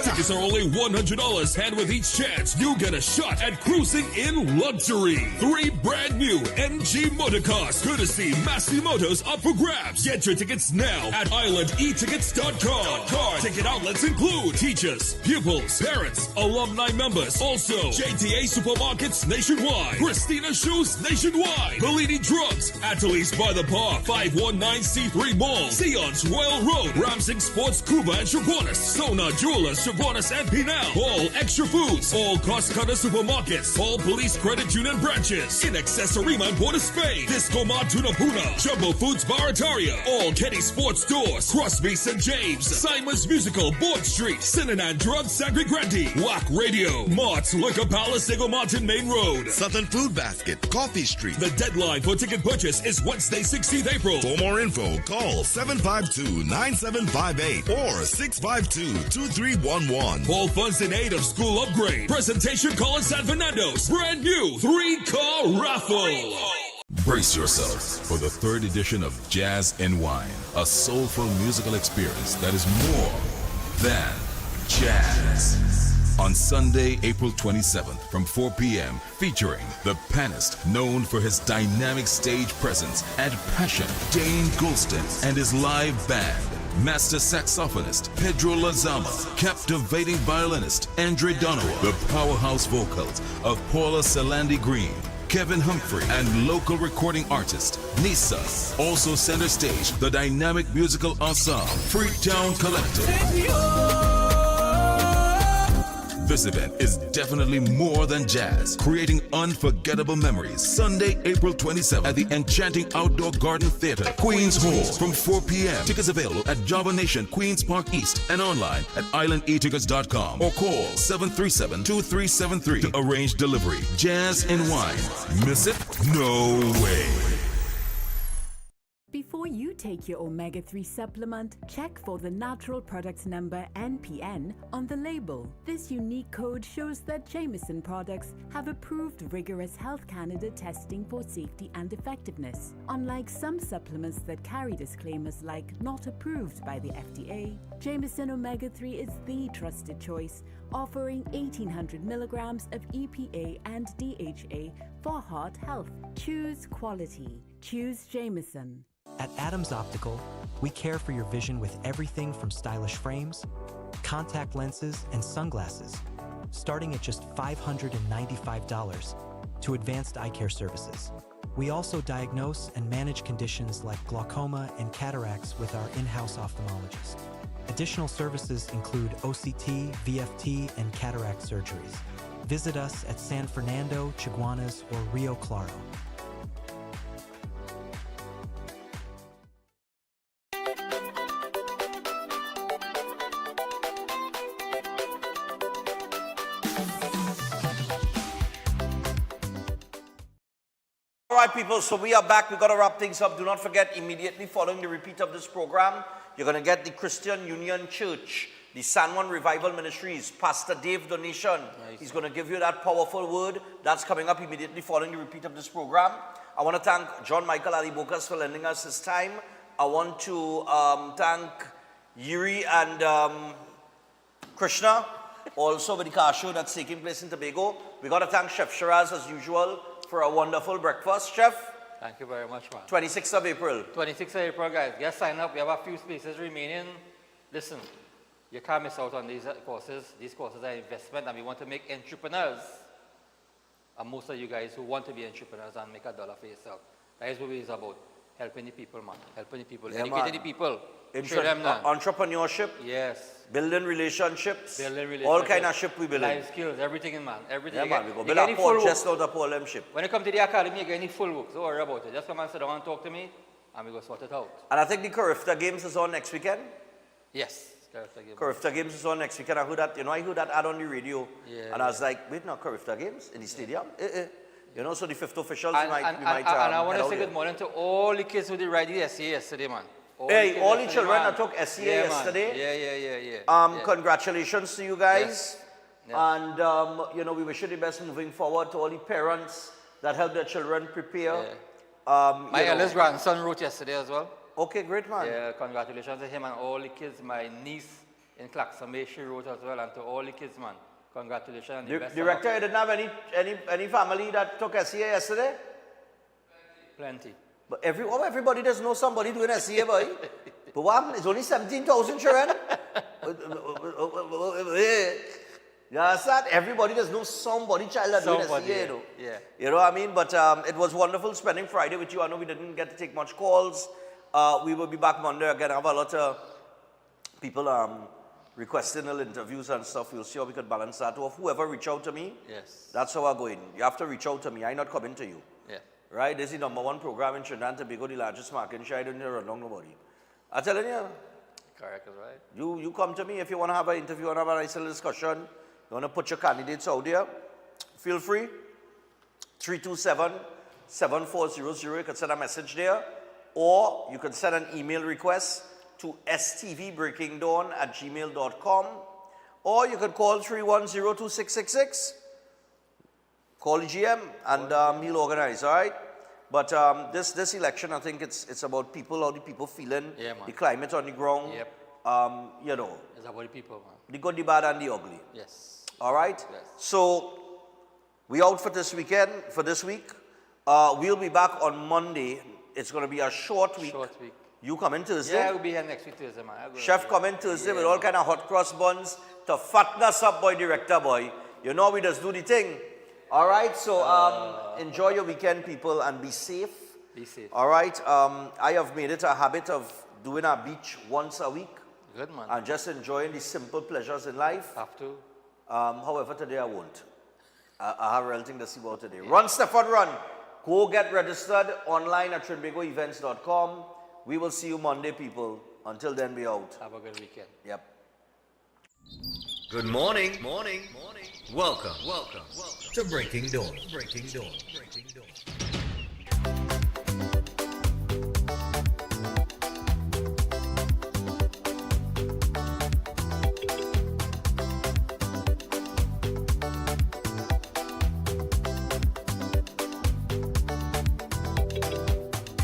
Speaker 12: tickets are only $100, and with each chance, you get a shot at cruising in luxury. 3 brand new MG motor cars, courtesy Massey Motors, up for grabs. Get your tickets now at islandetickets.com. Ticket outlets include teachers, pupils, parents, alumni members. Also, JTA Supermarkets nationwide, Christina Shoes nationwide, Bellini Drugs, Ateliers by the Park, 519C3 Mall, Sion's Royal Road, Ramsing Sports Cuba and Chaguanas, Sona Jewelers, Chaguanas and Pinal, all Extra Foods, all Cost Cutter Supermarkets, all Police Credit Union branches, In Accessorima and Port of Spain, Disco Mart Tunapuna, Jumbo Foods Barataria, all Kenny Sports Stores, Crosby St. James, Simon's Musical, Board Street, Sinanan Drugs, Sangre Grande, WAC Radio, Mart's Liquor Palace, Ego Martin Main Road, Southern Food Basket, Coffee Street. The deadline for ticket purchase is Wednesday, 16th April. For more info, call 752-9758 or 652-2311. All funds in aid of school upgrade. Presentation College San Fernando's brand new 3-car raffle.
Speaker 1: Brace yourself for the 3rd edition of Jazz and Wine, a soulful musical experience that is more than jazz. On Sunday, April 27th from 4 p.m., featuring the pianist known for his dynamic stage presence and passion, Dane Golston, and his live band, master saxophonist Pedro Lazama, captivating violinist Andre Donovan, the powerhouse vocals of Paula Salandi Green, Kevin Humphrey, and local recording artist Nisa. Also center stage, the dynamic musical ensemble Freetown Collective. This event is definitely more than jazz, creating unforgettable memories. Sunday, April 27th at the enchanting Outdoor Garden Theater, Queens Hall, from 4 p.m. Tickets available at Java Nation, Queens Park East, and online at islandetickets.com or call 737-2373 to arrange delivery. Jazz and Wine. Miss it? No way.
Speaker 19: Before you take your omega-3 supplement, check for the natural product number NPN on the label. This unique code shows that Jameson products have approved rigorous Health Canada testing for safety and effectiveness. Unlike some supplements that carry disclaimers like not approved by the FDA, Jameson Omega-3 is the trusted choice, offering 1800 milligrams of EPA and DHA for heart health. Choose quality. Choose Jameson.
Speaker 24: At Adams Optical, we care for your vision with everything from stylish frames, contact lenses, and sunglasses, starting at just $595, to advanced eye care services. We also diagnose and manage conditions like glaucoma and cataracts with our in-house ophthalmologist. Additional services include OCT, VFT, and cataract surgeries. Visit us at San Fernando, Chaguanas, or Rio Claro.
Speaker 2: All right, people, so we are back. We've got to wrap things up. Do not forget, immediately following the repeat of this program, you're going to get the Christian Union Church, the San Juan Revival Ministries, Pastor Dave donation. Nice. He's going to give you that powerful word. That's coming up immediately following the repeat of this program. I want to thank John Michael Alibokas for lending us his time. I want to thank Yuri and Krishna, also with the car show that's taking place in Tobago. We got to thank Chef Shiraz as usual for a wonderful breakfast, Chef.
Speaker 13: Thank you very much, man.
Speaker 2: 26th of April.
Speaker 13: 26th of April, guys. Get signed up. We have a few spaces remaining. Listen, you can't miss out on these courses. These courses are investment, and we want to make entrepreneurs. And most of you guys who want to be entrepreneurs and make $1 for yourself. That is what it is about. Helping the people, man. Helping the people.
Speaker 2: Yeah,
Speaker 13: educating the people. Show them that.
Speaker 2: Entrepreneurship.
Speaker 13: Yes.
Speaker 2: Building relationships.
Speaker 13: Building relationships.
Speaker 2: All kind of ship we build.
Speaker 13: Life skills, everything in man. Everything.
Speaker 2: Yeah,
Speaker 13: you
Speaker 2: man.
Speaker 13: get,
Speaker 2: We go
Speaker 13: you
Speaker 2: build
Speaker 13: get
Speaker 2: a
Speaker 13: the full
Speaker 2: port just
Speaker 13: work.
Speaker 2: out of all them ship.
Speaker 13: When you come to the academy, you get any full work. So don't worry about it. Just come and sit down and talk to me, and we go sort it out.
Speaker 2: And I think the Carifta Games is on next weekend.
Speaker 13: Yes.
Speaker 2: Carifta Games is on next weekend. I heard that ad on the radio.
Speaker 13: Yeah,
Speaker 2: and I was like, wait, no, Carifta Games in the stadium? You know, so the fifth officials
Speaker 13: And
Speaker 2: might
Speaker 13: I want
Speaker 2: head
Speaker 13: to
Speaker 2: out
Speaker 13: say
Speaker 2: there.
Speaker 13: good morning to all the kids who did ride the SCA yesterday, man.
Speaker 2: All
Speaker 13: the
Speaker 2: the children that took SCA yesterday.
Speaker 13: Yeah.
Speaker 2: Congratulations to you guys.
Speaker 13: Yes.
Speaker 2: And, you know, we wish you the best moving forward to all the parents that help their children prepare.
Speaker 13: My eldest grandson wrote yesterday as well.
Speaker 2: Okay, great, man.
Speaker 13: Yeah, congratulations to him and all the kids. My niece in Claxon Bay, she wrote as well. And to all the kids, man, congratulations. And the best
Speaker 2: Director, you didn't have any family that took SCA yesterday?
Speaker 13: Plenty.
Speaker 2: But everybody does know somebody doing SCA, boy. But what happened? It's only 17,000 children. You understand? Everybody does know somebody child that doing SCA, though.
Speaker 13: Yeah.
Speaker 2: You know what I mean? But it was wonderful spending Friday with you. I know we didn't get to take much calls. We will be back Monday again. I have a lot of people requesting little interviews and stuff. We'll see how we could balance that off. Whoever reach out to me,
Speaker 13: yes,
Speaker 2: that's how I'm going. You have to reach out to me. I'm not coming to you.
Speaker 13: Yeah.
Speaker 2: Right? This is the #1 program in Trinidad and Tobago, the largest market in China. I don't run along nobody. I'm telling you.
Speaker 13: Correct, right?
Speaker 2: You come to me if you want to have an interview and have a nice little discussion. You want to put your candidates out there. Feel free. 327-7400. You can send a message there. Or you can send an email request to stvbreakingdawn@gmail.com. Or you can call 310-2666. Call the GM and he'll organize, all right? But this election, I think it's about people, how the people feeling, the climate on the ground.
Speaker 13: Yep.
Speaker 2: You know.
Speaker 13: It's about the people, man.
Speaker 2: The good, the bad, and the ugly.
Speaker 13: Yes.
Speaker 2: All right?
Speaker 13: Yes.
Speaker 2: So, we out for this weekend, for this week. We'll be back on Monday. It's going to be a short week.
Speaker 13: Short week.
Speaker 2: You come in Thursday?
Speaker 13: Yeah, I'll be here next week Thursday, man.
Speaker 2: Chef come in Thursday with all kind of hot cross buns to fatten us up, boy, director, boy. You know we just do the thing. All right? So, enjoy your weekend, people, and be safe.
Speaker 13: Be safe.
Speaker 2: All right? I have made it a habit of doing a beach once a week.
Speaker 13: Good, man.
Speaker 2: And just enjoying the simple pleasures in life.
Speaker 13: Have to.
Speaker 2: However, today I won't. I have a real thing to see about today. Yeah. Run, Stefan, run. Go get registered online at trinbagoevents.com. We will see you Monday, people. Until then, be out.
Speaker 13: Have a good weekend.
Speaker 2: Yep.
Speaker 8: Good morning. Welcome to Breaking Dawn.